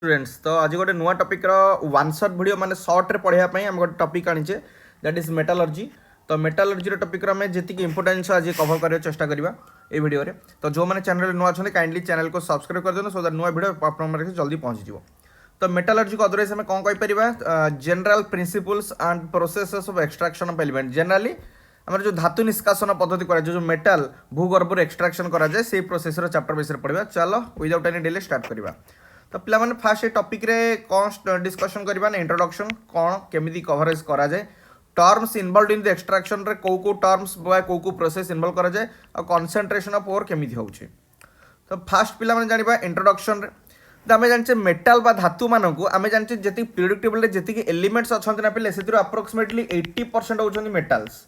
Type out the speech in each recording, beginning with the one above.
Students तो आज गोटे नुआ टॉपिक वन शॉट वीडियो माने शॉर्ट रे पढ़ाई आम गोटे टॉपिक आनीचे दैट इज मेटालर्जी। तो मेटालर्जी टॉपिक आम जी इंपोर्टेंस आज कवर कर चेष्टा करवा ये वीडियो रे। तो जो मैंने चैनल नुआ अच्छा काइंडली चैनल को सब्सक्राइब कर देना सो दैट नुआ वीडियो आप जल्दी पहुंची जाव। तो मेटालर्जी को अदरवाइज आम कौन कहीपर general principles and processes of extraction of element. Generally आम जो धातु निष्कासन पद्धति कराए जो मेटाल भूगर्भ एक्सट्रैक्शन कराए से प्रोसेस चैप्टर विषय पढ़ा। चलो विदाउट एनी डिले स्टार्ट करवा। तो पे मैंने फास्ट टॉपिक रे कौन डिस्कशन करवा ना इंट्रोडक्शन कौन केमी कवरेज करा जाए terms involve in the extraction रे को टर्म्स को प्रोसेस इनवॉल्व करा जाए और कंसंट्रेशन ऑफ ओवर केमी होउची। तो फास्ट पिला मैंने जानिबा इंट्रोडक्शन रे तो आम जाने मेटाल बा धातु मानक आम जाने जी पीरियडिक टेबल जी एलिमेंट्स अच्छा ना पे से अप्रोक्सीमेटली 80% होउछन मेटाल्स।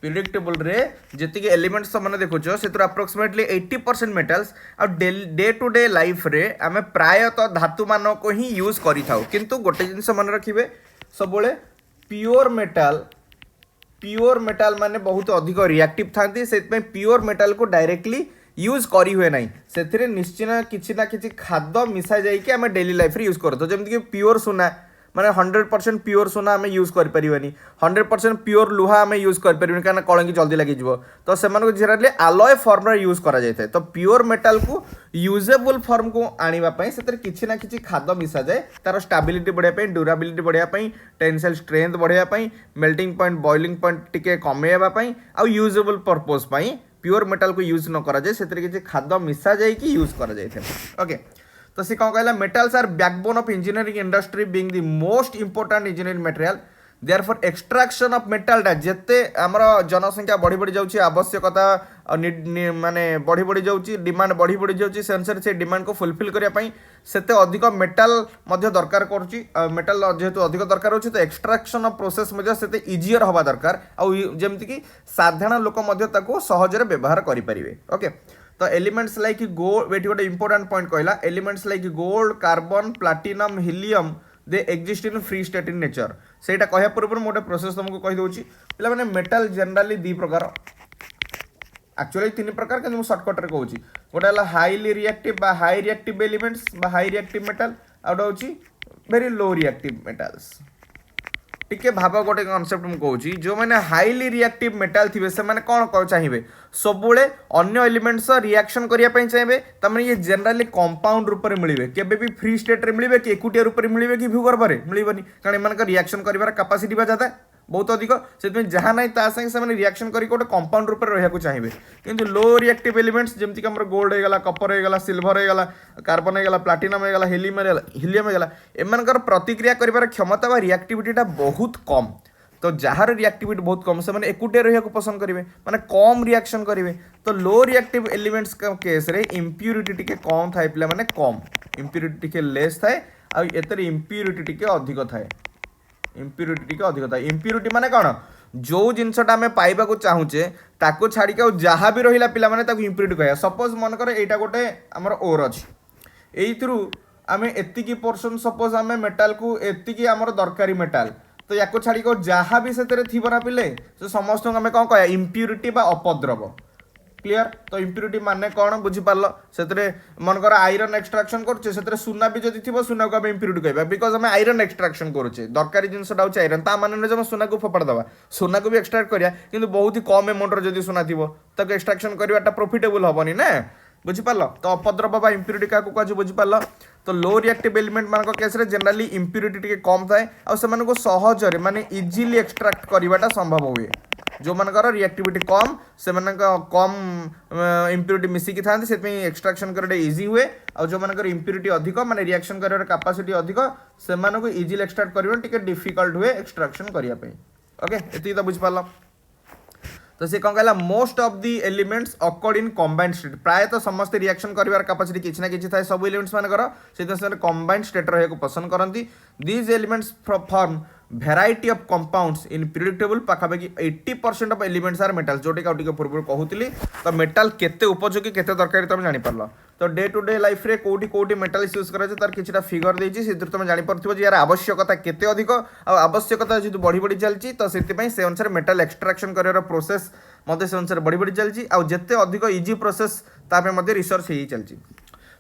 पीरियडिक टेबल रे जी एलिमेंट्स मैंने देखुच से अप्रोक्सीमेटली 80% मेटाल्स और डे टू डे लाइफ रे आम प्रायतः धातु मान को ही यूज करिथाउ। किंतु गोटे जिनस मन रखिए सब प्योर मेटाल माने बहुत अधिक रिएक्टिव थांती से प्योर मेटाल को डायरेक्टली यूज करी हुए ना से निश्चित किसी ना कि खाद मिसा जाइए आम डेली लाइफ रे यूज कर जमीक प्योर सुना माने 100% प्योर सोना आम यूज करें 100% प्योर लुहा आम यूज करें क्या कलंकी जल्दी लगे तो से जेनराली आलॉय फॉर्म यूज करा जाए। तो प्योर मेटाल को यूजेबल फॉर्म को आने से किसी ना कि खाद मिसा जाए तार स्टेबिलिटी बढ़ाई ड्यूराबिलिटी बढ़ाई टेंसाइल स्ट्रेंथ बढ़ाई मेल्टिंग पॉइंट बॉइलिंग पॉइंट टिके कमेवाई आउ यूजेबल पर्पज प्योर मेटाल को यूज न करा जाए से किसी खाद मिसा जाए यूज करा जाए। ओके तो सी कौन कहला metals are backbone of engineering industry being the most important engineering material therefore extraction of metal टा जेते हमर जनसंख्या बढ़ी बढ़ी जाउची आवश्यकता माने बढ़ी बढ़ी जाउची डिमांड बढ़ी बढ़ी जाउची से अनुसार से डिमांड को फुलफिल करिया पई सेते अधिक मेटाल मध्य दरकार करूची मेटाल जेहेतु अधिक दरकार होची तो एक्सट्रैक्शन ऑफ प्रोसेस मध्य सेते इजियर हवा दरकार आ जेमति कि साधारण लोक मध्य ताको सहजरे व्यवहार करि परिबे। ओके तो एलिमेंट्स लाइक गोल्ड वेट गोटे इंपोर्टेंट पॉइंट कहला elements like gold carbon platinum helium they exist in free state in nature सेटा कहया पूर्व मोटे प्रोसेस तुमको कहि दोची पिला माने मेटल जनरली दी प्रकार एक्चुअली तीन प्रकार के सर्टकट रे कहूची गोटे हला हाईली रिएक्टिव बा हाई रिएक्टिव एलिमेंट्स बा हाई रिएक्टिव मेटल आउट होची वेरी लो रिएक्टिव मेटल्स। टिके भाव गोटे कनसेप्ट मुझे कहूँ जो मैंने हाईली रिएक्टिव मेटाल थे से मैंने कौन चाहिए सबुले अन्य एलिमेंट्स रिएक्शन करने चाहिए तमें ये जनरली कंपाउंड रूप में मिले केबे भी फ्री स्टेट रे मिले कि एकुटिया रूप में मिले कि भूगर्भ में मिलबनी कारण एम रिएक्शन कर कैपेसिटी ज्यादा बहुत अधिक से जहाँ ना ता संगे से रिएक्शन करके गोटे कंपाउंड रूप में रहा चाहिए। किंतु लो रिएक्टिव एलिमेंट्स जमीक गोल्ड होगा कपर होगा सिल्वर होगा कार्बन होगा प्लाटिनम होगा हिलियम होगा एम प्रतिक्रिया कर क्षमता व रिएक्टिविटी बहुत कम। तो जार रिएक्टिविटी बहुत कम से एकुटिया रहा पसंद करेंगे माने कम रिएक्शन करेंगे। तो लो रिएक्टिव एलिमेंट्स केस रे इम्प्यूरिटी टिके कम थाए पिला माने कम इम्प्यूरिटी टिके लेस थाए आ एतर इम्प्यूरिटी टिके अधिक थाए इम्प्यूरिटी टिके अधिक थाए। इम्प्यूरिटी माने कौन जो जिनसटा आम पाइबा चाहूचे ताको छाड़िक जहाँ भी रहा पिला माने ताको इम्प्यूरिटी कह सपोज मनकर यहाँ गोटे आमर ओर अच्छी एइथ्रु आम एतिकी पोर्शन सपोज आम मेटाल को एतिकी आमर दरकारी मेटाल तो या छाड़िक जहाँ भी से ना पिले तो समस्त आम कौन कह इम्प्यूरिटी बा अपद्रव क्लियर। तो इम्प्यूरिटी माने कौन बुझीपार से मनकर आयरन एक्सट्राक्शन करुचे सुना भी जदि थी सुना को इम्प्यूरिटी कहवा बिकज आम आयरन एक्सट्राक्शन करुचे दरकारी जिनसा हूँ आयरन ता माने जब सुना को फोपाड़ दवा सुना को भी एक्सट्राक्ट करिया किंतु बहुत ही कम एमाउंट जदि सुना थी ताको एक्सट्राक्शन करवाटा प्रॉफिटेबल हेनी ना बुझीपार। तो अपद्रव बा इम्प्यूरिटी क्या कह बुझीपार। तो लो रिएक्टिव एलिमेंट मान केस रे जनरली इम्प्यूरिटी टिके कम थाए और सहजरे माने इजिली एक्सट्राक्ट करवाटा संभव हुए जो मानकर रिएक्टिविटी कम से कम इम्प्यूरिटी मिसिकी था से एक्सट्राक्शन करने इजी हुए और जो मानकर इम्प्यूरिटी अधिक माने रिएक्शन कर कैपेसिटी अधिक से इजिली एक्सट्राक्ट करने डिफिकल्ट हुए एक्सट्राक्शन करने। ओके ये तो बुझीपार। तो से कौन कहला most of the elements occur in combined state प्रायतः समस्त रिएक्शन कर कैपेसिटी किसी ना कि सब एलिमेंट्स मानकर से कंबाइंड स्टेट रहा पसंद करती these elements form variety of compounds in periodic table पाखापाखि 80% ऑफ एलिमेंट्स आर मेटाल जोटा कि पूर्व कहूली। तो मेटाल केते उपयोगी केते दरकार तुम जापर। तो डे टू डे लाइफ रे कोठी कोठी मेटाल यूज कराए तार किछटा फिगर देछि से तुम जापर यार आवश्यकता केते अधिक आवश्यकता जो बढ़ी बढ़ी चलती तो से अनुसार मेटाल एक्सट्राक्शन कर प्रोसेस मत से अनुसार बढ़ी बढ़ी चलती आउ जिते अधिक इजी प्रोसेस तापे रिसर्च हो चलती।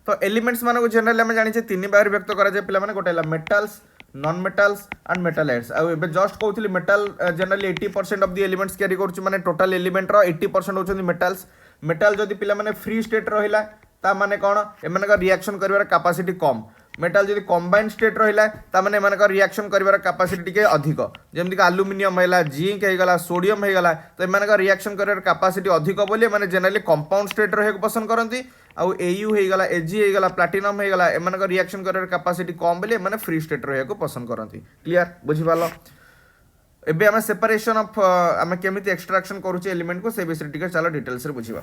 तो एलिमेंट्स मान को जनरली आम जाने तीन भाग व्यक्त कराए पे गोटे मेटाल्स नॉन मेटाल्स एंड मेटालाइट्स आउ एबे जस्ट कहूली metal generally 80% of the elements carry करूँ माने टोटल एलिमेंट रो 80% होचंदी मेटाल्स मेटाल जदि पिला माने फ्री स्टेट रहिला ता माने कोन एमानका रिएक्शन करिवार कैपेसिटी कम मेटाल जदि कंबाइंड स्टेट रहिला ता माने एमानका रिएक्शन करिवार कैपेसिटी टिके अधिक जेमति कि एल्युमिनियम हैला जिंक हैगला सोडियम हैगला तो एमानका रिएक्शन करिवार कैपेसिटी अधिक बोली माने जनरली कंपाउंड स्टेट रहक पसंद करंती आउ एयू हैगला एजी हैगला प्लैटिनम हैगला एमानका रिएक्शन करिवार कैपेसिटी कम बोली माने फ्री स्टेट रहक पसंद करंती क्लियर बुझि पालो एबे आम सेपरेशन ऑफ आम केमिति एक्सट्रैक्शन करूचे एलिमेंट को से विषय टिके चलो डिटेल्स रे बुझिबा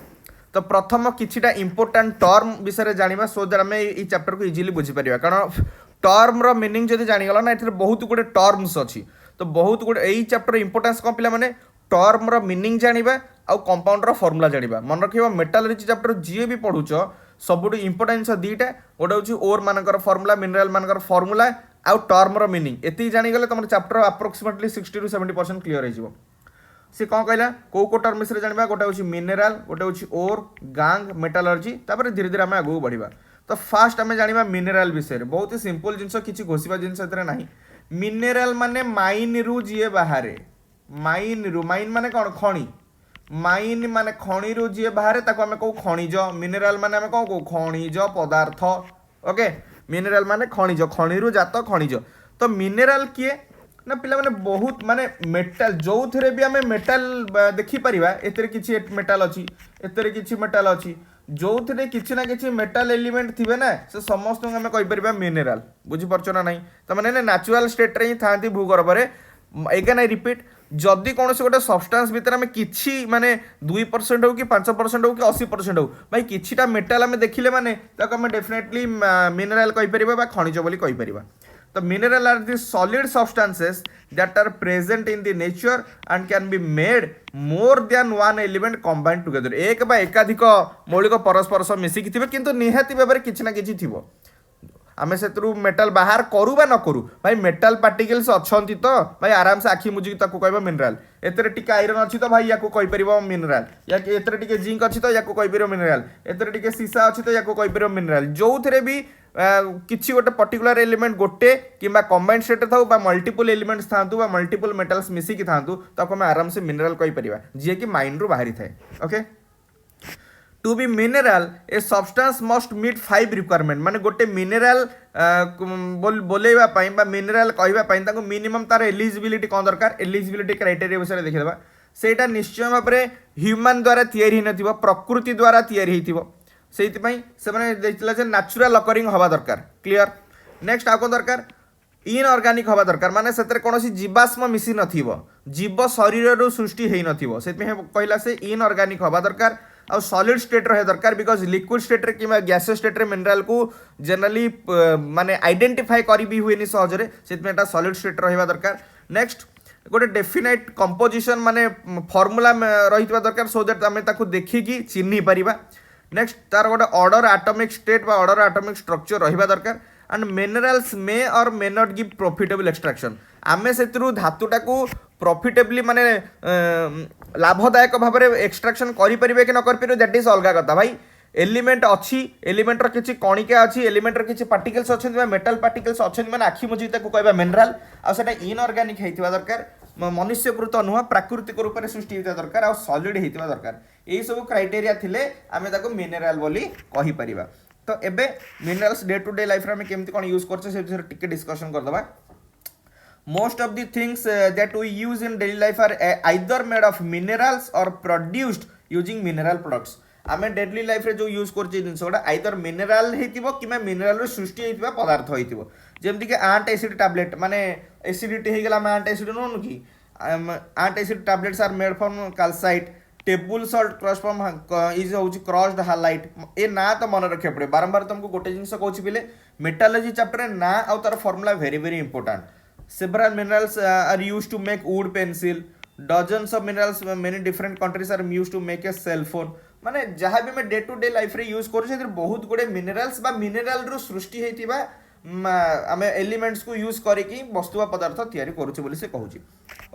तो प्रथम किछिटा इंपोर्टेंट टर्म विषय जानिबा सो दैट आमे ई चैप्टर को इजीली बुझि परिबा कारण टर्म रो मीनिंग जदि जानि गला ना एथरे बहुत गुडे टर्म्स अछि तो बहुत गुडे एई चैप्टर इंपोर्टेंस को पिला माने टर्म रो मीनिंग जानिबा आ कंपाउंड रो फार्मूला जानिबा मन रखिबा मेटलर्जी चैप्टर जे भी पढुचो सबुटु इंपोर्टेंस दीटा गोटे होची ओर मानकर फार्मूला मिनरल मानकर फार्मूला आ टर्म रो मीनिंग एति जानि गले तुम चैप्टर अप्रोक्सीमेटली 60 to 70% क्लियर हो सी कौन कहला को टर्म विषय जाना गोटे हूँ मिनेराल गोटे हूँ ओर गांग मेटालर्जी तापर धीरे धीरे आम आगू बढ़ा तो फास्ट आम जाना मिनेराल विषय बहुत ही सिंपल जिनस किसी घोषा जिनस ना मिनेराल माने माइन रु जी बाहर माइन रु माइन माने कौन खणी माइन माने खणी रु जी बाहर ताको आम कहू खनिज मिनेराल माने आम कौन कहू खनिज पदार्थ ओके मिनेराल माने खनिज खणी रु जात खनिज तो मिनेराल किए ना पिला माने बहुत माने मेटाल जो थे भी आम मेटाल देखिपर एतर किसी मेटाल अच्छी एतर किसी मेटाल अच्छी जो थे किसी ना किसी मेटाल एलिमेंट थे ना से समस्त आम कहीपर मिनेराल बुझीपार ना नहीं तो मैंने नेचुरल स्टेट रे ही था भूगर्भ में एगेन आई रिपीट जदि कौन से गोटे सब्सटेंस भितर आम कि माने 2% हो कि 5% हो कि 80% हो भाई किछिटा मेटाल आम देखिले माने ताको आम डेफिनेटली मिनेराल कहीपर खनिज बोली कहीपर तो mineral are the solid substances that are present in the nature and can be made more than one element combined together एक बा एकाधिक मौलिक परस्पर सह मिसिकी थिबे किंतु निहाती भाबरे किछि ना किछि थिबो आमे सेतरु मेटल बाहर करू बा न करू भाई मेटल पार्टिकल्स अछंती तो भाई आराम से आखि मुजी ताको कहबा मिनरल एतरे टिके आयरन अछि तो भाई याको कहि परिबो मिनरल या एतरे टिके जिंक अछि तो याको कहि परिबो मिनरल एतरे टिके सीसा अछि तो याको कहि परिबो मिनरल जो थरे भी किसी गोटे पर्टिकुलर एलिमेंट गोटे किंबा कंबाइंड स्टेट थाउ बा मल्टीपल एलिमेंट्स थांतु बा मल्टीपल मेटल्स मिसिकी थांतु ताको मैं आराम से मिनरल कहि परिबा जे कि माइंड रु बाहरी थाए okay to be mineral a substance must meet 5 requirement माने गोटे मिनेराल बोलेबा पई बा मिनेराल कहबा पई ताको मिनिमम तार एलिजिबिलिटी कोन दरकार एलिजिबिलिटी क्राइटेरिया विषय देखिबा सेटा निश्चय भाबरे ह्यूमन द्वारा तयारी नथिबो प्रकृति द्वारा तयारी हिथिबो सेइतिपई से माने देखिला जे नेचुरल अकरिंग हवा दरकार क्लियर नेक्स्ट आको दरकार इनऑर्गेनिक हवा दरकार माने सेतरे कोनोसी जीवाश्म मिसी नथिबो जीव शरीर रो सृष्टि हेइ नथिबो सेतिपई कहला से इनऑर्गेनिक हवा दरकार आ सॉलिड स्टेट रहे दरकार बिकॉज लिक्विड स्टेट रे किमा गैसियस स्टेट रे मिनरल को जनरली माने आइडेंटिफाई करी भी हुएनी सहजरे सेतिपई एटा सॉलिड स्टेट रहबा दरकार नेक्स्ट गोटे डेफिनाइट कंपोजिशन माने फार्मूला रहितबा दरकार सो दैट आमे ताकू देखिकी चिन्ही परिबा नेक्स्ट तार गोटे ऑर्डर एटॉमिक स्टेट बा ऑर्डर एटॉमिक स्ट्रक्चर रहिबा दरकार एंड मिनरल्स मे और may not give profitable extraction आमे सेतरु धातुटा को प्रॉफिटेबली माने लाभदायक भाव में एक्सट्रैक्शन करि परिबे कि न करि परिबे दैट इज अलगा कथा भाई एलिमेंट अच्छी एलिमेंट रो किछि कणिका अच्छी एलिमेंट रो किछि पार्टिकल्स अछन मेटल पार्टिकल्स अछन माने आखि मुजी ताको कहबा मिनरल आ सेटा इनऑर्गेनिक हेतिबा दरकार मनुष्यकृत नुह प्राकृतिक रूप से सृष्टि होता दरकार आ सॉलिड हेतिबा दरकार एई सब क्राइटेरिया थिले आमे ताको मिनरल बोली कहि परिबा तो एबे minerals day to day life रे आमे केमति कोन यूज करछे से विषय टिके डिस्कशन कर दबा most of the things that we use in daily life are either made of minerals or produced using mineral products आमे डेली लाइफ रे जो यूज करछे जिंस गोटा आइदर मिनरल हेतिबो किमा मिनरल रो सृष्टि हेतिबा पदार्थ हेतिबो जेमति के एंटी एसिड टैबलेट माने एसिडिटी हे गेला एंटी एसिड नो कि anti acid tablets are made from calcite table salt crush from is होची क्रश्ड हाइलाइट ए ना तो मन रखे पड़े बारंबार तुमको गोटे जिंस कहूची बिले मेटालर्जी चैप्टर ना आ तार formula very very important several minerals are used to make wood pencil dozens of minerals many different countries are used to make a cell phone माने जहाँ भी मैं डे टू डे लाइफ रे use करूँ से बहुत गुड़े मिनरल्स बा मिनरल रो सृष्टि हेतिबा आमे एलिमेंट्स को यूज करिकी वस्तु बा पदार्थ तयारी करूचे बोली से कहूची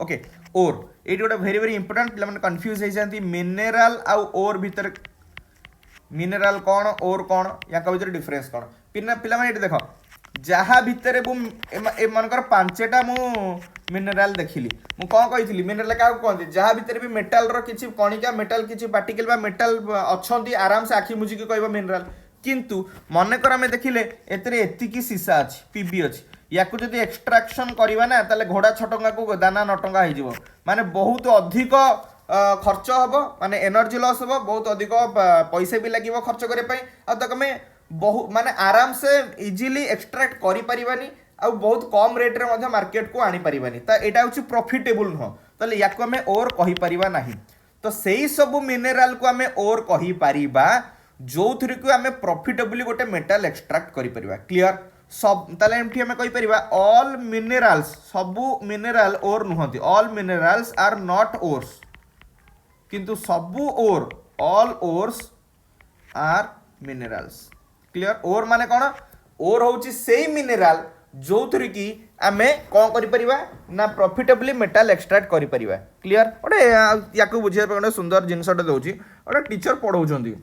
ओके और एटी गोटे वेरी वेरी इंपोर्टेंट पिला माने कंफ्यूज हे जानती मिनरल आ और भीतर मिनरल कौन ओर कौन या भीतर डिफरेन्स कौन पिला ये देख जहाँ भितर मनकर पांचटा मु मिनरल देखिली मु कौन कही मिनरल क्या कहते जहाँ भितर भी मेटाल किसी कणिका मेटाल किसी पार्टिकल मेटाल अच्छा आराम से आखि मुझिकी कह मिनरल किंतु मनकर आम देखिले एतिकी सीसा अच्छी पीबी अच्छी या जब एक्सट्राक्शन करवा ना ताले घोड़ा 6 टंका को दाना 9 टंका हो माने बहुत अधिक खर्च हम माने एनर्जी लॉस हम बहुत अधिक पैसा भी लगे खर्च करने आम बहुत माने आराम से इजिली एक्सट्राक्ट करि परिबानी आ बहुत कम रेट रे मार्केट को आनी परिबानी ता एटा होची प्रॉफिटेबल नुह ताले याको आम ओर कहि परिबा नाही तो सेही सब मिनरल को आम ओर कहि परिबा जो थ्री को आम प्रॉफिटेबली गोटे मेटल एक्सट्राक्ट करि परिबा क्लियर सब ताले एमठी आम कहि परिबा ऑल मिनरल्स सबु मिनरल ओर नुहंती all minerals are not ores किंतु सबु ore all ores are minerals clear ore माने कौन ओर होची सेही मिनरल जो थ्री की आमे कौन करि परिबा ना प्रॉफिटेबली मेटल एक्सट्रैक्ट करि परिबा क्लियर ओटे याकू बुझिया पे गोटे सुंदर जिनसटे दउची ओटे टीचर पढौचंदी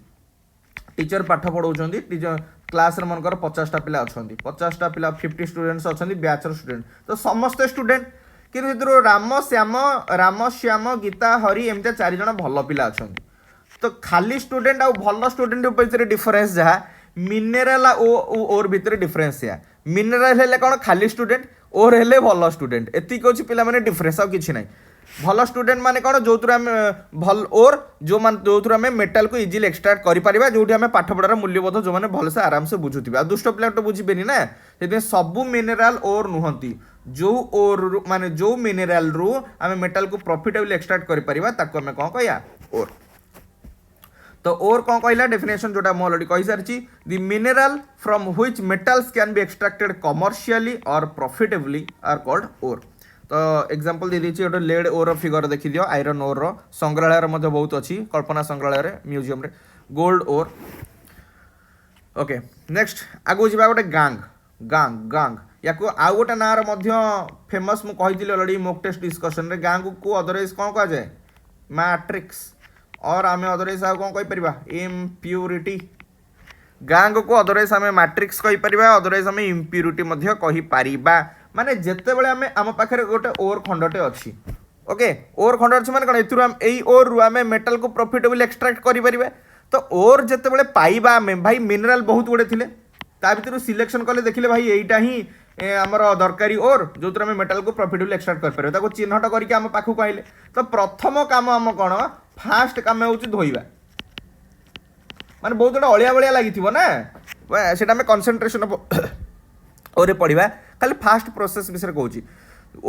टीचर पाठ पढौचंदी टीचर क्लास रे मनकर 50टा पिला अछंदी 50टा पिला 50 स्टूडेंट्स अछंदी बैचर स्टूडेंट तो समस्त स्टूडेंट किंतु इधर राम श्याम गीता हरि एमते 4 जण भल पिला अछंदी तो खाली स्टूडेंट आ भल स्टूडेंट ऊपर डिफरेंस जहा मिनरल ओर भितर डिफरेंस या मिनरल हेले कौन खाली स्टूडेंट ओर हेले भल स्टूडेंट एतिक होची पिला माने डिफरेंस आ किछि नाही भल स्टूडेंट माने कौन जो थ्रू आम भल ओर जो थ्रू आम मेटाल को इजिली एक्सट्रैक्ट करि परिबा जोठी आम पाठ पढ़ार मूल्यबोध जो माने भल से आराम से बुझुथिबा दुष्ट पिला तो बुझिबेनी ना सेते सबु मिनरल ओर नुहंती जो ओर माने जो मिनरल रु आम मेटाल को प्रॉफिटेबली एक्सट्रैक्ट करि परिबा ताको आम कोन कहया ओर तो और कौन कहला डेफिनेशन जोटा मैं ऑलरेडी कहि सारछि the mineral from which metals can be extracted commercially और प्रॉफिटेबली आर कॉल्ड ओर तो एग्जांपल दे दीची ओटे लेड ओर फिगर देखि दियो आयरन ओर रो संग्रहालय रे मध्ये बहुत अछि कल्पना संग्रहालय रे म्यूजियम रे गोल्ड ओर ओके नेक्स्ट आगो जिबा गोटे गांग गांग गांग याको आ गोटे ना रे मध्ये फेमस मु कहिदिले ऑलरेडी मॉक टेस्ट डिस्कशन रे गांग को अदरवाइज कोन कहा जाय मैट्रिक्स और आम अदरवाइज आ कौन कहीपर इम्प्यूरिटी गांग को अदरवाइज आम मैट्रिक्स कहीपर अदरवाइज आम इम्प्यूरिटी कहीपर माने जिते बड़े आम आम पाखे गोटे ओर खंडटे अच्छी ओके ओर खंड अच्छी माने कौन ए ओर रु आम मेटाल को प्रॉफिटेबल एक्सट्रैक्ट करें तो ओर जिते बड़े पाइबा आम भाई मिनरल बहुत गुड़े थे ता भर सिलेक्शन कले देखिले भाई यहीटा ही आमर दरकारी ओर जो आम मेटाल को प्रॉफिटेबल एक्सट्रैक्ट कर चिन्हट करके आम पाखक आइले तो प्रथम काम आम कौन फास्ट काम हूँ धोइबा माने बहुत गुड़ा अलिया बलिया लगी ना से कनसेंट्रेशन ओरे पढ़ा खाली फास्ट प्रोसेस विषय कहूँ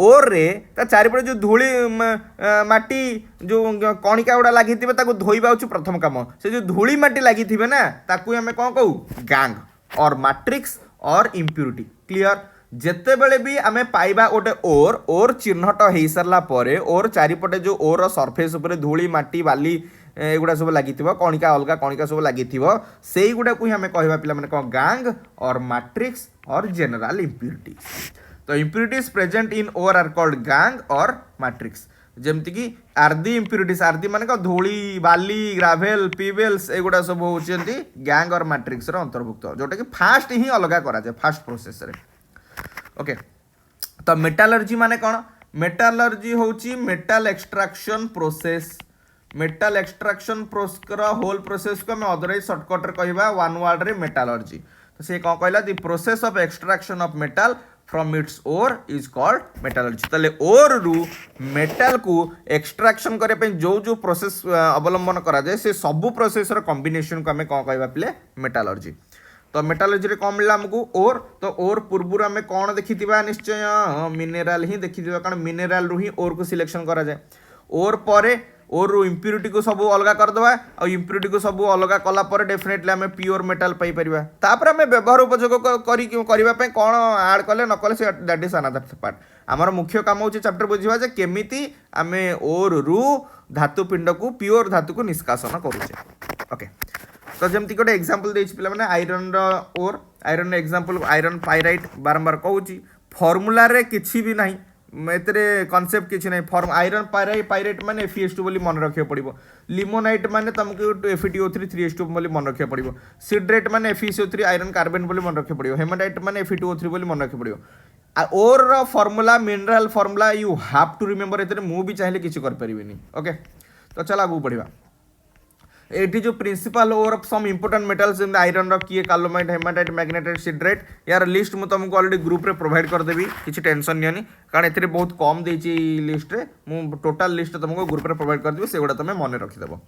ओर रे ता चारिपटे जो धूली माटी जो कणिका गुड़ा लगी धोइबा हूँ प्रथम काम से जो धूली माटी लगी ना ताकू आम कौन कहू गांग और मैट्रिक्स और इम्प्यूरिटी क्लियर जेते बेले भी आमे पाइबा गोटे ओर चिन्हट हो सारा पर ओर चारिपटे जो ओर सरफेस उपर धूली माटी बाली एगुड़ा सब लगी कणिका अलग कणिका सब लगी से गुड़ा को ही आम कह पिला माने कौन गांग or matrix or general impurity तो impurities present in ore are called gangue or matrix जमती कि आरदी इम्प्यूरिटीज आरदी माने कौन धूली बाली ग्राभेल पीवेल्स एगुड़ा सब होती गैंग और मैट्रिक्स अंतर्भुक्त जोटा कि फास्ट ही अलग कराए फास्ट प्रोसेस रे ओके तो मेटालर्जी माने कौन मेटालर्जी होची metal extraction process metal extraction whole process को हमें अदरवाइज शॉर्टकट रे कहबा वन वर्ड रे मेटालर्जी तो से कौन कहला the process of extraction of metal from its ore is called metallurgy तले ओर रु मेटल को एक्सट्रैक्शन करे पे जो जो प्रोसेस अवलंबन करा जाए से सब प्रोसेस रो कॉम्बिनेशन को हमें कौन कहबा पिले मेटालर्जी तो मेटालर्जी रे कौन मिला हमको ओर तो ओर पूर्व आम कौन देखी निश्चय मिनेराल ही देखी कारण मिनेराल रु ही ओर को सिलेक्शन करा जाए ओर पर ओर रु इम्प्यूरिटी को सब अलग करदे और इम्प्यूरिटी को सब अलग कला डेफिनेटली आम प्योर मेटाल पाइपर तापर आम व्यवहार उपयोग करने कौन आड कले न कले say that is another part आमर मुख्य काम हो चैप्टर बुझा जे केमिति आम ओर रु धातु पिंड को प्योर धातु को निष्कासन करुचे ओके तो जमती गोटे एग्जांपल देछि पिला माने iron ore iron example iron pyrite बारंबार कहूँ फर्मूला रे किछि भी नहीं एतरे कॉन्सेप्ट किछि नै फॉर्म आयरन पाइरेट माने Fe2 बोली मन रखियो पड़िबो लिमोनाइट माने तुमको FeTO3 3H2 बोली मन रखियो पड़िबो सिड्रेट माने FeCO3 आयरन कार्बन बोली मन रखियो पड़िबो हेमाटाइट माने Fe2O3 बोली मन रखियो पड़िबो ore formula mineral formula you have to remember एतरे मु भी चाहिले किछि कर परिबिनी ओके तो चल आगु बढ़िबा एटी जो principal ore of some important metals iron किए कालोमाइट हेमाटाइट मैग्नेटाइट सिड्रेट यार लिस्ट मु तुमको ऑलरेडी ग्रुप रे प्रोवाइड कर देबी किछि टेंशन नियनी कारण एथरे बहुत कम देछि लिस्ट रे मु टोटल लिस्ट तुमको ग्रुप रे प्रोवाइड कर देबी सेगुडा तुम मन रखि देबो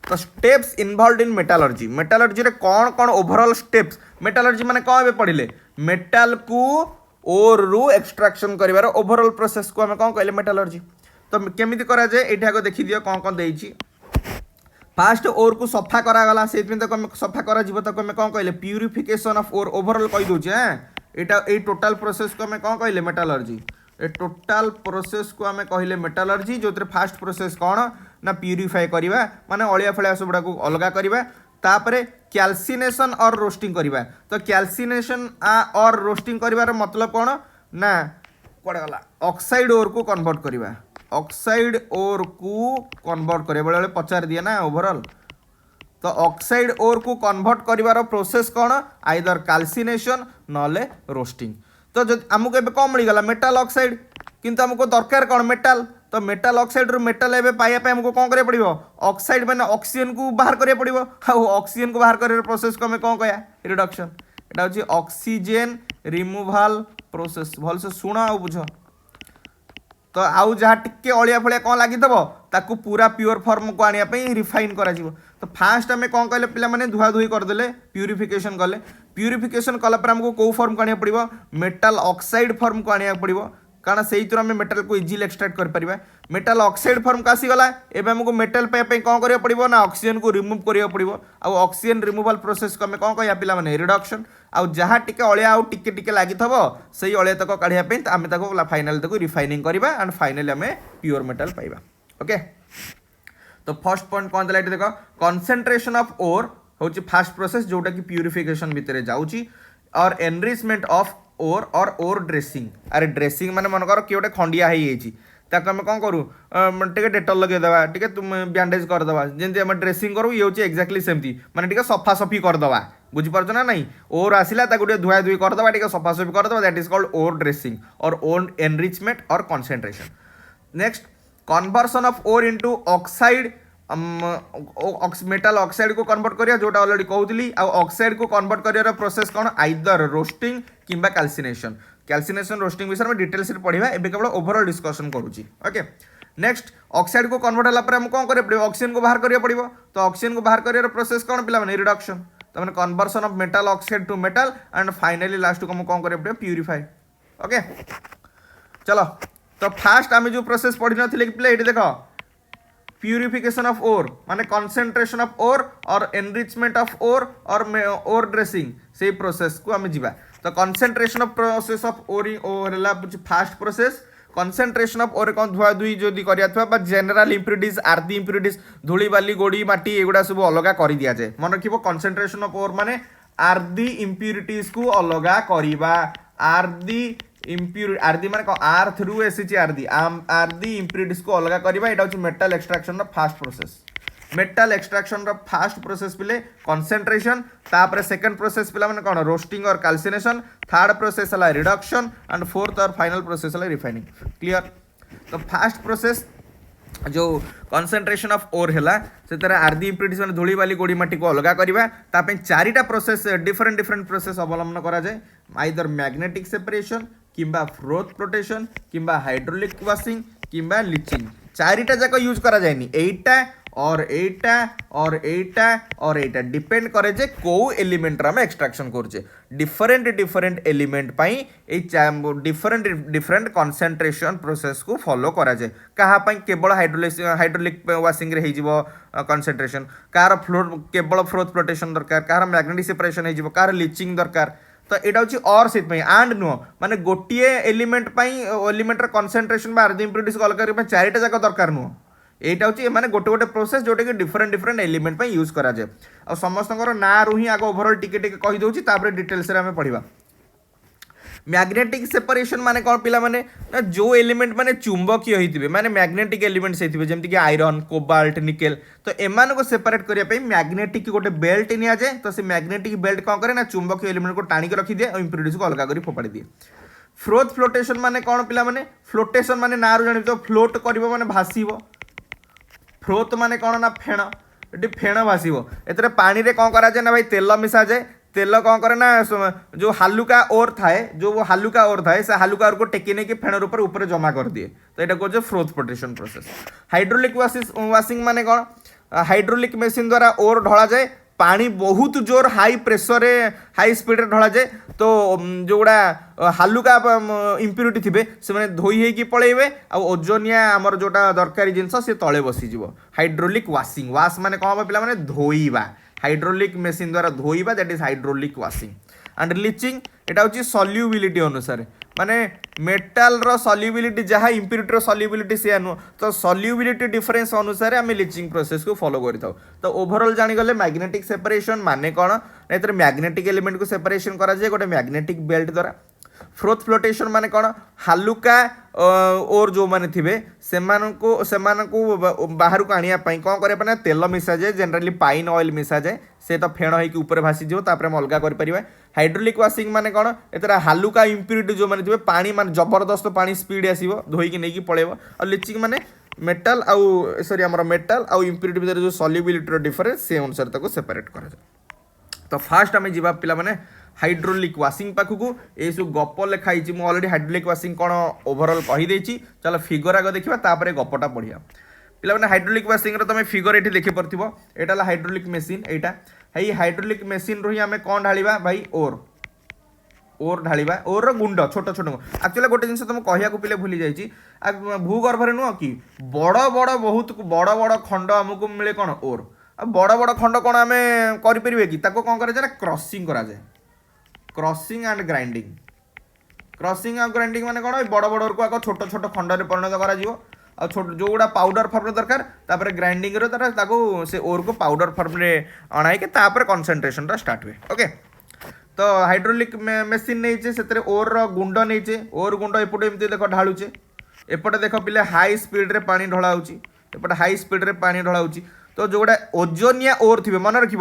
तो steps involved in metallurgy metallurgy रे कौन कौन ओवरऑल स्टेप्स मेटालर्जी माने कौन पढ़िले मेटल को ओर रु एक्सट्रैक्शन करिवार ओवरऑल प्रोसेस को हमें कौन कहले मेटालर्जी तो केमिति करा जाए एठी आगो देखि दियो कौन कौन देछि फास्ट ओर को सफा करागला से सफा करा कौन कहले प्यूरिफिकेशन ऑफ ओर ओवरऑल कहि दोचे एटा ए टोटल प्रोसेस को हमें कौन कहले मेटालर्जी ए टोटल प्रोसेस को हमें कहले मेटालर्जी जो फास्ट प्रोसेस कौन ना प्यूरिफाई करवा माने अलिया फलिया सबुडा को अलगा करवा तापरे कैल्सिनेशन और रोस्टिंग करवा तो कैल्सिनेशन और रोस्टिंग करिवार मतलब कौन ना कोड गला ऑक्साइड ओर को कन्वर्ट करवा ऑक्साइड ओर को कन्वर्ट करे बेले पचार दिए ना ओवरऑल तो ऑक्साइड ओर को कन्वर्ट करिवार प्रोसेस कौन आइदर कैल्सिनेशन नले रोस्टिंग तो जो आमको एबे कौन मिल गला मेटल ऑक्साइड किंतु हमको दरकार कौन मेटल तो मेटल ऑक्साइड रू मेटल एबे पाइया पे हमको कौन करे पड़िबो ऑक्साइड माने ऑक्सीजन को बाहर करे पड़िबो हाउ ऑक्सीजन को बाहर करे प्रोसेस को हमें कौन कहया रिडक्शन एटा होची ऑक्सीजन रिमूवल प्रोसेस भल से सुना आ बुझ तो आउ जहाँ टिके अलिया फलिया कौन लगी ताकू पूरा प्योर फॉर्म को आने रिफाइन करा तो फास्ट आम कौन कहले पिला माने धुआ धुई करदे प्यूरिफिकेशन कले प्यूरिफिकेशन कलापर आमको कौ फॉर्म को आने पड़ो मेटल ऑक्साइड फॉर्म को आने पड़ो कारण से आम मेटल को इजिली एक्सट्रैक्ट कर पारिबा मेटल ऑक्साइड फॉर्म को आसीगला एबे हमको मेटल पे कौन करिया पड़िबो ना ऑक्सीजन को रिमूव करिया पड़िबो आ ऑक्सीजन रिमूवल प्रोसेस को हमें कौन कहया पिला माने रिडक्शन आ जहाँ टिके अलिया आउ टिके टिके लागि थबो सही अलिया तक काढिया पे आमे ताको फाइनल तक रिफाइनिंग करबा एंड फाइनली आमे प्योर मेटल पाइबा ओके तो फर्स्ट पॉइंट कौन देला देखो कंसंट्रेशन ऑफ ओर होची फास्ट प्रोसेस जोटा कि प्यूरिफिकेशन भितरे जाउची और एनरिचमेंट ऑफ ओर और ओर ड्रेसिंग अरे ड्रेसिंग माने मन कर कि गोटे खंडिया हो जाइए ताको आम कौन करूँ टे डेटल लगेदेवा टे बैंडेज करदे जमी आम ड्रेसिंग करूँ ये हूँ एक्जाक्टली सेमती माने टे सफा सफी करदे बुझीपार ना नहीं ओर आसला धुआ धुई करदे टे सफा सफी करदे that is called ore dressing or ore enrichment or concentration next conversion of ore into oxide metal oxide को कन्वर्ट करिया जोटा ऑलरेडी कहूली ऑक्साइड को कन्वर्ट करियार प्रोसेस कौन आइदर रोस्टिंग किंबा कैल्सिनेशन कैल्सिनेशन रोस्टिंग विषय में डिटेल्स पढ़ा एबे केवल ओवरऑल डिस्कशन करूची ओके नेक्स्ट ऑक्साइड को कन्वर्ट होला पर हम कौन करे पड़ो ऑक्सीजन को बाहर करिया पड़िबो तो ऑक्सीजन को बाहर करियार प्रोसेस कौन पिला माने रिडक्शन तो माने conversion of metal oxide to metal and finally last को हम कौन करे पड़ो प्यूरिफाई ओके चलो तो फास्ट आम जो प्रोसेस पढ़ी नथिले पिला एठी देखो प्यूरिफिकेशन ऑफ ओर माने कंसंट्रेशन ऑफ ओर और एनरिचमेंट ऑफ ओर और ओर ड्रेसिंग से प्रोसेस को आम जीवा तो concentration of process of ore first process concentration of ore कौन धुआ धुई जो करा जेनेराल इम्प्यूरिटीज आर्दी इम्प्यूरिटीज धूली बाली गोड़ी माटी एगुड़ा सब अलग कर दि जाए मन रखिबो कंसंट्रेशन ऑफ ओर माने आर्दी इम्प्यूरिटीज को अलग करवा आर्दी इम्प्यूरिटी आरदी माने आर थ्रू एसएच आरदी इम्प्यूरिटीज को अलग करवा एटा होची मेटल एक्सट्रैक्शन रो फास्ट प्रोसेस मेटल एक्सट्रैक्शन रो फास्ट प्रोसेस पिले कंसंट्रेशन तापर सेकंड प्रोसेस पिला माने कोन रोस्टिंग और कैल्सिनेशन थर्ड प्रोसेस हला रिडक्शन एंड फोर्थ और फाइनल प्रोसेस हला रिफाइनिंग क्लियर तो फास्ट प्रोसेस जो कंसंट्रेशन ऑफ ओर है से आरदी इम्प्यूरिटीज माने धूली बाली गोड़ी माटी को अलग करवा तापे चारिटा प्रोसेस डिफरेंट डिफरेंट प्रोसेस अवलंबन करा जाए आइदर मैग्नेटिक सेपरेशन किंबा फ्रोथ प्रोटेक्शन किंबा हाइड्रोलिक वाशिंग किंबा लिचिंग चारिटा जाक यूज करा जाएनी एटा और एटा और एटा और एटा डिपेंड करे जे को एलिमेंट रा में एक्सट्रैक्शन करछे different different element pi a different different concentration process को फॉलो करा जाए कहा पाई केवल हाइड्रोलिक वाशिंग रे हे जिवो कंसंट्रेशन कार फ्लोर केवल फ्रोथ प्रोटेक्शन दरकार कार मैग्नेटिक सेपरेशन हे जिवो कार लिचिंग दरकार तो यहाँ हूँ और से आंड नुह माने गोटे एलिमेंट एलिमेंटर कंसंट्रेशन आरदी इम्प्यूरिटीज को अलग करने चारिटा जाक दरकार नुह यहाँ हूँ मैंने गोटे गोटे प्रोसेस जोटा कि डिफरेंट डिफरेंट एलिमेंट यूज कराए आ समस्त ना रू ही आग ओभरऑल टिके टिके कही दूसरी डिटेल्स आम पढ़ा मैग्नेटिक सेपरेशन माने कौन पिला माने ना जो एलिमेंट माने चुंबकीय होइतिबे माने मैग्नेटिक एलिमेंट्स होइतिबे जेमति कि आयरन कोबाल्ट निकेल तो एमान को सेपरेट करिया पई मैग्नेटिक गोटे बेल्ट निया जाए तो से मैग्नेटिक बेल्ट कौन करे ना चुंबकीय एलिमेंट को टाणी के रखी दिए और इम्प्यूरिटीज को अलग करी फोपाड़ी दिए फ्रोथ फ्लोटेशन माने कौन पिला माने फ्लोटेशन माने नारू जानि तो फ्लोट करिवो माने भासीबो फ्रोथ माने कौन ना फेण ये फेण भासीबो एतरे पानी रे कौन करा जाए ना भाई तेल मिसा जाए तेल कौन करे ना जो हालुका ओर थाए जो वो हालुका ओर थाए से हालुका ओर को टेकी नहीं कि फेण ऊपर जमा कर दिए तो यहाँ कहे froth flotation process hydraulic washing माने कौन हाइड्रोलिक मेसीन द्वारा ओर ढला जाए पानी बहुत जोर हाई प्रेसर हाई स्पीड रे ढला जाए तो जो गुड़ा हालुका इम्प्यूरिटी थे से धोई होगी पलैबे आ ओजोनिया आमर जोटा दरकारी जिनस सी तले बसीज हाइड्रोलिक वाशिंग वाश माने कौन हम पे धोइबा हाइड्रोलिक मेसीन द्वारा धोइबा that is hydraulic washing and leaching एटा होची सॉल्युबिलिटी अनुसार माने मेटाल रो सॉल्युबिलिटी जहाँ इम्प्यूरिटी रो सॉल्युबिलिटी से नु तो सॉल्युबिलिटी डिफरेंस अनुसार आम लिचिंग प्रोसेस को फॉलो करि तो ओवरऑल जानी गले मैग्नेटिक सेपरेशन माने कौन एतर मैग्नेटिक एलिमेंट को सेपरेशन करा जाए गोटे मैग्नेटिक बेल्ट द्वारा फ्रोथ फ्लोटेशन माने कौन हालुका और जो माने थिबे सेमानकु बाहर को आनिया पई कौन करे पने तेल मिसा जाए जनरली पाइन ऑयल मिसा जाए से तो फेण होइकी ऊपर भासी जिवो तापर हम अलगा कर परिबा हाइड्रोलिक वाशिंग माने कौन एतरा हालुका इम्प्यूरिटी जो माने थिबे पानी माने जबरदस्त पानी स्पीड आसीबो धोइकी नेकी पळेबो और लिचिंग माने मेटल आउ सॉरी हमर मेटल आउ इम्प्यूरिटी भीतर जो सॉल्युबिलिटी रो डिफरेंस से अनुसार ताको सेपरेट करा जाए तो फास्ट आम जीवा पिला माने हाइड्रोलिक वाशिंग पाखक ये सब गप लिखाई मुझे अलरेडी हाइड्रोलिक वाशिंग कौन ओभरऑल कहीदे चलो फिगर आगे देखा तापर गपटा पढ़िया पे हाइड्रोलिक वाशिंग तुम फिगर ये देखिपार यहाँ हाइड्रोलिक मेसीन यहाँ है हाइड्रोलिक मेसीन रू ही आम कौन ढाला भाई ओर ढाला ओर गुंड छोट छोट एक्चुअली गोटे जिन तुम कहया पिले भूली जाइए भूगर्भ नुह कि बड़ बड़ बहुत बड़ बड़ खंड आमको मिले कौन ओर बड़ बड़ खंड कौन आम करें कि कौन कराए क्रॉसिंग कराए crossing and grinding crossing and grinding माने कौन बड़ बड़ को आग छोट छोट खंड में परिणत कर छोट जो गुड़ा पाउडर फर्म दरकार तापर ग्राइंडिंग से ओर को पाउडर फर्म में अणाई तापर कनसेंट्रेशन स्टार्ट हुए ओके तो हाइड्रोलिक मेसीन नहीं से ओर गुंड नहीं ओर गुंड एपटे एमती देख ढालुचे एपटे देख पिले हाई स्पीड रे पानी ढलाऊँगी एपटे हाई स्पीड रे पानी ढलाऊँगी तो जो गुड़ा ओजोनिया ओर थे मन रख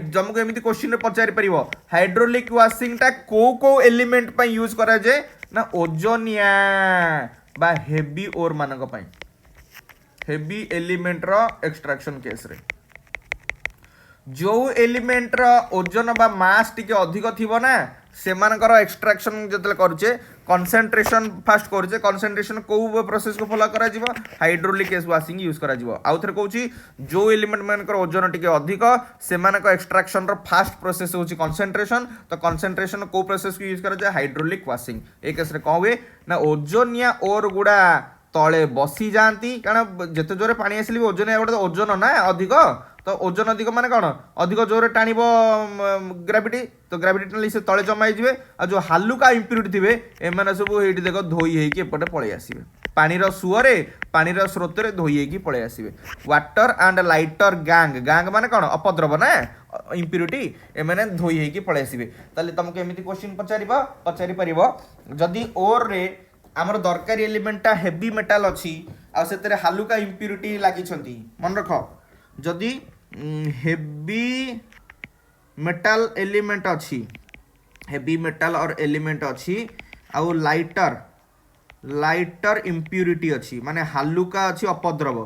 जमको एमती क्वेश्चन पचारि पार हाइड्रोलिक वाशिंग टा को एलिमेंट पर यूज करा जाए ना ओजोनिया बा हेवी ओर मानक हेवी एलिमेंट रो एक्सट्रैक्शन केस रे जो एलिमेंट रो ओजन बा मास टिके अधिक थिबो ना सेमानकर एक्सट्रैक्शन जतले करूचे कॉन्सेंट्रेशन फास्ट करूचे कॉन्सेंट्रेशन को प्रोसेस को फॉलो करा जिवो हाइड्रोलिक वाशिंग यूज करा जिवो आउ थरे कहूची जो एलिमेंट मानकर ओजन टिके अधिक सेमानक एक्सट्रैक्शन रो फास्ट प्रोसेस होची कॉन्सेंट्रेशन तो कॉन्सेंट्रेशन को प्रोसेस को यूज करा जाय हाइड्रोलिक वाशिंग ए केस रे कौन हुए ना ओजोनिया ओर गुड़ा तले बसी जाती कारण जिते जोरे पानी आसिले ओजन गोटे ओजन ना अधिक तो ओजन अधिक माने कौन अधिक जोर टाण ग्राविटी तो ग्राविटी टाणी से तले जमा हो जो हालुका इम्प्यूरिटी थे एम सब ये देख धोई होपटे पलि आसवे पानी सुअरे पानी स्रोत में धोई होगी पलि आसवे water and lighter gangue gangue माने कौन अपद्रव ना इम्प्यूरिटी एम धोई होगी पलि आसवे ताले तुमको एमती क्वेश्चन पचारि पार जदि ओर रे आमर दरकारी एलिमेंटा हेवी मेटाल अच्छी आते हालुका इम्प्यूरिटी लगी मन रख जदि हेवी मेटाल एलिमेंट अच्छी हेवी मेटाल और एलिमेंट अच्छी आउ लाइटर इम्प्यूरिटी अच्छी माने हालुका अच्छी अपद्रव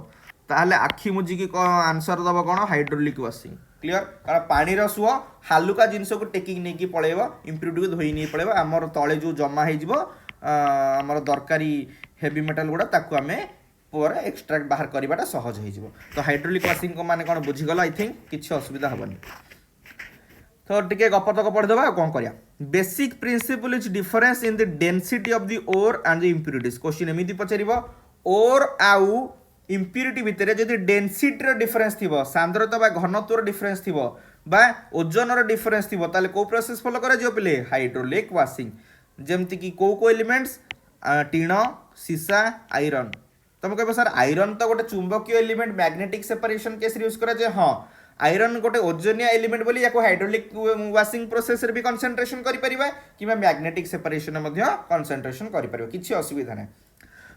ताहले आखि मुझिकी आंसर दब कौन हाइड्रोलिक वाशिंग क्लियर कारण पानी सुआ हालुका जिनस को टेकिंग नहीं पलैब इम्प्यूरिटी को धोई नहीं पलैब आमर तले जो जमा हो आमर दरकारी हेवी मेटाल गुड़ा ताकू आमे पर एक्सट्रैक्ट बाहर करवाटा सहज हो तो हाइड्रोलिक वाशिंग को माने कौन बुझीगल आई थिंक किसी असुविधा हेनी तो टिके गपतक पढ़ीदे कौन करिया basic principle is difference in the density of the ore and the impurities question एमती पचार ओर आउ इम्प्यूरिटी भितर जदि डेंसिटी डिफरेंस थी सांद्रता बा घनत्वर डिफरेंस थी बा ओजन डिफरेंस थी ताले को प्रोसेस फॉलो करा जियो पिले हाइड्रोलिक वाशिंग जेमती कि को एलिमेंट्स टीण सीसा आयरन तुम कह सर आयरन तो गोटे चुंबकीय element magnetic separation case use करा जाए हाँ आयरन गोटे ओजोनिया एलिमेंट बोली याको हाइड्रोलिक वाशिंग प्रोसेस रे भी कंसंट्रेशन करि परिबा किबा मैग्नेटिक सेपरेशन मध्ये कंसंट्रेशन करि परिबा किछि असुविधा नै।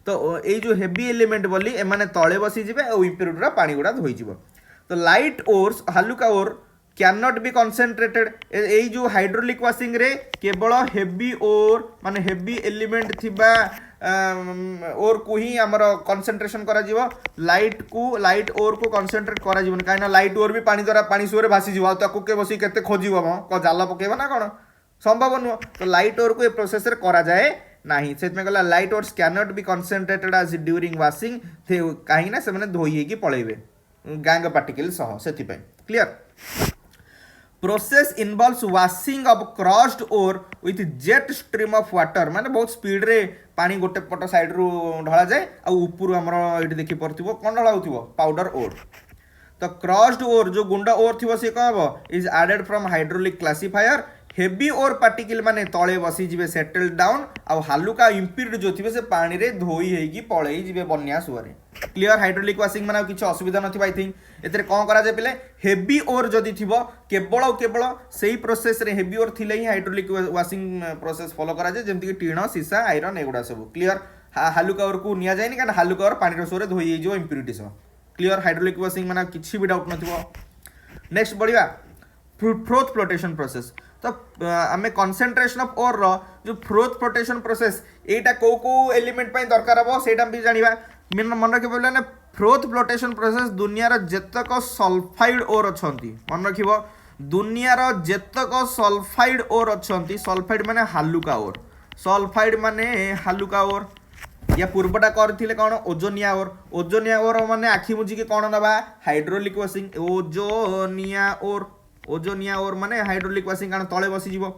तो ये जो हेवी एलिमेंट बोली एमाने तळे बसी जिवे आ इम्प्योरिटी पानी गुडा धोई जिवो। तो लाइट ओर्स हालुका ore can not be concentrated ए जो हाइड्रोलिक वाशिंग रे केवल हेवी ओर माने हेवी एलिमेंट थिबा ओर को ही आमर कंसंट्रेशन करा जिवो। लाइट ओर को कंसंट्रेट करा जिवो काई ना लाइट ओर भी पानी द्वारा पानी सुरे भासी जिवो आ ताकू के बसी केते खोजिवो को जाल पकेबो ना कोन संभव नुह। तो लाइट ओर को ए प्रोसेस रे करा जाए नहीं से गला light ores can not be concentrated as during washing कहीं ना से धोई की पलैबे गैंग पार्टिकल सह से clear. Process involves washing of crushed ore with jet stream of water माने बहुत स्पीड रे पानी गोटे पट साइड रु ढला जाए आ ऊपर हमर एठी देखि परथिबो कोन ढला होथिबो पाउडर ओर। तो क्रॉस्ड ओर जो गुंडा ओर थिबो से कहबो is added from hydraulic classifier. Heavy ore particle माने तळे बसी जिवे सेटल डाउन आ हालुका इम्प्योरिटी जो थिबे से पानी रे धोई हेगी पळेई जिवे बन्या सुरे। क्लियर हाइड्रोलिक वाशिंग माने किछ असुविधा नथिबा आई थिंक एतरे कोन करा जाय पिले हेवी ओर जदी थिबो केवल सेही प्रोसेस रे हेवी ओर थिले ही हाइड्रोलिक वाशिंग प्रोसेस फॉलो करा जाय जेमति कि टीण सीसा आयरन एगुडा सब। क्लियर हालुका ओर को निया जायनी कान हालुका ओर पानी रे सुरे धोई हेई जो इम्प्योरिटी सब। क्लियर हाइड्रोलिक वाशिंग माने किछ भी डाउट नथिबो। नेक्स्ट बढ़िया फ्रोथ फ्लोटेशन प्रोसेस। तो आमे कंसंट्रेशन ऑफ ओर रो जो फ्रोथ फ्लोटेशन प्रोसेस एटा को एलिमेंट पई दरकार हबो सेटा भी जानिबा। मन रखिबो ना फ्रोथ फ्लोटेशन प्रोसेस दुनिया रो जेतक सल्फाइड ओर अछंती मन रखिबो दुनिया रो जेतक सल्फाइड ओर अछंती सल्फाइड माने हालुका ओर सल्फाइड माने हालुका ओर या पूर्वटा करथिले कोन ओजोनिया ओर माने आखि मुजी के कोन नबा हाइड्रोलिक वाशिंग ओजोनिया ओर माने हाइड्रोलिक वाशिंग कान तळे बसी जीवो।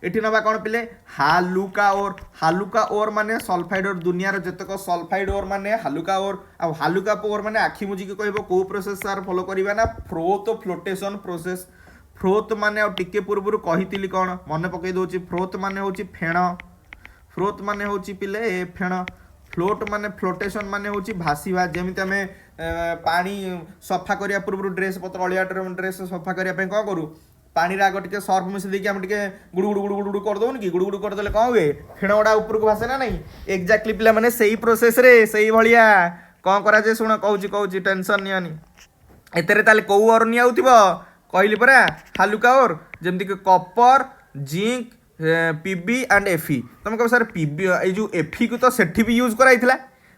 एठी नबा कोन पिले हालुका ओर माने सल्फाइड ओर दुनिया रो जतक सल्फाइड ओर माने हालुका ओर माने आखि मुजी के कहबो को प्रोसेस सार फॉलो करिबा ना फ्रोथ फ्लोटेशन प्रोसेस। फ्रोथ माने आ टिके पूर्वरु कहितिली कोन मन पकई दोची फ्रोथ माने होची फेण फ्लोट माने फ्लोटेशन माने होची भासीबा जेमिति हमें पानी सफा करिया पूर्व ड्रेस पत्र अलिया ड्रेस सफा करिया पे कौन करूँ पानी आग टे सर्फ मिसे देखिए हम टे गुड़गुड़ कर दौन कि गुड़गुड़ करदे कौन हुए फेण गुड़ा ऊपर को भासे ना नहीं एक्जाक्टली पिला माने सही प्रोसेस रे सही भलिया कौन करा जे शुण कहूँ टेंशन नियनी एतरे ताले कौ ओर निया होतिबो कहली परा हालुका ओर जेमति कि copper zinc PB and FE तुम कह सर पीबी ए जो एफई को तो सेठी भी यूज कराइथिला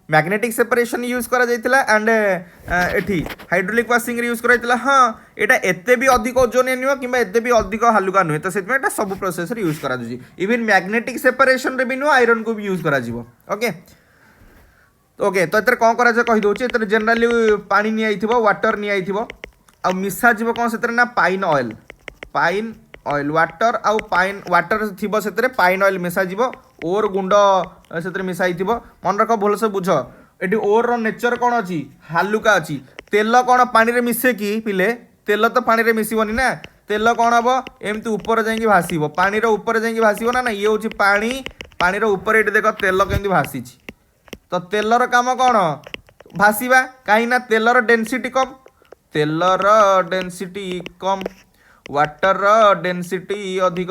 मैग्नेटिक सेपरेशन यूज करा जाइथिला एंड एठी हाइड्रोलिक वाशिंग रे यूज कराइथिला। हाँ एटा एते भी अधिक ओजोन नुह कि एते भी अधिक हालुका नुहे तो सेतमे एटा सब प्रोसेस रे यूज करा जाउची इवन मैग्नेटिक सेपरेशन रे भी नुह आयरन को भी यूज करा जिवो। ओके तो एतरे कोन करा जे कहि दोची एतरे जनरली पानी नि आइथिबो वाटर नि आइथिबो आ मिसा जिवो कोन सेतरे ना पाइन ऑयल वाटर आउ पाइन वाटर थिबो सेतरे पाइन ऑयल मिसा जिवो ओर गुंड सेतरे मिसाई थिबो मन रख भल से बुझ एटी ओर रो नेचर कोन अछि हालुका अछि तेल कोन पानी रे मिसे कि पिले तेल तो पानी रे मिसिबोनी ना तेल कोन हबो एमती ऊपर जाई भासीबो पानी रो ऊपर जाई भासीबो ना ये होछि पानी रो ऊपर एटी देखो तेल केमती भासीछि तो तेल रो काम कोन भासीबा काई ना तेल रो डेंसिटी कम वाटर डेंसिटी अधिक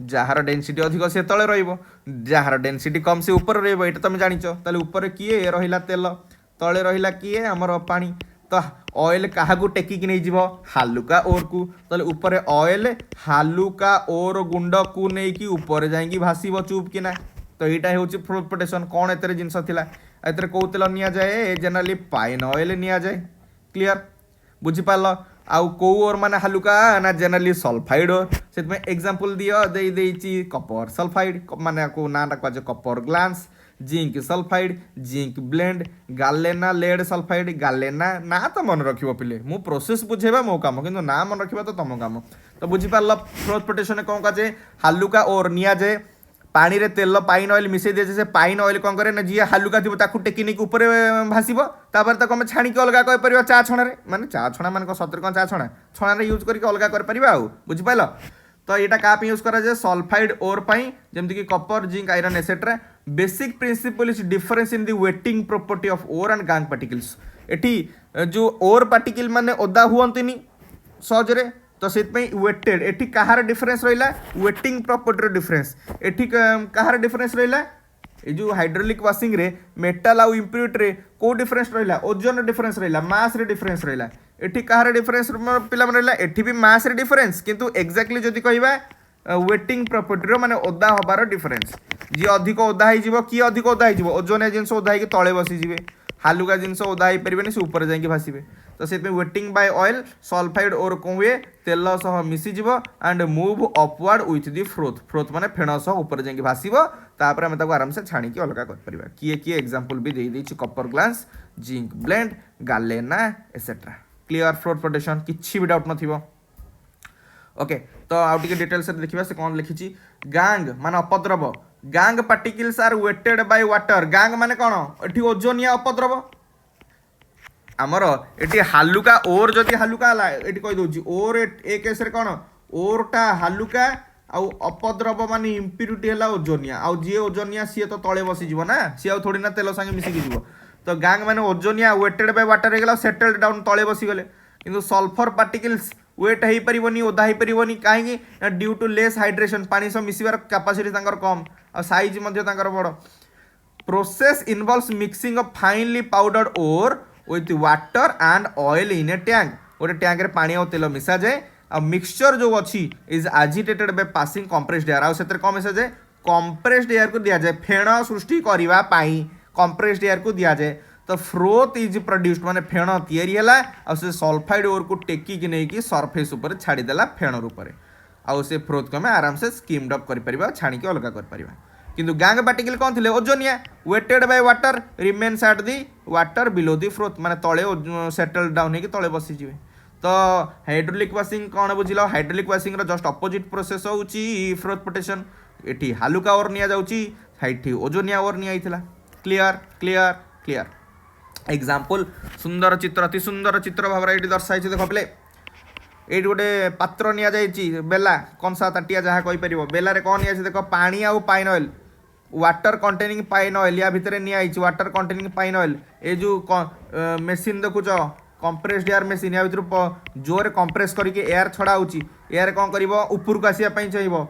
जार डेंसिटी अधिक से तले रहिबो जार डेंसिटी कम से ऊपर रहिबो एटा तुम जानिच ताले ऊपर किए रहिला तेल तले रहिला किए हमर पानी तो ऑयल काहाकू टेकी कि नै जिवो हालुका ओर को ताले ऊपर ऑयल हालुका ओर गुंड को नै कि ऊपर जाई भासीबो चुप कि ना तो एटा होची फ्लोट प्रोटेक्शन कोन एतरे जिंस थिला एतरे को तेल निया जाए जनरली पाइन ऑयल निया जाए। क्लियर बुझी पाल आउ को ओर माने हालुका ना जनरली सल्फाइड ओर से एग्जांपल दियो दे देची कॉपर सल्फाइड माने को नाटा को copper glance zinc sulphide zinc blende galena lead sulphide galena ना तो मन रखिबो पिले मु प्रोसेस बुझेबा मो काम किंतु ना मन रखिबा तो तम काम तो बुझी पाल फ्लोट प्रोटेक्शन कोन का जे हालुका ओर निया जे पानी रे तेल पाइन ऑयल मिसई दे से पाइन ऑयल कोन करे ना जी हालुका थिबो ताकू टेक्निक ऊपर भासीबो तापर ताको हम छाणी के अलगा कर परिबा चा छणा रे माने चा छणा मान को सतर कोन चा छणा रे यूज करके अलगा कर परिबा आ बुझि पाइलो तो एटा का पे यूज करा जे सल्फाइड ओर पई जेमति कि copper zinc iron etcetera basic principle is difference in the wetting property of ore and gangue particles एठी जो ओर पार्टिकल माने ओदा हुअंतिनी सहजरे तो से वेटेड एटी कहार डिफरेंस रहा वेटिंग प्रॉपर्टी डिफरेंस एटी कहार डिफरेंस रहा ये जो हाइड्रोलिक वाशिंग रे मेटाल आउ इम्प्यूरिटी रे को डिफरेंस रहा ओजन डिफरेंस रहा मास रे डिफरेंस रहा एटी कहार डिफरेंस पिला रहा एटी भी मास रे डिफरेंस किंतु एक्जाक्टली जदि कहबा वेटिंग प्रॉपर्टी माने ओदा हबार डिफरेंस जी अधिक ओदा हो किए अधिक ओदा हो ओजनिया जिनस ओदा हो तले बसीजे हालुका जिनस ओदा हो पारे से ऊपर जाकि भाषे तो से वेटिंग बाय ऑयल सल्फाइड और कौन हुए तेल सह Mrs and move upward with the froth froth माने फेण सह ऊपर जाकि भाषो तापर आम आराम से छाणिकी अलग कर किए किए एग्जांपल भी दे देछि copper glass zinc blende galena etcetera clear froth protection किछि भी डाउट नथिबो ओके तो आउ टिके डिटेल्स देखिबा से कोन लिखिछि गांग माने अपद्रव gangue particles are wetted by water gangue माने कोन एठी ओजोनिया अपद्रव आमर एटी हालुका ओर जदि हालुका हला एटी कहि दोछि ओर ए केस रे कोन ओरटा हालुका आउ अपद्रव माने इम्प्यूरिटी हला ओजोनिया आउ जे ओजोनिया सी तो तळे बसी जीवो ना सी आउ थोड़ी ना तेल संगे मिसी जीवो तो गांग माने ओजोनिया वेटेड बाय वाटर हेगला सेटल्ड डाउन तळे बसी गले किंतु सल्फर पार्टिकल्स वेट हो पारनी ओदा हो पारनी कहीं ड्यू टू लेस हाइड्रेशन पानी सह मिसबार कैपेसिटी कम आ साइज बड़ process involves mixing of finely powdered ore with water and oil in a tank गोटे टैंक रे पानी और तेल मिसा जाए आ मिक्सचर जो अच्छी is agitated by passing compressed air आ से कौन मिसा जाए कंप्रेस्ड एयर को दिया जाए फेण सृष्टि करने कंप्रेस्ड एयर को दिया जाए तो फ्रोथ इज प्रोड्यूस्ड माने फेण तैयारी है आ से सल्फाइड ओर को टेकिक नहीं सरफेस उपर छाड़देला फेण रूप में आउ से फ्रोथ को आराम से स्कीम्ड अप कर छाणिकी अलग कर किंतु गांग पार्टिकल कौन थे ओजोनिया wetted by water remains at the water below the froth माने तले सेटल डाउन होगी तले बसीजे तो हाइड्रोलिक वाशिंग कौन बुझिल hydraulic washing just opposite process होची फ्रोथ प्रोटेक्शन एटी हालुका ओर निया जाउची हाइठी ओजोनिया ओर निया आइथिला क्लियर क्लियर क्लियर एग्जाम्पल सुंदर चित्र अति सुंदर चित्र भाव ये दर्शाई देख पे ये गोटे पात्र नि बेला कंसा ताटिया जहाँ कहीपर बेलार कौन नि देख पानी आउ pine oil water containing pine oil या भितर नि वाटर कंटेनिंग पाइन ऑयल ये जो मेसीन देखुच कंप्रेस्ड एयर मेसीन या भर जोर कंप्रेस करके एयर छड़ा हो एयर कौन कर ऊपर को आसवाई चाहिए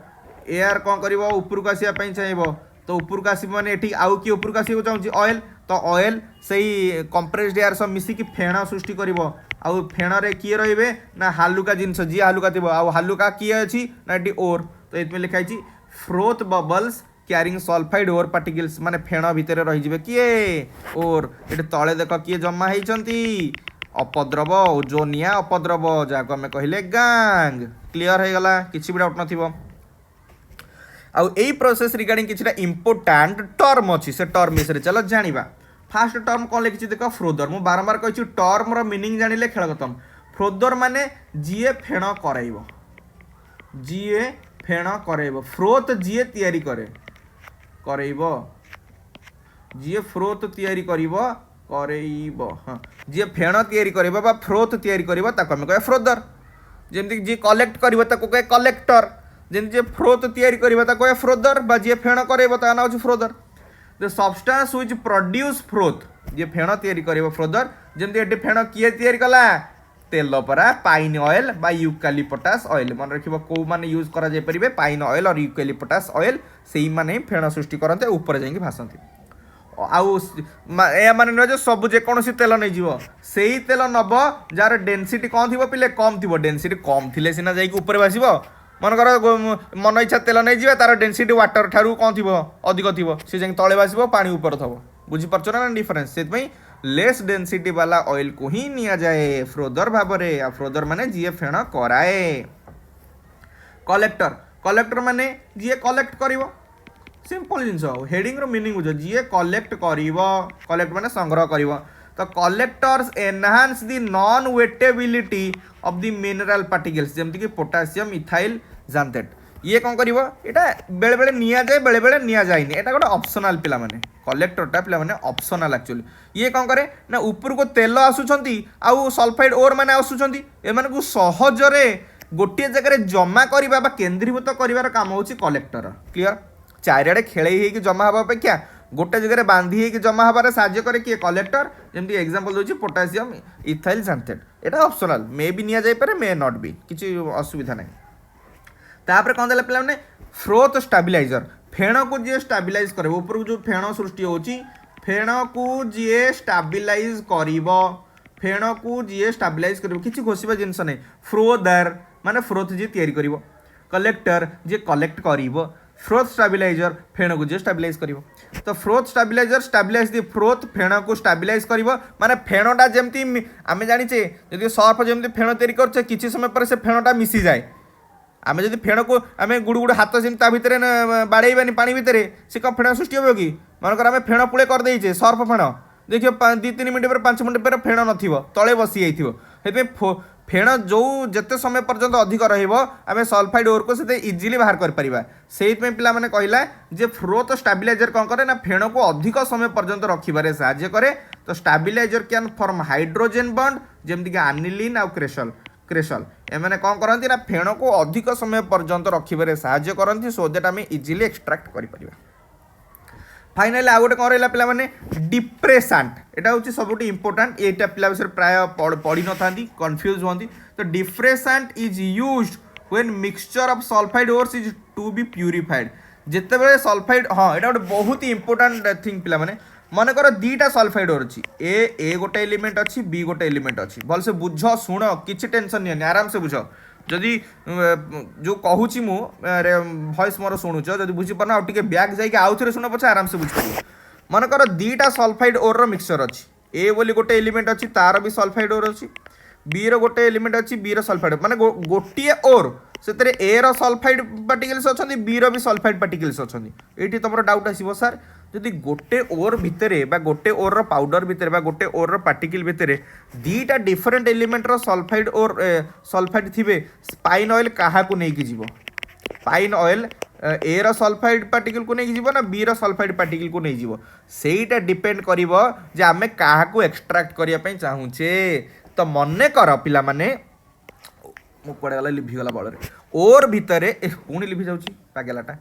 एयर कौन कर ऊपर को आसवाई चाहिए तो ऊपर को आस मैंने ये आउ किए ऊपर को आसको चाहिए ऑयल तो ऑयल से कंप्रेस्ड एयर सब मिसिकी फेण सृष्टि कर आउ फेण रे किए रे ना हालुका जिनस जी हालुका थी आउ हालुका किए अच्छी ना ये ओर तो ये लिखाई froth bubbles carrying sulphide ore particles माने फेण भितर रही किए ओर ये तले देख किए जमा होती अपद्रव ओजोनिया अपद्रव जहाँ आम कहले गांग क्लीयर हो गला किसी भी डाउट नथिबो आउ यही प्रोसेस रिगार्डिंग किसी इंपोर्टाट टर्म अच्छी से टर्म विषय चलो जाना फास्ट टर्म कौन लिखी देख फ्रोदर मुझे बारंबार कही टर्म मीनिंग जानिले खेल खत्म फ्रोदर माने जीए फेण कराइब जीए फेण कराइब फ्रोथ जीए तैयारी करे कराइब जीए फ्रोथ तैयारी करिब कराइब हाँ जीए फेण तैयारी करिब बा फ्रोथ तैयारी करिब ताको हम कहे फ्रोदर जेमति जी कलेक्ट करिब ताको कहे कलेक्टर जेमति फ्रोथ तैयारी करिब ताको कहे फ्रोदर बा जी फेण कराइब ता ना होची frother the substance which produce froth जे फेण तैयारी करिब फ्रोदर जेमति एटी फेण किए तैयारी कला तेल परा पाइन ऑयल बा यूकालिपटास ऑयल मन रखिबो को माने यूज करा जाय परिबे पाइन ऑयल और यूकालिपटास ऑयल सेही माने फेण सृष्टि करते ऊपर जाई भासंती आउ या माने न जो सब जे कोनोसी तेल नै जीवो सेही तेल नब जार डेंसिटी कौन थिबो पिले कम थिबो डेंसिटी कम थिले सिना जाई ऊपर भासिबो मन कर मन इच्छा तेल नहीं जाए तार डेनसीटी वाटर ठारू कौन थी अधिक थी सी जाए तले बासब पानी ऊपर थब बुझीपार ना डिफरेन्स से लेस डेनसीटी वाला ऑयल को ही निया जाए फ्रोदर भाव में फ्रोदर माने जीए फेण कराए कलेक्टर कलेक्टर माने जीए कलेक्ट करिवो सिंपल जिनस हेडिंग रो मीनिंग बुझ जीए कलेक्ट करिवो कलेक्ट माने संग्रह करिवो तो collectors enhance the non wettability of the mineral particles जमती कि पोटासियम इथाइल जानतेट ये कौन कर बेले बेले निया जाए बेले बेले निया जाए एटा गोटे ऑप्शनल पिला माने कलेक्टरटा पिला माने ऑप्शनल एक्चुअली ये कौन करे ना ऊपर को तेल आसुचंती आउ सल्फाइड ओर माने आसुचंती एमान को सहजरे गोटे जगह जमा करबा बा केंद्रीभूत करिवार काम होची कलेक्टर क्लियर चारिआडे खेळई हेकी जमा हवा अपेक्षा गोटे जगह बांधी होगी जमा हबार साहाଯ୍य करे किए कलेक्टर जमी एग्जांपल दूसरी पोटासियम इथाइल सैंथेट एटा ऑप्शनल मे भी निया जाई पारे मे नॉट बी किसी असुविधा नहीं तापर कौन देला पिला फ्रोथ स्टाबिलाइजर फेण को जी स्टाबिलाइज करे ऊपर को जो फेण सृष्टि होची फेण को जी स्टाबिलाइज करिवो फेण को जी स्टाबिलाइज करिवो किछि घोषिबा जिंस नहीं फ्रोदर माने फ्रोथ जी तयारी करिवो कलेक्टर जी कलेक्ट करिवो फ्रोथ स्टाबिलाइजर फेण को जी स्टाबिलाइज करिवो तो फ्रोथ स्टाबिलाइजर स्टाबिलाइज दी फ्रोथ फेण को स्टाबिलाइज करिवो माने फेणटा जेमती आमे जानिचे जदि सर्फ जेमती फेण तयारी करछे किछि समय पर से फेणटा मिसी जाए आमे जदि फेण को आमे गुड़ गुड़ हाथ से ता भितर बाड़ेबानी पानी भितर से कब फेण सृष्टि हो कि मनकर आमे फेण पुळे कर देइछे सर्फ फेण देखियो 2-3 मिनट पर 5 मिनट पर फेण नथिबो तळे बसी जाइथिबो हेबे फेण जो जते समय पर्यंत अधिक रहिबो आमे सल्फाइड ओर को सेते इजीली बाहर कर परिबा सेइत में पिला माने कहिला जे फ्रोथ स्टाबिलाइजर कोन करे ना फेण को अधिक समय पर्यंत रखिबारे सहाय्य करे तो स्टाबिलाइजर कैन फॉर्म हाइड्रोजन बॉन्ड जेमति कि एनिलीन आ क्रेशल एमाने कौन करती ना फेण को अधिक समय पर्यंत रखिबारे सहाय्य करती सो दैट आम इजिली एक्सट्राक्ट करिपरिबा फाइनाली आ गोटे कौन रहा पिला माने डिप्रेसांट एटा होची सबुठी इंपोर्टेंट एटा पिला विषय प्राय पढ़ी न थांती कंफ्यूज होंती तो depressant is used when mixture of sulphide ores is to be purified जिते बेले सल्फाइड हाँ एटा गोटे बहुत ही इंपोर्टेंट थिंग पिला माने मन कर दीटा सल्फाइड ओर अच्छी ए गोटे एलिमेंट अच्छी बी गोटे एलिमेंट अच्छी भलसे बुझ शुण किसी टेंशन नहीं आराम से बुझ जदि जो कहूँ मु भॉइस मोर शुणुच जदि बुझीपार आउ टे बैक जाइए आउ थे शुण पछे आराम से बुझिपार मन कर दीटा सल्फाइड ओर मिक्सचर अच्छी ए बोली गोटे एलिमेंट अच्छी तार भी सल्फाइड ओर अच्छी बी रो गोटे एलिमेंट अच्छी बी रो सल्फाइड माने गोटे ओर से ए रो सल्फाइड पार्टिकल्स अच्छा बी रो भी सल्फाइड पार्टिकल्स अच्छा ये तुम डाउट आसो सर जदि गोटे ओर भितर गोटे ओर पाउडर भितर गोटे ओर पार्टिकल भितर दीटा डिफरेंट एलिमेंट रो सल्फाइड ओर सल्फाइड थिबे पाइन ऑयल कहा को नहीं जीवो पाइन ऑयल ए रो सल्फाइड पार्टिकल को नहीं जीवो ना बी रो सल्फाइड पार्टिकल को नहीं जीवो सेटा डिपेंड करिवो जे आमे कहा को एक्सट्रैक्ट करिया पई चाहूचे तो मने कर पिला माने मु पड़े गला लिभि गला बळ रे ओर भितर पुणी लिभि जाउची पागेलाटा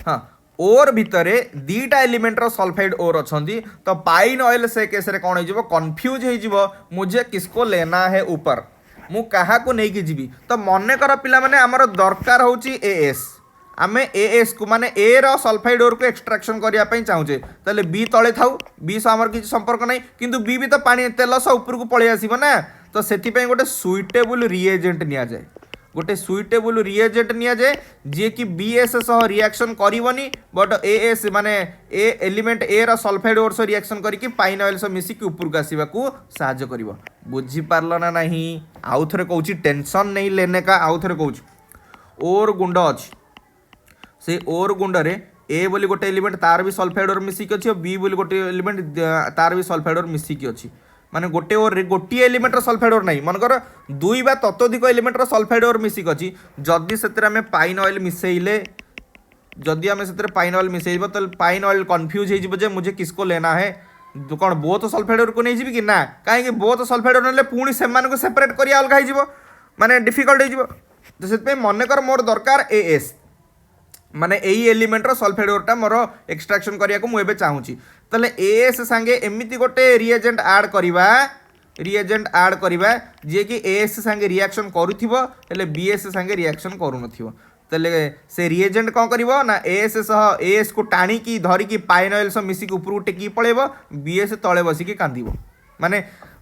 हाँ ओर भितर दीटा एलिमेंट रो सल्फाइड ओर अच्छी तो पाइन ऑयल से केस रे कौन हो कन्फ्यूज हो मुझे किसको लेना है ऊपर मु कहा को नहीं जीवी तो मने कर पिला माने हमर दरकार होची एएस आमे एएस को माने ए रो सल्फाइड ओर को एक्सट्रैक्शन करिया पई चाहूचे तले बी तळे थाउ बी से हमर किछि संपर्क नहीं किंतु बी भी तो पानी तेल से ऊपर को पळे आसीबो ना तो सेति पई गोटे सुइटेबल रिएजेंट निया जाए गोटे सुइटेबल रिएजेंट निया जाए जी कि बीएस सह रिएक्शन करबनी बट एएस माने ए एलिमेंट ए रो सल्फाइड ओर से रिएक्शन करके पाइन ऑयल से मिसिक ऊपर को आसीबा को सहायता करिवो बुझी पारलो ना नहीं आउ थरे कहूची टेंशन नहीं लेने का आउ थरे कहूची ओर गुंड अछि से ओर गुंड रे ए बोली गोटे एलिमेंट तार भी सल्फाइड ओर मिसिक अछि बी बोली गोटे एलिमेंट तार भी सल्फाइड ओर मिसिक अछि माने गोटे ओर गोटे एलिमेंट सल्फाइड ओर नहीं मनकर दुई बा ततोधिक एलिमेंट सल्फाइड ओर मिसिक अछि जदि सेतरे आमे पाइन ऑयल मिसेइले जदि आमे सेतरे पाइन ऑयल मिसेइबो तो पाइन ऑयल कंफ्यूज हो जे मुझे किसको लेना है कौन बोथ सल्फाइड ओर को नहीं जीवी कि ना कहीं बोथ सल्फाइड ओर नेले पुणी सेमान को सेपरेट करिया अलग हो माने डिफिकल्ट हो तो से मन कर मोर दरकार एएस माने एई एलिमेंट रो सल्फाइड ओरटा मोर एक्सट्रैक्शन करिया को मु एबे चाहूची तले एएस संगे एमिति गोटे रिएजेंट ऐड करिबा जे कि एएस संगे रिएक्शन करूथिबो हेले बीएस संगे रिएक्शन करू नथिबो तले से रिएजेंट कोन करिवो ना एएस सह एएस को टाणी की धरी की पाइन ऑयल से मिसी ऊपर टेकी पळेबो बीएस तळे बसी की कांदीबो माने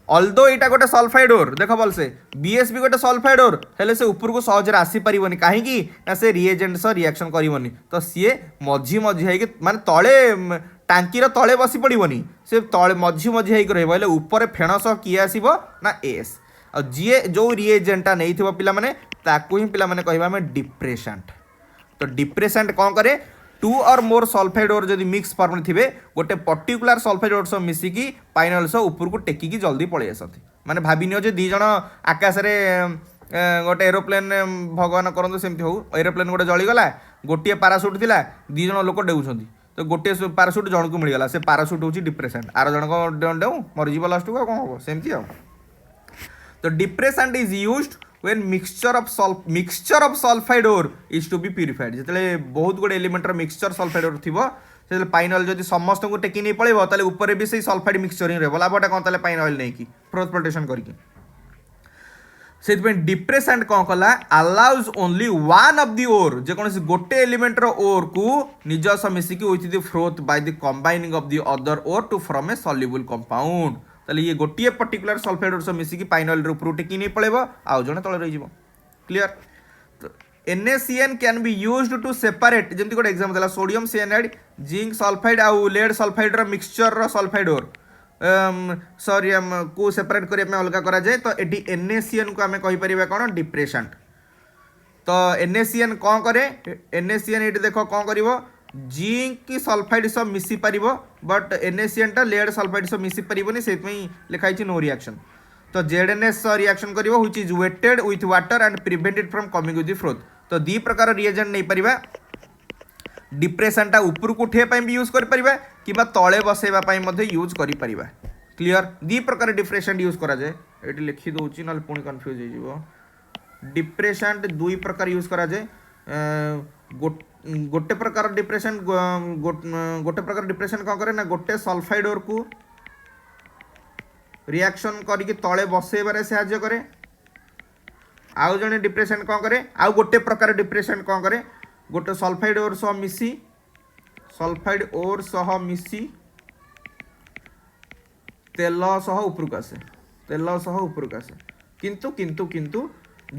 अल्दो एटा गोटे सल्फाइड ओर देख भल से बीएस भी गोटे सल्फाइड ओर हेले से ऊपर को सहज आसी पारिबनी कहीं ना से रिएजेंट सह रिएक्शन करिवनी तो सी मझी है माने तळे टांकी रो तळे बसी पड़िबनी से तळे मझी है रहइबो हेले ऊपर फेण सह किए आसीबो ना एएस आ जी जो रिएजेंटा नैथिबो पिला माने ताकू ही पिला माने कहबा में डिप्रेसेंट तो डिप्रेसेंट कौन करे 2 और मोर सल्फाइड ओर जदि मिक्स फॉर्म थे गोटे पर्टिकुलर सल्फाइड ओर सब मिसिकी पाइन ऑयल सब ऊपर को टेकिकी जल्दी पड़े आसती माने भाभी नियो जे दी जण आकाश रे गोटे एरोप्लेन भगवान करंतु सेमती हो एरोप्लेन गोटे जळीगला गोटे पाराशूट थिला दी जण लोक डेउछंती तो गोटे पाराशूट जण को मिलगला से पाराशूट होची डिप्रेसेंट आर जण को डेउ मर जीव लास्ट को कोन हो सेमती हो तो depressant is used when mixture of sulfide ore is to be purified जितले बहुत good element mixture sulphide ore थिबो से पाइन ऑयल जब समस्त को टेकी नहीं पड़े ताले ऊपर भी से सल्फाइड मिक्सचर ही रहा लाभटा कौन ताले पाइन ऑयल नहीं कि ट्रांसपोर्टेशन करके से डिप्रेसेंट कौन कला allows only one of the ore जेकोसी गोटे एलिमेंट ओर को निज सह मिसिकी with the froth by the combining of the other ore to form a soluble compound ताले ये गोटे पर्टिकुलर सल्फाइड ओर सह मिसिकी पाइन ऑयल ऊपर टेकी नहीं पड़े आउ जने तले रही क्लियर तो NaCN can be used to separate जमी गोटे एग्जाम देला सोडियम साइनाइड जिंक सल्फाइड आउ लेड सल्फाइड रो मिक्सचर रो सल्फाइड ओर सॉरी को सेपरेट करने अलग करा जाए तो ये NaCN को आम कहीपर कौन डिप्रेसेंट तो NaCN कौन करे NaCN ये देख कौन कर जिंक की सल्फाइड सब मिसी पार बट NaCN टा लेड सल्फाइड सब मिसी पारनी से लिखाई नो रिएक्शन तो ZNS रिएक्शन कर which is wetted with water and prevented from coming with froth तो दी प्रकार रिएजेंट नहीं पारिबा डिप्रेसनटा ऊपर को उठे भी यूज कर कि तले बसैवा यूज कर क्लियर दी प्रकार डिप्रेसेंट यूज करा जाए ये लिखी दूसरी ना पुणी कन्फ्यूज हो डिप्रेसेंट दुई प्रकार यूज करा जाए गोटे प्रकार डिप्रेशन गोटे प्रकार डिप्रेशन कौन करे ना गोटे सल्फाइड ओर को रिएक्शन करके तले बसैबार साहाय्य करे आउ जने डिप्रेशन कौन करे आउ गोटे प्रकार डिप्रेशन कौन करे गोटे सल्फाइड ओर सह मिसी सल्फाइड ओर सह मिसी तेल सह उपरक आसे तेल सह उपरक आसे किंतु किंतु किंतु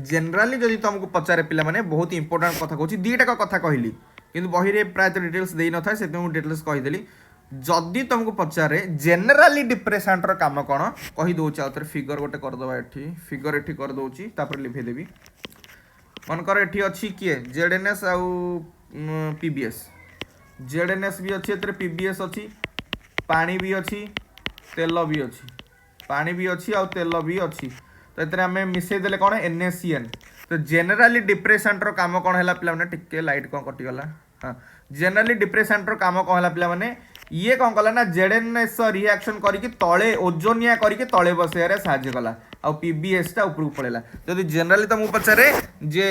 जनराली जदि तुमको पचारे पिला माने बहुत इंपोर्टेंट कथा कहूँ दीटा कथा कहली किंतु बही रे प्रायतः डिटेल्स दे न था से डिटेल्स कहीदेली जदि तुमको पचारे जनराली डिप्रेसेंट रो काम कौन कही दउची आउथरे फिगर गोटे करदबा एठी फिगर एठी कर दउची तापर लिखि देबी मनकर एठी अछि किए ZNS आउ PBS ZNS भी अछि एतरे PBS अछि पानी भी अछि तेल भी अछि पानी भी अछि आउ तेल भी अछि तो एतरे हमें मिसै देले कोन NaCN तो जनराली डिप्रेसेंट रो काम कोन हैला पिला माने टिके लाइट कोन कटि गला हां जनराली डिप्रेसेंट रो काम कोन हैला पिला माने ये कौन कला ना ZNS रिएक्शन करके तले ओजोनिया करके तले बसैया साहाय्य कला आ PBS टा ऊपर पड़ेला जदि जनराली तुमको पचारे जे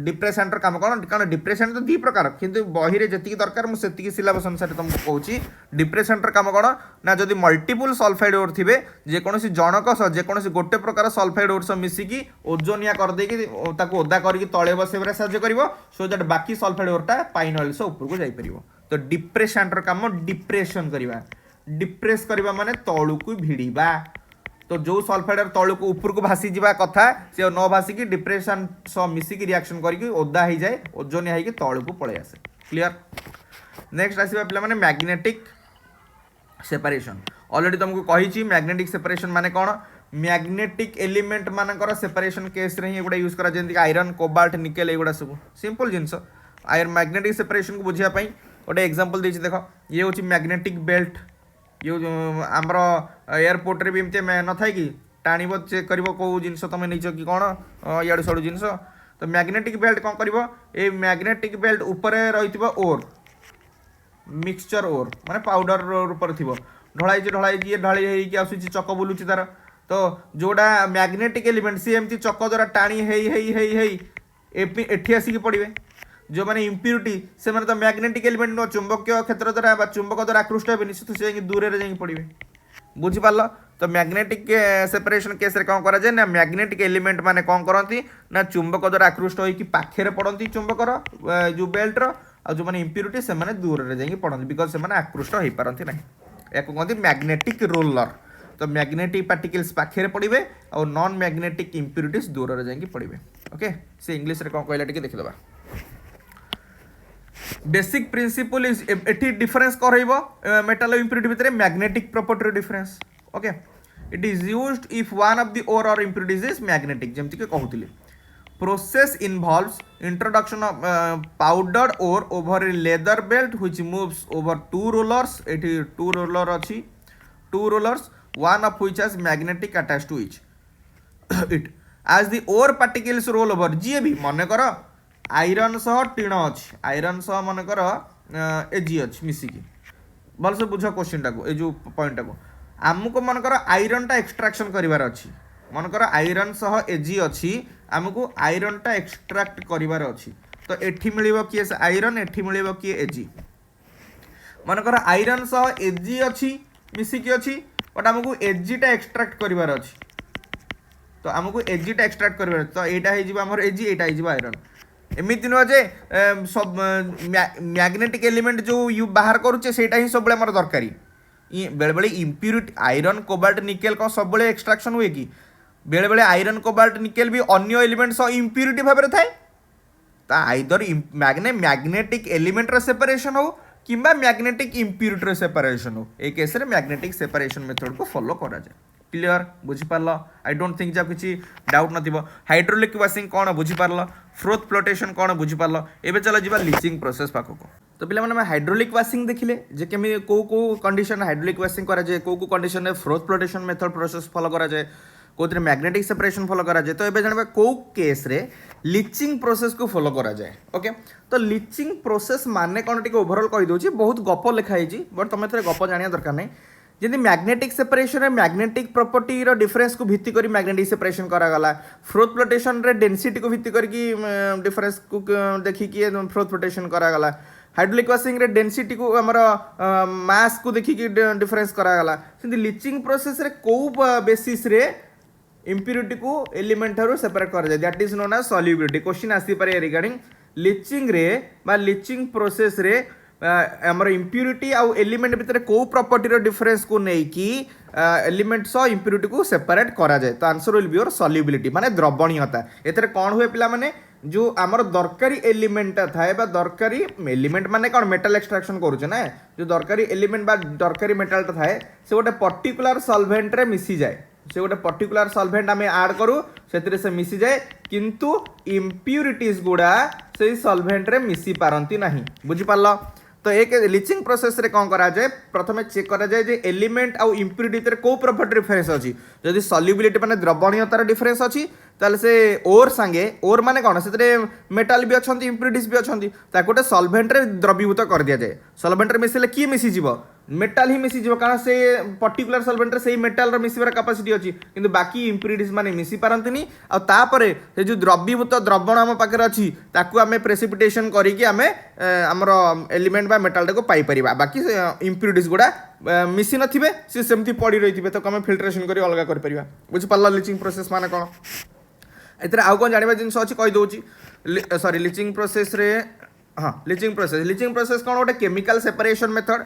डिप्रेसेंट काम कौन कारण डिप्रेसेंट तो दी प्रकार किंतु बही रे जति दरकार मु सेति सिलेबस अनुसार तुमको कहूची डिप्रेसेंट काम कौन ना जदि मल्टीपल सल्फाइड ओर थिबे जे कोनोसी जनक जे कोनोसी गोटे प्रकार सल्फाइड ओर सब मिसिकी ओजोनिया कर देकी ताको ओदा करके तले बसैया साहाय्य करिवो सो दैट बाकी सल्फाइड ओरटा पाइन ऑयल से ऊपर को जाई परिवो तो डिप्रेसेंट काम डिप्रेशन करवा डिप्रेस करवा माने तळु को भिड़ीबा तो जो सल्फाइड तळु को ऊपर को भासी जीवा कथा से न भासी की डिप्रेशन सह मिसिकी रिएक्शन करके ओदा हो जाए ओजोनिया होगी तळु को पळे आसे क्लियर नेक्स्ट आसीबा पिला माने मैग्नेटिक सेपरेशन ऑलरेडी तुमको कही मैग्नेटिक सेपरेशन माने कौन मैग्नेटिक एलिमेंट मानकर सेपरेशन केस रे एगुड़ा यूज करा जेंति आयरन कोबाल्ट निकेल एगुड़ा सब सिंपल जिंस आयर मैग्नेटिक सेपरेशन को बुझिया पई गोटे एग्जांपल देछि देखो ये होछि मैग्नेटिक बेल्ट ये आमर एयरपोर्ट रे भी एमते न थाई कि टाणीबो चेक करिवो को जिंस तमे नैछ कि कोन याडू साडू जिंस तो मैग्नेटिक बेल्ट कोन करिवो ए मैग्नेटिक बेल्ट ऊपर रहितबो ओर मिक्सचर ओर माने पाउडर ऊपर थिबो ढळाई ये ढाली हेई कि आसुची चक बुलुची तार तो जोड़ा मैग्नेटिक एलिमेंट सी एमती चक द्वारा टाणी हेई एठी आसिक पड़े जो मैंने इम्प्यूरिटी से मैंने तो मैग्नेटिक एलिमेंट नो चुंबकीय क्षेत्र द्वारा चुंबक द्वारा आकृष्ट हे निश्चित से दूर रे जाई पड़े बुझिपार तो मैग्नेटिक सेपरेशन केस रे कौन करा जाए ना मैग्नेटिक एलिमेंट माने कौन करती ना चुंबक द्वारा आकृष्ट होई पाखे पड़ती चुंबकर जो बेल्ट रो जो मैंने इम्प्यूरिटी से मैंने दूर रे जाई पड़ती बिकज से मैंने आकृष्ट हो पारती ना या कहते मैग्नेटिक रोलर तो मैग्नेटिक पार्टिकल्स पाखे पड़े और नॉन मैग्नेटिक इम्प्यूरिटीज दूर रे जाई पड़े ओके से इंग्लिश रे कौन कहला टिके देखिदबा बेसिक प्रिंसिपल इज एठी डिफरेंस करइबो मेटल इम्प्यूरिटी भितरे magnetic property difference okay it is used if one of the ore or impurities is magnetic जेमति के कहउतिली process involves introduction of powdered ore over a leather belt which moves over two rollers एठी two roller अछि two rollers one of which has magnetic attached to it as the ore particles roll over जी भी मन कर iron सह टीण अच्छी iron सह मन कर एजी अच्छी मिसिकी भल से बुझ क्वेश्चन टाको ए जो पॉइंट टाको आमको मन कर आयरन टा एक्सट्राक्शन करिवार अच्छी मन कर आयरन सह एजी अच्छी आमको आयरन टा एक्सट्रैक्ट करिवार अच्छी तो एठी मिलिबो किए आयरन एठी मिलिबो किए एजी मनकर आयरन सह एजी अच्छी मिसिकी अच्छी बट आमको एजीटा एक्सट्राक्ट करार अच्छी तो आमको एजीटा एक्सट्राक्ट करार तो यहाँ होमर एजी यहाँ हो आयरन एमती नुह जे सब मैग्नेटिक एलिमेंट जो बाहर करुचे सेटा ही सब आम दरकारी बेले बेले इम्प्यूरिटी आयरन कोबाल्ट निकेल कौन सब एक्सट्राक्शन हुए कि बेले बेले आयरन कोबाल्ट निकेल भी अन्य एलिमेंट सह इम्प्यूरिटी भाव में थाए आइदर मैग्नेटिक एलिमेंट सेपरेशन हो कि मैग्नेटिक इम्प्यूरिटी सेपरेशन हो ए केस रे मैग्नेटिक सेपरेशन मेथड को फॉलो करा जाए क्लियर बुझीपार आई डोंट थिंक जब किसी डाउट नथिबो हाइड्रोलिक वाशिंग कौन बुझीपार फ्रोथ फ्लोटेशन कौन बुझीपार एबे चलो जीवा लीचिंग प्रोसेस पाखक तो पिला माने हाइड्रोलिक वाशिंग देखिले जे केमी को कंडीशन हाइड्रोलिक वाशिंग करा जाए को कंडीशन रे froth flotation method process follow करा जाए कोथरे मैग्नेटिक सेपरेशन फॉलो करा जाए तो एबे जानबा को केस रे लीचिंग प्रोसेस को फॉलो करा जाए ओके तो लीचिंग प्रोसेस माने कौन टिके ओवरऑल कहि दोची बहुत गप लिखा हिची बट तमे थरे गप जानिया दरकार नै जदि मैग्नेटिक सेपरेशन मैग्नेटिक प्रॉपर्टी रो डिफरेंस को भित्ति करी मैग्नेटिक सेपरेशन करा गला फ्रोथ फ्लोटेशन रे डेंसिटी को भित्ति करके डिफरेंस को देखि कि फ्रोथ फ्लोटेशन करा गला हाइड्रोलिक वाशिंग रे डेंसिटी को हमर मास को देखि कि डिफरेंस करा गला सिंधी लीचिंग प्रोसेस रे को बेसिस रे इम्प्यूरिटी को एलिमेंट ठारू सेपरेट करा जाय that is known as solubility question आसी पारे रिगार्डिंग लीचिंग रे बा लीचिंग प्रोसेस रे हमर इम्प्यूरिटी आउ एलिमेंट भितर को प्रॉपर्टी रो डिफरेंस को नै कि एलिमेंट सो इम्प्यूरिटी को सेपरेट करा जाय तो answer will be your solubility माने द्रवणीयता एतरे कोन हुए पिला माने जो आमर दरकारी एलिमेंट थाए बा दरकारी एलिमेंट माने कोन मेटल एक्सट्रैक्शन करूछ ना जो दरकारी एलिमेंट बा दरकारी मेटल थाए से गोटे पर्टिकुलर सॉल्वेंट रे मिसी जाए से गोटे पर्टिकुलर सॉल्वेंट आम ऐड करूँ से मिसी जाए किंतु इम्प्यूरिटीज गुड़ा से सॉल्वेंट रे मिसी पारंती नहीं बुझीपार तो एक लीचिंग प्रोसेस रे कौन करा जाए प्रथम चेक करा जाए जे एलिमेंट आउ इम्प्यूरिटी भितर को प्रॉपर्टी डिफरेंस अछि जदि सॉल्युबिलिटी माने द्रवणीयतार डिफरेंस अछि ताले से ओर संगे ओर माने कोन से मेटल भी अछंती इम्प्यूरिटीज भी अछंती ताको गोटे सॉल्वेंट रे द्रवीभूत कर दिया जाए सॉल्वेंट रे मिसले की मिसी जीवो मेटल ही मिसी जीवो कारण से पर्टिकुलर सॉल्वेंट रे सेही मेटल रो मिसिबार कैपेसिटी अछि किंतु बाकी इम्प्यूरिटीज माने मिसी पारंतनी आ तापरे से जो द्रवीभूत द्रवण हम पाखे अछि ताकू आमे प्रेसिपिटेशन करी कि आमे हमरो एलिमेंट बा मेटल को पाई परिबा बाकी इम्प्यूरिटीज गुडा मिसी नथिबे से सेमती पड़ी रहिथिबे तो कमे फिल्ट्रेशन करी अलगा कर परिबा बुझ पारला लीचिंग प्रोसेस माने कोन एतरे आउ कोन जानिबा जिंस अछि कहि दोची सॉरी लीचिंग प्रोसेस रे हां लीचिंग प्रोसेस कोन गोटे chemical separation method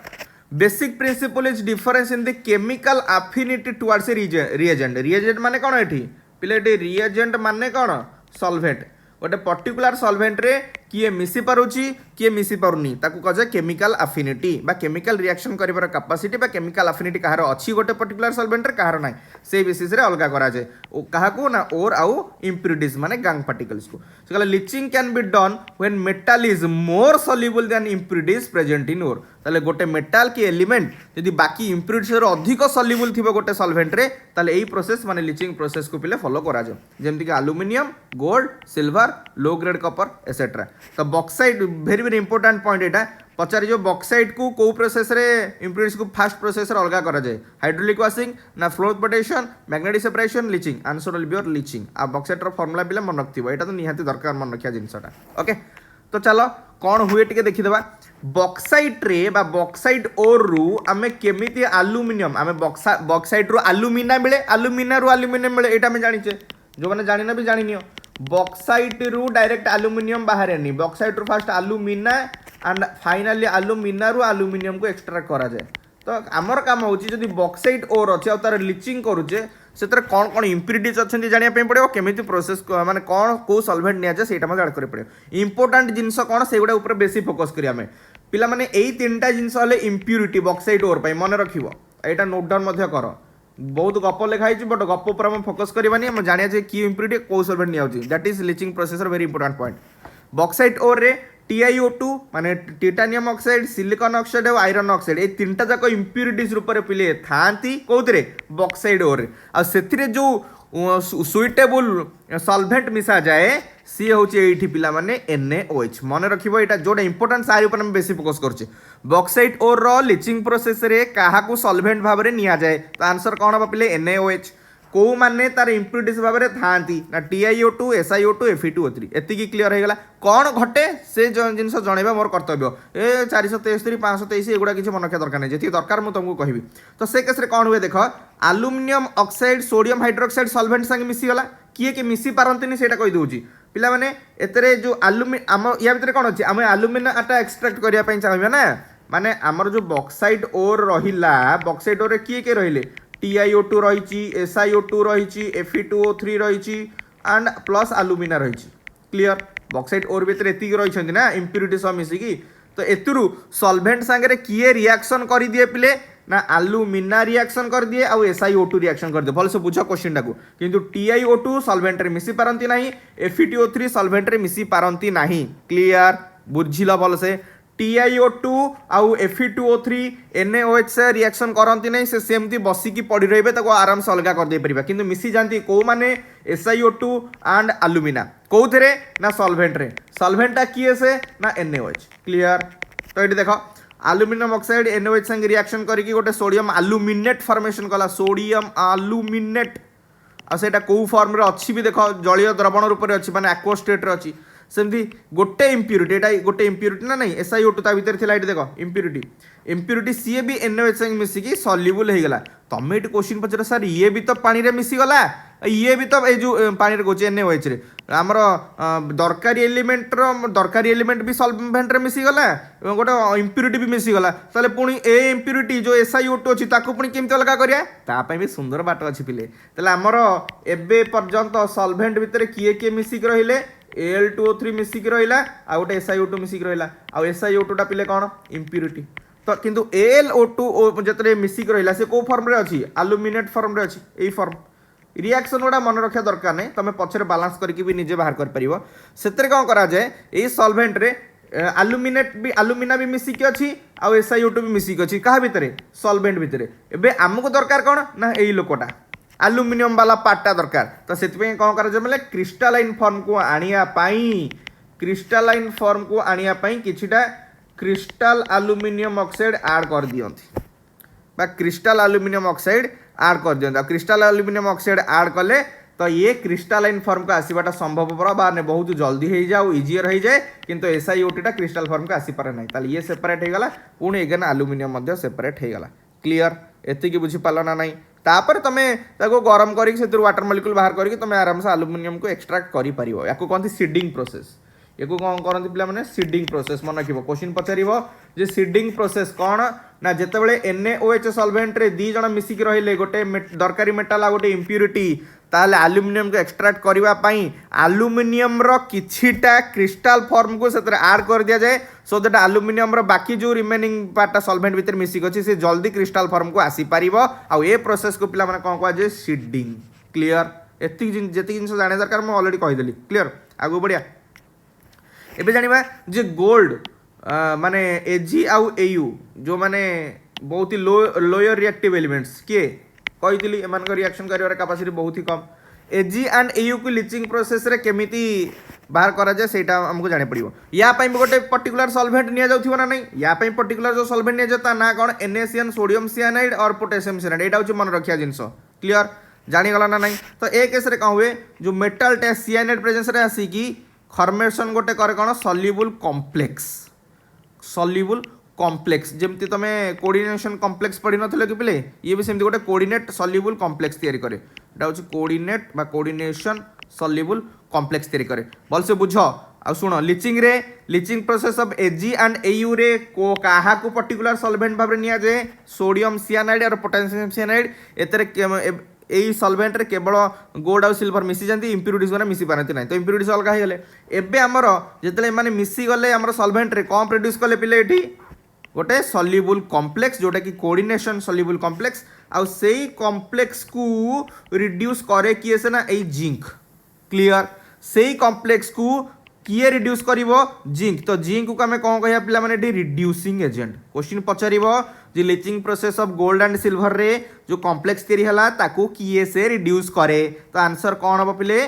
basic principle is difference in the chemical affinity towards reagent माने कोन एठी पिले रिएजेंट माने कोन सॉल्वेंट गोटे पर्टिकुलर सॉल्वेंट रे किए मिसी पारुची किए मिसी पारुनी ताकू कह जाए केमिकल अफिनिटी बा केमिकल रिएक्शन करिवार कैपेसिटी बा केमिकल अफिनिटी कहार अछि गोटे पर्टिकुलर सॉल्वेंट रे कहार नाही से बेसिस रे अलगा करा जाए ओ कहा को ना और आउ इम्प्यूरिटीज माने गैंग पार्टिकल्स को सो कहला leaching can be done when metal is more soluble than impurities present in ore ताले गोटे मेटल की एलिमेंट यदि बाकी इम्प्यूरिटीज रो अधिक सॉल्युबल थिबो गोटे सॉल्वेंट रे ताले एई प्रोसेस माने लीचिंग प्रोसेस को पिले फॉलो करा जाए जेमति कि aluminium gold silver low grade copper etcetera तो bauxite very very important point एटा पचारि जो बॉक्साइट को प्रोसेस रे इम्प्यूरिटीज को फास्ट प्रोसेस रे अलगा करा जाए हाइड्रोलिक वाशिंग ना froth flotation magnetic separation leaching answer will be your leaching आ बॉक्साइट रो फार्मूला बिले मन रखथिबो एटा तो निहाती दरकार मन रखिया जिंसटा ओके तो चलो कौन हुए टिके देखि देबा बॉक्साइट रे बा बॉक्साइट ओर रु आमे केमिति एल्युमिनियम आमे बॉक्साइट रु एल्युमिना मिले एल्युमिना रु एल्युमिनियम मिले एटा में जानिचे जो माने जानिना भी जानिनियो बॉक्साइट रु डायरेक्ट एल्युमिनियम बाहर नहीं बॉक्साइट रु first alumina and finally alumina रु एल्युमिनियम को एक्सट्रैक्ट करा जाए तो आमर काम होची जदी बॉक्साइट ओर अछि आ तार लीचिंग करूचे सेतर कोन कोन इम्प्यूरिटीज अछंती जानिया पे पड़ियो केमिति प्रोसेस माने कोन को सॉल्वेंट निया जाय सेटा मते ऐड करे पड़ियो इंपोर्टेंट जिंस कोन सेगुडा ऊपर बेसी फोकस करिया में पिला माने एई तीनटा जिंस हले इम्प्यूरिटी बॉक्साइट ओर पई मन रखिबो एटा नोट डाउन मध्य करो बहुत गप लिखाई बट गप पर हम फोकस करवानी हम जानिया कि इम्प्यूरिटी को सॉल्वेंट निया that is leaching process very important point bauxite ore रे TiO2 माने टाइटानियम ऑक्साइड सिलिकॉन ऑक्साइड और आयरन ऑक्साइड ए तीनटा जाक इम्प्यूरिटीज रूप में पिले थांती कोथरे बॉक्साइट ओर आ सेथिरे जो सुइटेबल सॉल्वेंट मिसा जाए सी होची एठी पिला माने NaOH मन रखिबो एटा जोडा इंपोर्टेंट सारी ऊपर हम बेसी फोकस करछे बॉक्साइट ओर रो लीचिंग प्रोसेस रे काहा को सॉल्वेंट भाव रे निया जाए तो आंसर कोन बा पिले NaOH कौ माने तार इम्प्यूरिटीज भाव में था ना TiO2 SiO2 Fe2O3 एतिकी क्लीयर हो गला कौन घटे से जिन जनइबा मोर कर्तव्य ए 473 523 एगुड़ा किसी मन रखा दरकार नहीं जी दरकार मुझे तुमको कहबी तो से केस कौन हुए देख आलुमिनियम ऑक्साइड सोडियम हाइड्रोक्साइड सल्भेंट संगे मिसीगला किए कि मिसी पारती से कहीदे पिला माने एतरे जो आम या भितर कौन अच्छे आम आलुमिनियमटा एक्सट्राक्ट करने चाहिए ना माने आमर जो बॉक्साइट ओर रहिला बॉक्साइट ओर किए किए रहिले TiO2 रही SiO2 रही Fe2O3 रही एंड प्लस आलुमिना रही क्लियर बॉक्साइट ओर भीतर एतिक रही ना इम्प्यूरिटी सब मिसिकी तो एतुरु सॉल्वेंट सांगे किए रिएक्शन कर दिए पिले ना आलुमिना रिएक्शन कर दिए आउ SiO2 रिएक्शन कर दिए भल से बुझ क्वेश्चन टाकू किंतु TiO2 सॉल्वेंट रे मिसी पारंती नाही Fe2O3 सॉल्वेंट रे मिसी पारंती नाही क्लियर बुझिला भल से TiO2 आउ Fe2O3 NaOH से रिएक्शन करती नहीं से सेमती बसिकी पड़ी रही आराम से अलग कर दे परिबा किंतु मिसी जानती को माने SiO2 एंड आलुमिना कौथे ना सॉल्वेंट रे सॉल्वेंटा किए से ना NaOH क्लियर तो ये देख आलुमिनियम ऑक्साइड NaOH संगे रिएक्शन करके गोटे सोडियम आलुमिनेट फॉर्मेशन कला सोडियम आलुमिनेट आ सेटा को फॉर्म रे अच्छी भी देख जलीय द्रवण रूप में अच्छी माने एक्वा स्टेट रे अच्छी सेमती गोटे इम्प्यूरिटी एटा गोटे इम्प्यूरिटी ना नहीं SiO2 ता भीतर थिला एटी देखो इम्प्यूरिटी सीए भी NaOH संगे मिसिकी सॉल्युबल हो गला तमे एटी क्वेश्चन पचर सर ये भी तो पानी रे मिसी गला ये भी तो जो पानी रे गोचे NaOH रे हमर दरकारी एलिमेंट भी सॉल्वेंट रे मिसी गला एवं गोटे इम्प्यूरिटी भी मिसी गला ताले पुणी ए इम्प्यूरिटी जो SiO2 अछि ताकू पुणी केमते अलगा करिया ता पई भी सुंदर बाट अछि पिले ताले हमर एबे पर्यंत सॉल्वेंट भीतर किए किए मिसिक रहिले Al2O3 मिसिक रहिला आ गोटे SiO2 मिसिक रहिला आ SiO2 टा पिले कोन इम्प्यूरिटी तो किंतु Al2O जतरे मिसिक रहिला से को फॉर्म रे अछि आलुमिनेट फॉर्म रे अछि एई फॉर्म रिएक्शन गुड़ा मन रखा दरकार नहीं तुम पछरे बालांस करके भी निजे बाहर कर परिबो सेतरे कोन करा जाय एई सॉल्वेंट रे आलुमिना भी मिसिक अछि आ SiO2 भी मिसिक अछि कहा भितरे सॉल्वेंट भितरे एबे हमको दरकार कोन ना एई लोकोटा आलुमिनियम वाला पार्टा दरकार तो से कौन कर क्रिस्टालाइन फॉर्म को आनिया किछिटा क्रिस्टाल आलुमिनियम ऑक्साइड ऐड कर दियंती बा क्रिस्टाल आलुमिनियम ऑक्साइड ऐड कर दियंती क्रिस्टाल आलुमिनियम ऑक्साइड ऐड कले तो ये क्रिस्टालाइन फॉर्म को आसवाटा संभवपर बा बहुत जल्दी हो जाओ इजियर हो जाए किंतु SiO2 टा क्रिस्टाल फॉर्म को आसीपारे ना ताले ये सेपरेट हो गला पुणी एगेन आलुमिनियम सेपरेट हो गला क्लियर एतिकी बुझी पाल ना नहीं तापर तुम गरम करके वाटर मलिक्यूल बाहर करके तुम आराम से आलुमिनियम को एक्सट्राक्ट कर पार या कहते सीडिंग प्रोसेस या कौन करती पे सीडिंग प्रोसेस मन रख क्वेश्चन पचार जे सीडिंग प्रोसेस कौन ना जितेबाला NaOH सॉल्वेंट रे दी जण मिसिक रहिले गोटे दरकारी मेटाल आ गोटे इम्प्यूरिटी ताले आलुमिनियम को एक्सट्राक्ट करने आलुमिनियम किछिटा क्रिस्टाल फॉर्म को ऐड कर दिया जाए सो दैट आलुमिनियम बाकी जो रिमेनिंग पार्टा सॉल्वेंट भीतर मिसिक अच्छी से जल्दी क्रिस्टाल फॉर्म को आसी पारिबो आ ए प्रोसेस को पिला माने कौन कह जाए सीडिंग क्लियर एति जेति जिन जाने दरकार मैं ऑलरेडी कहीदेली क्लियर आगु बढ़िया एबे जानिबा जे गोल्ड माने Ag आउ Au जो माने बहुत ही लोअर रिएक्टिव एलिमेंट्स किए कही एम रिएक्शन कर कैपेसिटी बहुत ही कम Ag एंड Au को लिचिंग प्रोसेस रे केमिति बाहर करा जाए सेटा हमको जाने पड़िबो या पई गोटे पर्टिकुलर सॉल्वेंट निया जाउथिबो ना नहीं या पई पर्टिकुलर जो सॉल्वेंट निया जाता ना कोन NaCN सोडियम साइनाइड और पोटेशियम साइनाइड एटा होची मन रखिया जिंस क्लियर जानी गला ना नहीं तो ए केस रे का हुए जो मेटल टेस्ट साइनाइड प्रेजेंस रे आसी की फॉर्मेशन गोटे करे कोन सॉल्युबल कॉम्प्लेक्स जमती तुम कोऑर्डिनेशन कॉम्प्लेक्स पढ़ी नथिले कि पिले ये भी सेमती गोटे कोऑर्डिनेट सॉल्युबल कॉम्प्लेक्स तैयारी करे एटा होची कोऑर्डिनेट बा कोऑर्डिनेशन सॉल्युबल कॉम्प्लेक्स तैयारी करे भल से बुझ आ सुनो lynching process of Ag and Au रे को काहा को पर्टिकुलर सॉल्वेंट भाबरे निया जाए सोडियम साइनाइड और पोटेशियम साइनाइड एतरे यही सॉल्वेंट रे केवल गोल्ड आउ सिल्वर मिसी जाती इम्प्यूरिटीज गुना मिसी पारती ना तो इम्प्यूरिटीज अलग हो गले एबे आमर जिते माने मिसी गले आमर सॉल्वेंट रे कौन प्रोड्यूस कले पिले एठी गोटे सॉल्युबल कॉम्प्लेक्स जोटा कि कोऑर्डिनेशन सॉल्युबल कॉम्प्लेक्स आउ सेही कॉम्प्लेक्स को रिड्यूस करे किए से ना ए जिंक क्लियर सेही कॉम्प्लेक्स को किए रिड्यूस करिवो जिंक तो जिंक को आमे कौन कहिया पिला माने रिड्यूसिंग एजेंट क्वेश्चन पचारिबो जे leaching process of gold and silver रे जो कॉम्प्लेक्स तैयारी हला ताकू किए से रिड्यूस करे तो आंसर कौन हम पिले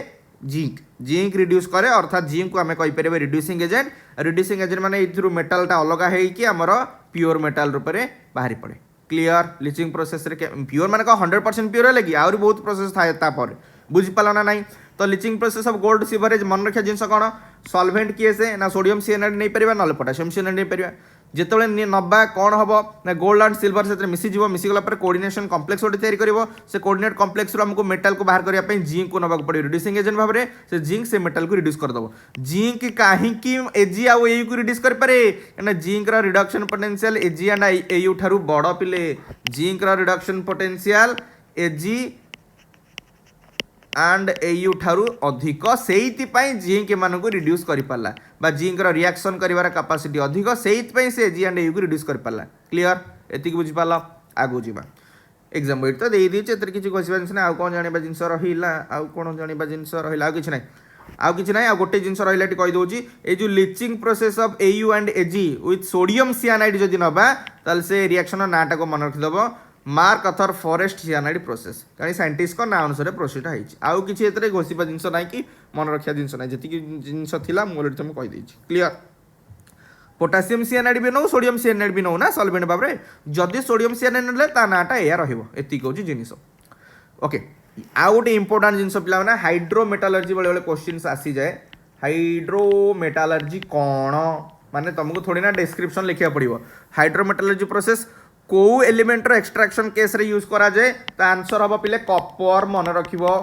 जिंक रिड्यूस करे अर्थात जिंक को आमे कहि परिबे रिड्यूसिंग एजेंट माने इथरु मेटल टा अलग है कि हमर प्योर मेटल रूप में बाहरी पड़े क्लियर लिचिंग प्रोसेस रे प्योर माने का 100% प्योर है कि आउरी बहुत प्रोसेस थाए तापर बुझी पाला ना नहीं तो leaching process of gold silver मन रखा जिनस कौन सॉल्वेंट किए से ना सोडियम सिएनाइड नहीं परिबा ना पोटासियम सिएनाइड नहीं परिबा जिते नवा कौन हम ना गोल्ड एंड सिल्वर से मिसीज मिसीगला कोऑर्डिनेशन कॉम्प्लेक्स गोटे तैयारी करिवो से कोऑर्डिनेट कॉम्प्लेक्स रो हमको मेटल को बाहर करने जिंक को नबाक पड़े रिड्यूसिंग एजेंट भाव में से जिंक से मेटल को रिड्यूस कर दबो जिंक कहीं एजी आउ एयू को रिड्यूस कर पारे ना जिंक रो reduction potential AG and AU ठारू बड़ पिले जिंक रो reduction potential AG and AU ठारू अधिक से जिंक मान को रिड्यूस कर पाला बा जिंक रो रिएक्शन करिवार कैपेसिटी अधिक से एजी एंड एयू को रिड्यूस कर पाला क्लियर एतिक बुझी पाला आगु जीवा एग्जाम वेट तो दे दी एतर किछि कहसिबा जिंस ना आ कोन जानिबा जिंस रहिला आ कोन जानिबा जिंस रहिला आ किछि नै आ गोटे जिंस रहिला टी कहि दोची ए जो leaching process of AU and AG with sodium cyanide जदि नबा ताल से रिएक्शन नाटा को मन रखि दबो mark Athar forest cyanide process कहीं साइंटिस्ट को ना अनुसार प्रोसेस है आउ किसी एतरे घोषिबा जिंस ना कि मन रखिया जिंस ना जति जिंस थिला मु ऑलरेडी तुम कहि देछि क्लियर पोटासियम सियानाइड भी नौ सोडियम सियानाइड भी नौ ना सॉल्वेंट भाव में जदि सोडियम सियानाइड ने ता नाटा एया रहिबो एति कहूची जिनिस ओके आउ गोटे इंपोर्टेंट जिनिस पिला ना हाइड्रोमेटालर्जी बेले बेले क्वेश्चंस आसी जाए हाइड्रोमेटालर्जी कौन माने तुमको थोड़ी ना डिस्क्रिप्शन लिखिया पड़िबो हाइड्रोमेटालर्जी प्रोसेस को एलिमेंटर एक्सट्रैक्शन केस रे यूज करा जाए ता आंसर हम पिले कॉपर मन रखिबो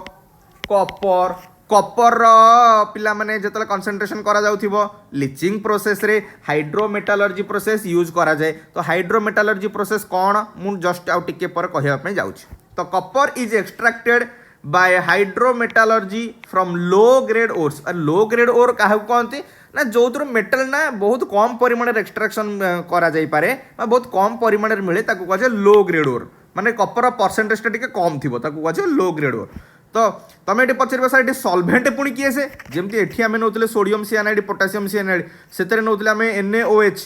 कॉपर कॉपर पिला माने जतले कंसंट्रेशन करा जाउथिबो लीचिंग प्रोसेस रे हाइड्रोमेटालर्जी प्रोसेस यूज करा जाए तो हाइड्रोमेटालर्जी प्रोसेस कौन मु जस्ट आउ टिके पर कहया पे जाउछि तो copper is extracted by hydrometallurgy from low grade ores low grade ore काहू कहंती ना जो मेटल ना बहुत कम परिमाण एक्सट्राक्शन करा जाई पारे बहुत कम परिमाण मिले ताकू कहे लो ग्रेड ओर माने कॉपर परसेंटेज टिके कम थिबो ताकू कहे लो ग्रेड ओर तो तुम ये पचार सर ये सॉल्वेंट पुणी किए से जमती एठी आमे नौतले सोडियम सियानाइड पोटासियम सियानाइड सेतरे नौतले आमे NaOH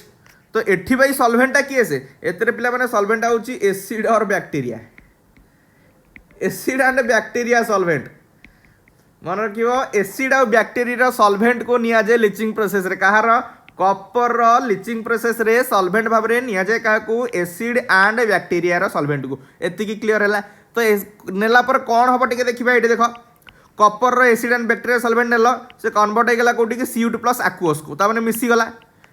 तो एठी भाई सॉल्वेंटा किए से एतरे पिला माने सॉल्वेंट आउची एसिड और bacteria acid and bacteria solvent मन रखियो एसिड और बैक्टीरिया सॉल्वेंट को निया जाए लीचिंग प्रोसेस रे कहार कॉपर लीचिंग प्रोसेस रे सॉल्वेंट भाव में निया जाए काकू एसिड एंड बैक्टीरिया रो सॉल्वेंट को एतिकी क्लियर है तो नेला पर कौन हम टे देखा ये देख कॉपर रो एसिड एंड बैक्टीरिया सॉल्वेंट नेल से कन्वर्ट हो गला कोटी Cu2 प्लस aqueous को ताने मिसीगला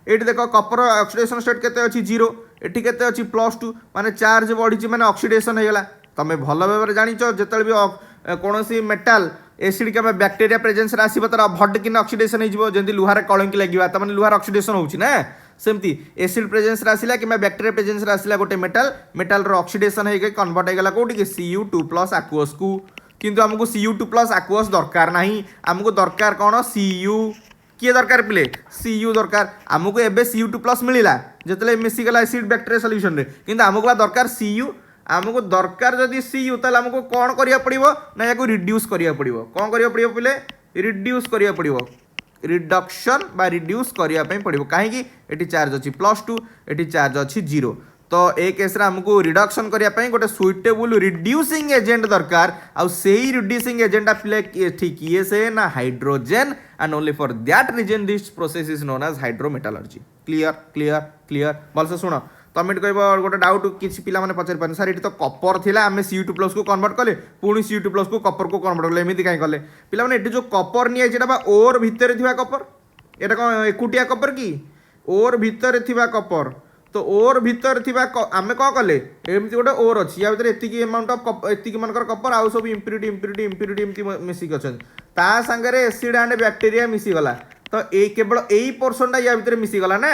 ये देख कॉपर ऑक्सीडेशन स्टेट केते अछि 0 एठी केते अछि +2 माने चार्ज बढ़ी माने ऑक्सीडेशन हो गला तमे भल भाव जानिच जेतल भी कौन मेटाल एसिड के बैक्टीरिया प्रेजेंस रे आसीबो तर भड किन ऑक्सीडेशन हो जिवो जेंति लुहार कलंकी लागिबा त माने लुहार ऑक्सीडेशन होउची ना सेमती एसिड प्रेजेंस रे आसिला कि बैक्टीरिया प्रेजेंस रे आसिला गोटे मेटाल रो ऑक्सीडेशन हो गई कन्वर्ट हो गला कोठी के Cu2 प्लस aqueous को किंतु हमको Cu2 प्लस aqueous दरकार नाही हमको दरकार कौन Cu किए दरकार पिले Cu दरकार हमको एबे Cu2 प्लस मिलिला जतले मिसिगला एसिड बैक्टीरिया सॉल्यूशन रे किंतु हमको दरकार Cu आमको दरकार जदि Cu ताले हमको कौन करिया पड़िबो ना याको रिड्यूस करिया पड़िबो कौन करिया पड़िबो पिले रिड्यूस करिया पड़िबो रिडक्शन बा रिड्यूस करिया पे पड़िबो काहे कि एटी चार्ज अछि +2 एटी चार्ज अछि 0 तो ए केस रे हमको रिडक्शन करिया पे गोटे सुइटेबल रिड्यूसिंग एजेंट दरकार आ सेही रिड्यूसिंग एजेंट पिले ठीक किए से ना hydrogen and only for that reason this process is known as hydrometallurgy clear clear clear भलसे सुनो तुम ये कह गोटे डाउट किसी पिला माने पचारि पारे सर ये तो कॉपर थिला आमे Cu2 प्लस को कन्वर्ट कले पुणी Cu2 प्लस को कॉपर को कन्वर्ट कले एमिति काई कले पिला माने एटी जो कॉपर निया जेटा बा ओर भितर थिबा कॉपर एटा कोन एकुटिया कॉपर की ओर भितर थिबा कॉपर तो ओर भितर थिबा आमे को कले एमिति गोटे ओर अछि या भितर एतिकी अमाउंट ऑफ एतिकी मानकर कॉपर आउ सब इम्प्यूरिटी एमिति मिसी गछन ता संगे एसिड एंड बैक्टीरिया मिसी गला तो ए केवल एई पोर्शन ता या भितर मिसी गला ना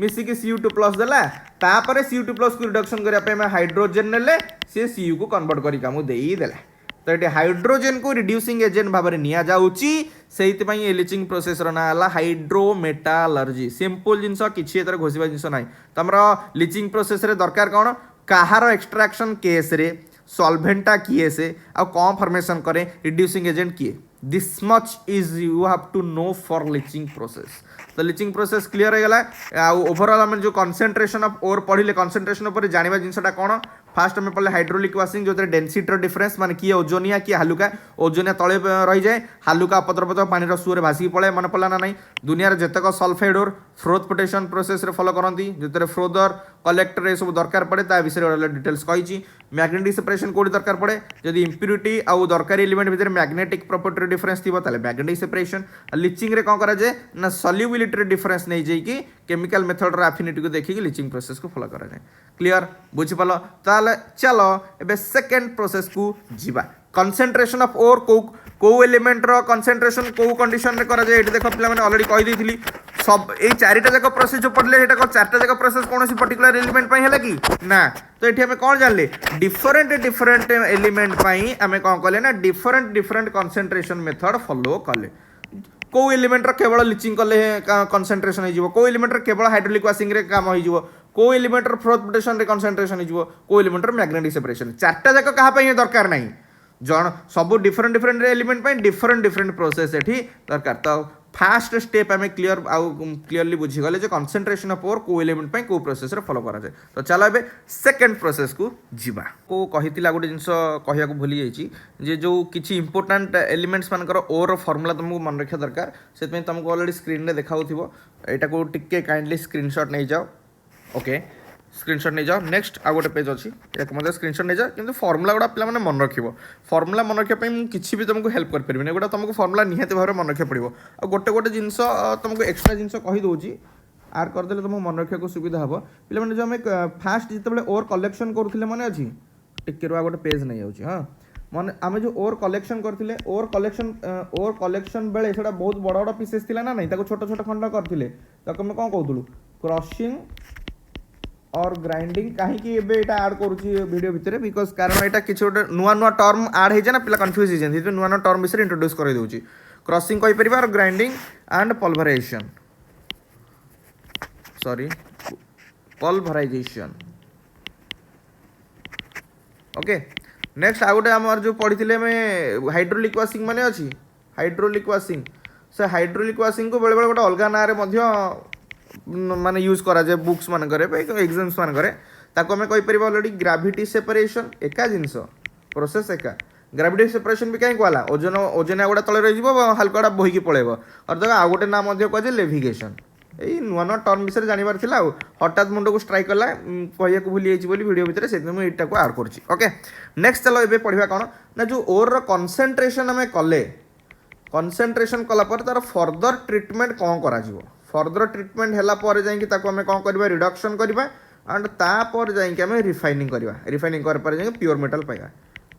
मिसिकी Cu2 प्लस देला तापर Cu2 प्लस को रिडक्शन करिया पे हाइड्रोजन नेले से Cu को कन्वर्ट करी कामु देई देला तो ये हाइड्रोजन को रिड्यूसिंग एजेंट भाव में निया जाउची सेहित पई ए लीचिंग प्रोसेस रो ना हला हाइड्रोमेटालर्जी सिंपल जिंस किछि एतर घोषिबा जिंस नाही तमरा लीचिंग प्रोसेस रे दरकार कोन काहार एक्सट्रैक्शन केस रे सॉल्वेंटा किए से आ कौन फॉर्मेशन करे रिड्यूसिंग एजेंट किए this much is you have to know for leaching process तो लिचिंग प्रोसेस क्लियर हो गला। ओवरऑल आम जो कंसंट्रेशन ऑफ ओर पढ़िले कंसंट्रेशन उपर जानिबा जिनसटा कोन फास्ट आम पढ़ले हाइड्रोलिक वाशिंग जो डेनसिटी डिफरेंस माने किए ओजोनिया किए हालुका ओजोनिया तले रही जाए हालुका पतर पतर पानी सुरे भासिक पड़े मन पड़ा ना नहीं दुनिया जतक सल्फाइड ओर फ्रोथ पोटेशन प्रोसेस रे फॉलो करती जो फ्रोदर कलेक्टर ये सब दरकार पड़े ता विषय डिटेल्स कही मैग्नेटिक सेपरेशन कोडी दरकार पड़े जदि इम्प्यूरिटी आउ दरकारी एलिमेंट भितर मैग्नेटिक प्रॉपर्टी डिफरेंस थी ताले मैग्नेटिक सेपरेशन लिचिंग रे कौन करा जाए ना सॉल्युबिलिटी डिफरेंस नहीं जाइए केमिकल मेथड रो एफिनिटी को देखिए लिचिंग प्रोसेस को फॉलो करा जाए क्लियर बुझी पाल ताले चलो एबे सेकंड प्रोसेस को जीवा कंसंट्रेशन ऑफ ओर को एलिमेंट रो कंसंट्रेशन को कंडीशन रे करा जाए एठी देखो पिला माने ऑलरेडी कहि देथिली सब ए चारिटा जाक प्रोसेस जो पढ़ले एटा को चारटा जाक प्रोसेस कोनोसी पर्टिकुलर एलिमेंट पई हैला कि ना तो एठी हमें कोन जानले डिफरेंट एलिमेंट पई हमें कोन कले ना डिफरेंट कंसंट्रेशन मेथड फॉलो कले को एलिमेंट रो केवल लिचिंग कले कंसंट्रेशन हो जिवो को एलिमेंट रो केवल हाइड्रोलिक वाशिंग रे काम हो जिवो को एलिमेंट रो फ्रोथ पोटेशन रे कंसंट्रेशन हो जिवो को एलिमेंट रो मैग्नेटिक सेपरेशन चारटा जाक कहा पई दरकार नाही जन सब डिफरेंट एलिमेंट पई डिफरेंट प्रोसेस एठी दरकार तो फास्ट स्टेप आम क्लियर आउ क्लियरली बुझीगले जो कंसंट्रेशन ऑफ ओर को एलिमेंट पई को प्रोसेस रे फॉलो करा जाए तो चलो एबे सेकंड प्रोसेस को जीवा को कहितिला गोटे जिंस कहिया को भूली जाइछि जे जो किछि इंपोर्टेंट एलिमेंट्स मानकर ओर फार्मूला तुमको मन रखा दरकार से तुमको ऑलरेडी स्क्रीन रे देखाउथिबो एटा को टिके काइंडली स्क्रीनशॉट नहीं जाओ ओके स्क्रीनशॉट नहीं जाओ नेक्स्ट आ गोटे पेज अच्छी मतलब स्क्रीनशॉट नहीं जाओ किंतु फॉर्मूला गुड़ा पे मन रखिबो फॉर्मूला मन रखा किसी भी तुमको हेल्प कर परिबे एगुड़ा तुमको फॉर्मूला निहाती भाव मन रखा पड़ो आ गोटे जिनस तुमको एक्सट्रा जिनस कहि दउची आर कर देले तुमको मन रखा सुविधा हम पे मैंने जो आम फास्ट जिते ओर कलेक्शन करूँ मन अच्छी टिके रुआ गोटे पेज नहीं जाऊँगी हाँ मन आम जो ओर कलेक्शन करथिले ओर कलेक्शन बेले सेटा बहुत बड़ बड़ पीसेस थिला ना नहीं ताको छोट छोट खंड करथिले ताको हम कोन कहतलु क्रशिंग और ग्राइंडिंग कहीं एटा ऐड करुच्ची वीडियो भितर बिकज कारण यहाँ किसी गोटे नुआ टर्म ऐड हो जाए ना पिला कन्फ्यूज हो नुआ टर्म विषय इंट्रोड्यूस कर दूसरी क्रशिंग कहीपर or grinding and pulverization sorry pulverization okay next आ गए आम जो पढ़ी हमें हाइड्रोलिक वाशिंग माने अच्छी हाइड्रोलिक वाशिंग से हाइड्रोलिक वाशिंग को बेले बेले गोटे अलग ना माने यूज करा जाए बुक्स मान एग्जाम्स मान ताको हमें कहीपर ऑलरेडी ग्राविटी सेपरेशन एका जिनस प्रोसेस एका ग्राविटी सेपरेशन भी कहीं कहला ओजन गुड़ा तले रही हल्का गुड़ा बोहीकी पड़ेब और देखो आउ गोटे नाम कहुए लेविगेशन यही नुआ टर्म विषय जानवर था हठात मुंड को स्ट्राइक कला कहिया को भूली जाइए वीडियो भितर से मुझे को आड करुँची ओके नेक्स्ट चलो ये पढ़ा कौन ना जो ओर कंसंट्रेशन आम कले कंसंट्रेशन कलापर तार फर्दर ट्रिटमेंट कौन करा फर्दर ट्रिटमेंट है आम कौन करवा रिडक्शन करवा एंड तापर जामें रिफाइनिंग करवा रिफाइनिंग कर प्योर मेटल पाइबा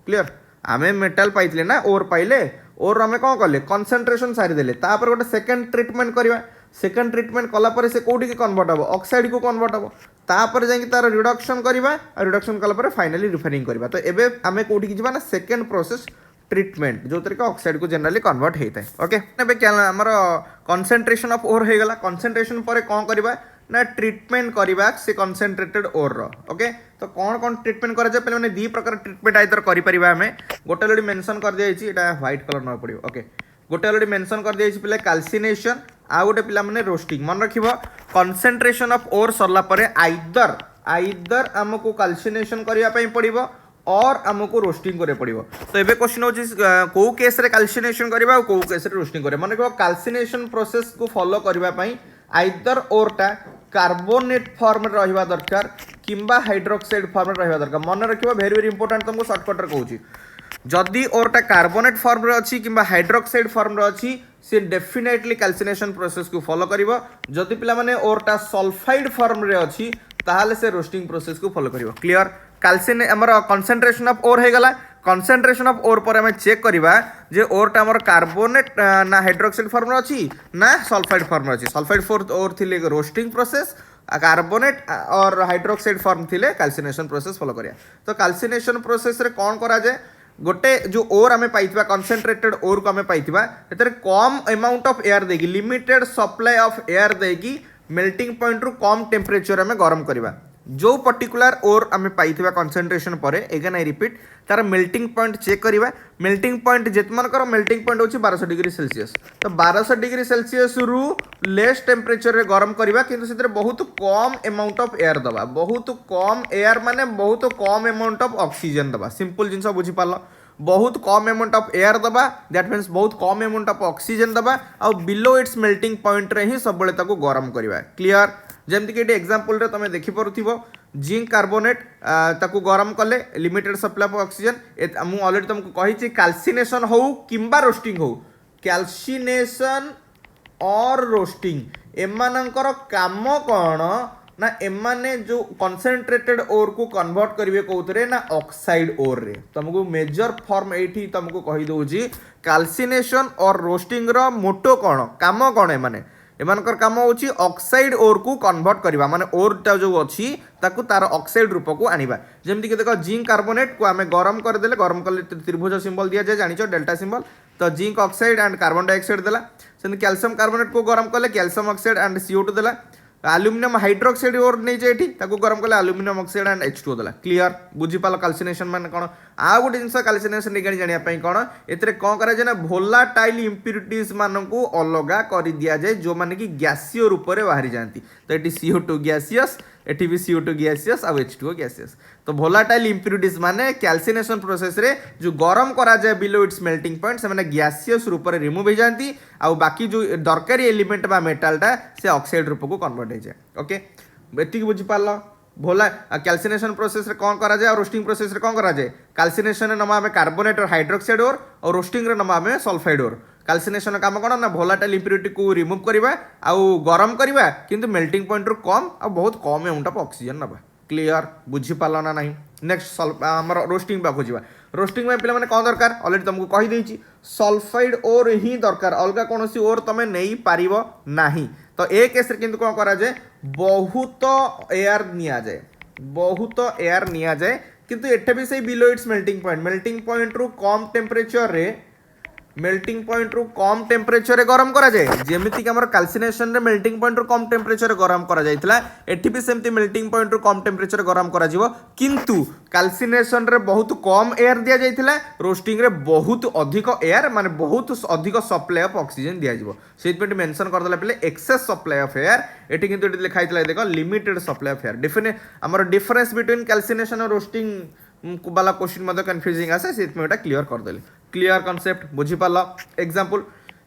क्लियर आम मेटल पाइले ना ओर पाइले ओर आम कौन कले कंसंट्रेशन सारीदे तापर गोटे सेकेंड ट्रिटमेंट करवा सेकेंड ट्रिटमेंट कलापर से कौटी कन्वर्ट हम ऑक्साइड को कन्वर्ट हम तापर जाकि तार रिडक्शन करवा रिडक्शन कलापर फाइनाली रिफाइनिंग करवा तो एबे आम कौटी जावा ना सेकेंड प्रोसेस ट्रिटमेंट जो तरीके ऑक्साइड को जनरली कन्वर्ट होता है ओके एबे क्या आमर कंसंट्रेशन ऑफ ओर हो गला कंसंट्रेशन पर कौन करवा ना ट्रिटमेंट करवा से कंसंट्रेटेड ओर ओके तो कौन ट्रिटमेंट करा जाए पहले दी प्रकार ट्रिटमेंट आइदर करें आम गोटे अलरेडी मेंशन कर दिया व्हाइट कलर ना पड़ो ओके गोटे अलरेडी मेंशन कर दिया पे कैल्सिनेशन आ गोटे पिला माने रोस्टिंग मन रखिबो कंसंट्रेशन ऑफ ओर सरला परे आइदर आमको कैल्सिनेशन करबा पई पड़िबो और आमको रोस्टिंग करे पड़िबो तो एबे क्वेश्चन होची को केस रे कैल्सिनेशन करबा और को केस रे रोस्टिंग करे मन रखिबो कैल्सिनेशन प्रोसेस को फॉलो करबा पई आइदर ओरटा कार्बोनेट फॉर्म रे रहिबा दरकार किंबा हाइड्रोक्साइड फॉर्म रे रहिबा दरकार मन रखिबो वेरी वेरी इंपोर्टेंट तुमको शॉर्टकट रे कहूची जदि ओरटा कार्बोनेट फॉर्म रे अछि किंबा हाइड्रोक्साइड फॉर्म रे अछि से डेफिनेटली कैल्सिनेशन प्रोसेस को फॉलो करिवो जदि पिला माने ओरटा सल्फाइड फॉर्म रे अछि ताहाले से रोस्टिंग प्रोसेस को फॉलो करिवो क्लियर कैल्सिन हमर कंसंट्रेशन ऑफ ओर हो गला कंसंट्रेशन ऑफ ओर पर हमें चेक करवा जे ओरटा हमर कार्बोनेट ना हाइड्रोक्साइड फॉर्म रे अछि ना सल्फाइड फॉर्म रे अछि सल्फाइड फोर ओर थिले रोस्टिंग प्रोसेस कार्बोनेट और हाइड्रोक्साइड फॉर्म थिले कैल्सिनेशन प्रोसेस फॉलो करिया तो कैल्सिनेशन प्रोसेस रे कोन करा जाय गोटे जो ओर आम पाई कंसंट्रेटेड ओर को आम पाई कम अमाउंट ऑफ एयर देगी लिमिटेड सप्लाई ऑफ एयर देगी मेल्टिंग पॉइंट रु कम टेम्परेचर आम गरम करवा जो पर्टिकुलर ओर आम पाई कंसंट्रेशन पर एगेन आई रिपीट तार मेल्टिंग पॉइंट चेक करवा मेल्टिंग पॉइंट जित मनकर मेल्टिंग पॉइंट होची 1200 डिग्री सेल्सियस तो 1200 डिग्री सेल्सियस रु लेस टेम्परेचर रे गरम करवा किंतु से बहुत कम अमाउंट ऑफ एयर दबा बहुत कम एयर माने बहुत कम अमाउंट ऑफ ऑक्सीजन दबा सिंपल जिनस बुझी पाल बहुत कम अमाउंट ऑफ एयर दबा दैट मीन्स बहुत कम अमाउंट ऑफ ऑक्सीजन दबा आ बिलो इट्स मेल्टिंग पॉइंट रे ही सब ताको गरम करवा क्लियर जमती कि एग्जांपल रे तुम देखिपरुथिबो जिंक कार्बोनेट ताकू गरम कले लिमिटेड सप्लाई ऑफ ऑक्सीजन मु ऑलरेडी तुमको कही कैल्सिनेशन हो किंबा रोस्टिंग हो कैल्सिनेशन और रोस्टिंग एमानकर काम कौन ना एमाने जो कंसंट्रेटेड ओर को कन्वर्ट करिवे कोथरे ना ऑक्साइड ओर रे तुमको मेजर फॉर्म एठी तुमको कहि दोजी कैल्सिनेशन और रोस्टिंग रो मोटो कौन काम कौन एमाने एमानकर काम होची ऑक्साइड ओर को कन्वर्ट करवा माने ओरटा जो अच्छी ताकू तार ऑक्साइड रूप को आनिबा जेमति कि देखो जिंक कार्बोनेट को आमे गरम कर देले गरम कले त्रिभुज सिंबल दिया जाए जानिचो डेल्टा सिंबल तो zinc oxide and carbon dioxide देला सेन कैल्शियम कार्बोनेट को गरम कले कैल्शियम ऑक्साइड एंड CO2 देला एल्युमिनियम हाइड्रोक्साइड ओर नहीं जाए ताकू गरम कले एल्युमिनियम ऑक्साइड एंड H2O देला क्लियर बुझी पाल कैल्सिनेशन माने कोन आ गोटे जिनस कैल्सिनेशन निगानी जानिया पई कोन एतरे कोन करा जाय ना वोलाटाइल इंप्यूरिटीज मानकू अलगा कर दिया जाए जो माने कि गैसीय रूप रे बाहरी जांती तो एटी CO2 गैसियस एटी भी CO2 गैसियस आ H2O गैसियस तो वोलाटाइल इंप्यूरिटीज माने कैल्सिनेशन प्रोसेस रे जो गरम करा जाए बिलो इट्स मेल्टिंग पॉइंट से माने गैसियस रूप रे रिमूव हो जांती आ बाकी जो दरकारी एलिमेंट बा मेटलटा से ऑक्साइड रूप को कन्वर्ट हो जाए ओके एति बुझी पाल भोला कैल्सिनेशन प्रोसेस रे कौन करा जाए और रोस्टिंग प्रोसेस रे कौन करा जाए कैल्सिनेशन नमा हमें कार्बोनेट और हाइड्रोक्साइड और रोस्टिंग रे नमा हमें सल्फाइड और कैल्सिनेशन काम कौन ना भोलाटाइल इंप्यूरिटी को रिमूव करवा आउ गरम करवा किंतु मेल्टिंग पॉइंट रु कम आ बहुत कम अमाउंट ऑफ ऑक्सीजन नबा क्लियर बुझी पाल ना नहीं नेक्स्ट आमर रोस्टिंग पाखु जावा रोस्टिंग में पिला माने कौन दरकार ऑलरेडी तुमको कहि देछि सल्फाइड ओर ही दरकार अलगा कोनोसी ओर तमे नहीं पारिबो नाही तो ए केस रे किंतु कोन करा जाए बहुत एयर निया जाए किंतु एठे भी से बिलो इट्स मेल्टिंग पॉइंट रु कम टेम्परेचर रे गरम करा जाए जेमिति कि हमर कैल्सिनेशन रे मेल्टिंग पॉइंट रु कम टेम्परेचर रे गरम करा जाइतला एठी भी सेमति मेल्टिंग पॉइंट रु कम टेम्परेचर गरम करा जिवो किंतु कैल्सिनेशन रे बहुत कम एयर दिया जाइतला रोस्टिंग रे बहुत अधिक एयर माने बहुत अधिक सप्लाई ऑफ ऑक्सीजन दिया जिवो सेत पे मेंशन कर देला पले एक्सेस सप्लाई ऑफ एयर एठी किंतु एठी लिखा आइतला देखो limited supply of air definite हमर डिफरेंस बिटवीन कैल्सिनेशन और रोस्टिंग वाला क्वेश्चन मध्य कन्फ्यूजिंग आसे से क्लियर कर देले क्लियर कॉन्सेप्ट बुझी पाल एग्जांपल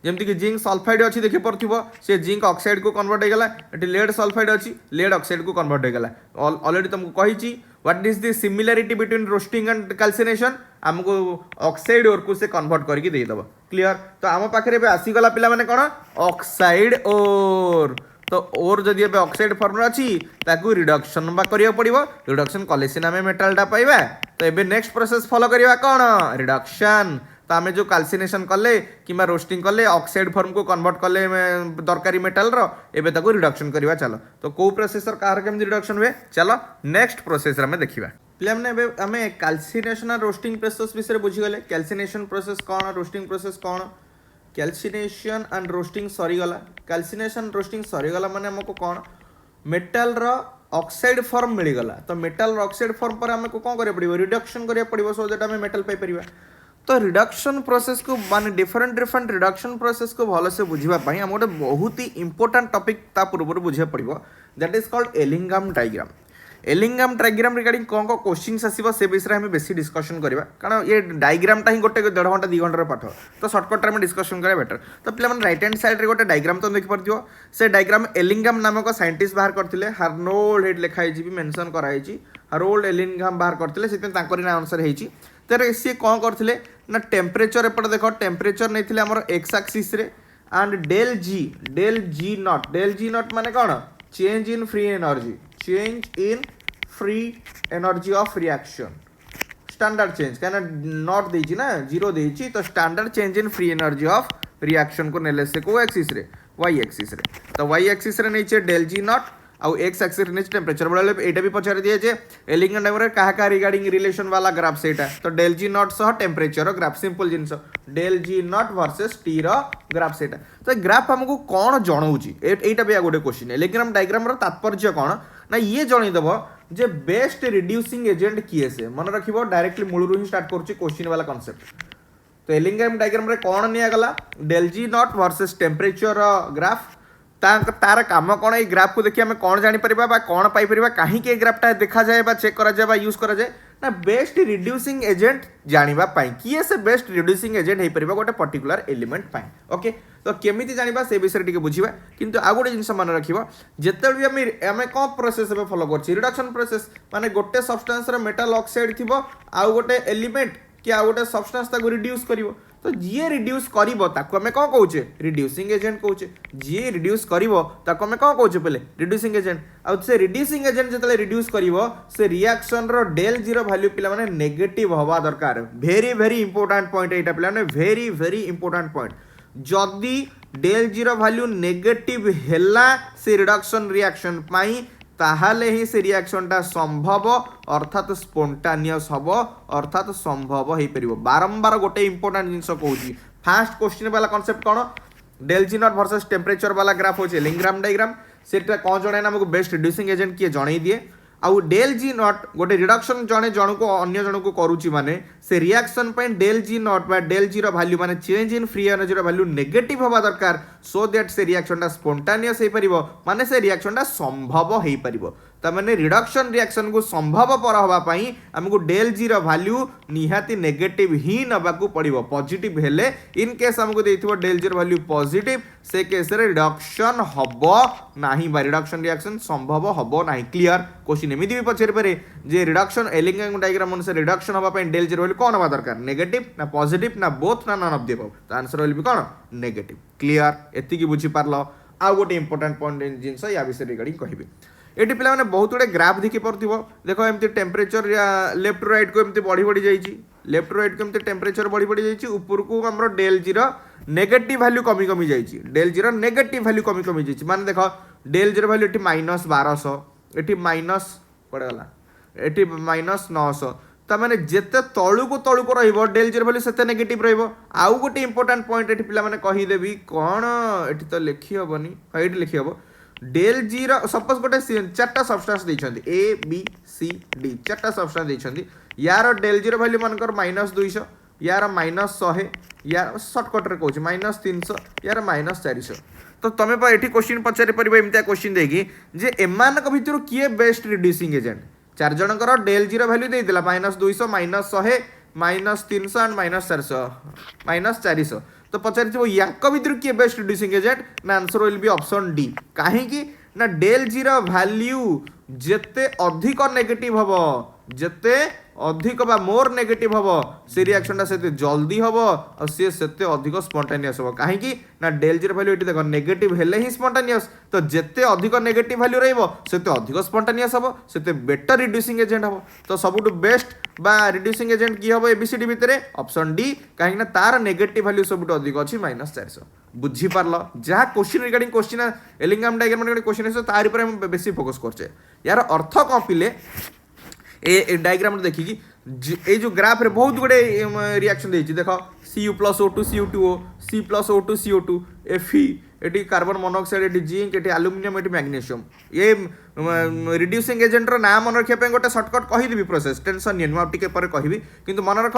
जमती कि जिंक सल्फाइड अच्छी देखि पड़थिबो से जिंक ऑक्साइड को कन्वर्ट हो गला एटी लेड सल्फाइड अच्छी लेड ऑक्साइड को कन्वर्ट हो गला ऑलरेडी तुमको कहिची what is the similarity between roasting and calcination हमको ऑक्साइड ओर को से कन्वर्ट करके दे दबो क्लियर तो आम पाखरे बे आसी गला पिला माने कोन ऑक्साइड ओर तो ओर जदि एबे ऑक्साइड फॉर्म अच्छी ताकू रिडक्शन बा करिया पड़िबो रिडक्शन कले सिना में मेटलटा पाइबा तो एबे नेक्स्ट प्रोसेस फॉलो करिया कोन रिडक्शन तो आम जो कैल्सिनेशन कले कि रोस्टिंग कले ऑक्साइड फॉर्म को कन्वर्ट कले दरकारी मेटल रो एबे ताकू रिडक्शन करवा चलो तो को प्रोसेसर कार केमि रिडक्शन हुए चलो नेक्स्ट प्रोसेस रे देखिबा प्ले हमने आमे कैल्सिनेशन और रोस्टिंग प्रोसेस विषय बुझी गले कैल्सिनेशन प्रोसेस कोन रोस्टिंग प्रोसेस कोन कैल्सिनेशन एंड रोस्टिंग सरीगला कैल्सिनेशन रोस्टिंग सरीगला माने हमको कौन मेटल रो ऑक्साइड फॉर्म मिलगला तो मेटल ऑक्साइड फॉर्म पर हमको कौन करे पड़िबो रिडक्शन करे पड़िबो सो दैट हमें मेटल पाई परिबा तो रिडक्शन प्रोसेस को माने डिफरेंट रिडक्शन प्रोसेस को भलो से बुझिबा पई हम गोटे बहुत ही इंपोर्टेंट टॉपिक ता पूर्व बुझिया पड़िबो that is called Ellingham diagram regarding कौन कौन क्वेश्चन आसो से विषय में बेसी डिस्कशन करवा कारण ये डायग्रामटा ही गोटे 1.5 घंटा 2 घंटार पाठ तो सर्टकट में डिस्कशन करा बेटर तो पे राइट हैंड साइड रे गोटे डायग्राम तो देखि परथियो से डायग्राम एलिंगम नामक साइंटिस्ट बाहर करथिले हार्नोल्ड हेड लिखाई जी भी मेंशन कराई हार्नोल्ड एलिंगम बाहर करथिले से तांकरी ना आंसर हेची तेरे सी कौन करथिले ना टेम्परेचर एपट देखो टेम्परेचर नहीं हमर एक्स एक्सिस रे एंड डेल जी नॉट माने कौन change in free energy of reaction standard change कहना नॉट देची ना जीरो देची तो standard change in free energy of reaction को नेले से को एक्सिस रे वाई एक्सिस रे तो वाई एक्सिस रे नहीं डेल जी नॉट आउ एक्स एक्सिस रे नहीं टेम्परेचर बोले एटा भी पचार दिए जे एलिंगम डायग्राम रे कहा रिगार्डिंग रिलेशन वाला ग्राफ सेटा तो डेल जी नॉट सह टेम्परेचर रो ग्राफ सिंपल जिंस del G naught versus T रो ग्राफ सेटा तो ग्राफ हमको कौन जणाउची एटा भी गोटे क्वेश्चन एलिंगम डायग्राम रो तात्पर्य कौन ना ये जणई दबो जे बेस्ट रिड्यूसिंग एजेंट किए से मन रखिबो डायरेक्टली मूलरू ही स्टार्ट करूची क्वेश्चन वाला कांसेप्ट। तो एलिंगम डायग्राम रे कोन निया गला del G naught versus temperature graph तार काम कौन ये ग्राफ को देखिए आम कौन जापर कौन पाइपर कहीं ग्राफटा देखा जाए चेक करा जाए यूज करा जाए ना बेस्ट रिड्यूसिंग एजेंट जानापी किए से बेस्ट रिड्यूसिंग एजेंट हो पार गोटे पर्टिकुलर एलिमेंट ओके। तो केमी जाना से विषय टी बुझा किंतु आउ गोटे जिन मन रखा जिते भी आम कौन प्रोसेस फॉलो कर रिडक्शन प्रोसेस माने गोटे सब्सटेंस मेटाल ऑक्साइड थी आउ गोटे एलिमेंट कि आउ गोटे सब्सटेंस ताको रिड्यूस करिवो तो जी रिड्यूस करिवो ताको हमें कौन कहूचे रिड्यूसिंग एजेंट कहूचे जी रिड्यूस करिवो ताको हमें कौन कहूचे पहले रिड्यूसिंग एजेंट आ से रिड्यूसिंग एजेंट जतले रिड्यूस करिवो से रिएक्शन रो डेल जीरो वैल्यू पिला माने नेगेटिव हवा दरकार वेरी वेरी इंपोर्टेंट पॉइंट एटा पिला माने वेरी वेरी इंपोर्टेंट पॉइंट जदी डेल जीरो वैल्यू नेगेटिव हैला से रिडक्शन रिएक्शन पाई ताहले ही से रिएक्शनटा संभव अर्थात स्पोंटानियस हम अर्थात संभव हो पार बारंबार गोटे इंपोर्टेंट जिनस कहूँ फास्ट क्वेश्चन वाला कॉन्सेप्ट कौन del G naught versus temperature वाला ग्राफ हो लिंग्राम डायग्राम से कौन जन आमको बेस्ट रिड्यूसिंग एजेंट किए जन दिए आउ डेल जी नॉट गोटे रिडक्शन जड़े जन को अन्य जन को करुच्ची माने से रिएक्शन डेल जी नॉट बा डेल जीरो वैल्यू माने change in free energy value negative हवा दरकार सो दैट से रिएक्शनटा स्पोंटानियस हो पार माने से रिएक्शनटा संभव हो पार तमें रिडक्शन रिएक्शन को संभव पर हाँपाई आमको डेल जीरो वैल्यू निहाती नेगेटिव ही नबाकू पड़ो पॉजिटिव हेले इन केस आमको देथिबो डेल जीरो वैल्यू पॉजिटिव से केस रे रिडक्शन हबो नाही बा रिडक्शन रिएक्शन संभव हबो नाही क्लियर क्वेश्चन एमती भी पचारि पारे जे रिडक्शन एलिंग डायग्राम अनुसार रिडक्शन हाँपाई डेल जीरो वैल्यू कौन हवा दरकार नेगेटिव ना पॉजिटिव ना बोथ ना नन ऑफ द अबव तो आंसर विल बी कौन नेगेटिव क्लियर एतिकी बुझी पारलो आउ गोटे इंपोर्टेंट पॉइंट जिनस या विषय रिगार्डिंग कहबी एटी पिला माने बहुत गुड़े ग्राफ देखी पार्थिबो देखो एमती टेम्परेचर लेफ्ट राइट को एमती बढ़ी बढ़ी जाइए लेफ्ट राइट को एमती टेम्परेचर बढ़ी बढ़ी जाइए ऊपर को हमरो डेल जीरो नेगेटिव वैल्यू कमी कमी जाइए डेल जीरो नेगेटिव वैल्यू कमी कमी जाइए माने देखो डेल जीरो वैल्यू एटी माइनस 1200 एटी माइनस पड़ गला एटी माइनस 900 तमाने जेते तळु को रहिबो डेल जीरो वैल्यू सेते नेगेटिव रहिबो आउ गोटे इंपोर्टेंट पॉइंट एटी पिला माने कहि देबी कोन एटी तो लिखि हबनी एटी लिखि हबो डेल जीरो सपोज गोटे चार्टा सब्सटेंस देइछंती ए बी सी डी चार्टा सब्सटेंस देइछंती यार डेल जीरो वैल्यू मानकर -200 यार -100 यार शॉर्टकट रे कहूँ -300 यार -400 तो तुम ये क्वेश्चन पचारि पार एमती क्वेश्चन देगी जे एमानक भितर किए बेस्ट रिड्यूसिंग एजेंट चार जनकर डेल जीरो वैल्यू देइदिला -200 -100 -300 एंड -400 तो पचार याक भितर किए बेस्ट रिड्यूसिंग एजेंट ना answer will B option D कहीं ना डेल जीरो वैल्यू जेते अधिक नेगेटिव हम जेते अधिक बा मोर नेगेटिव हम से रिएक्शनटा से जल्दी हम और सी से अधिक स्पॉन्टेनियस हम कहीं ना डेल जीरो वैल्यू ये देख नेगेटिव हेले ही स्पॉन्टेनियस तो जेते अधिक नेगेटिव वैल्यू रहिबो सेते अधिक स्पॉन्टेनियस हम सेते बेटर रिड्यूसिंग एजेंट हम तो सबुठु बेस्ट बा रिड्यूसिंग एजेंट की हम एबीसीडी भितर ऑप्शन डी कहीं ना तार नेगेटिव वैल्यू सबुठु अधिक अछि -400 बुझी पारल जहाँ question regarding question Ellingham diagram question है तार हम बेसी फोकस करछे यार अर्थ कौन पिले ए डायग्राम देखिकी ये जो ग्राफ रे बहुत गुड़े रिएक्शन देछि देखो Cu + O2 Cu2O C + O2 CO2 Fe eighty carbon monoxide eighty zinc eighty aluminium eighty magnesium ये रिड्यूसिंग एजेंट रो नाम मन रखिया गोटे शॉर्टकट कहीदेवी प्रोसेस टेंशन नहीं मुझे टिके पर कहबी किंतु मन रख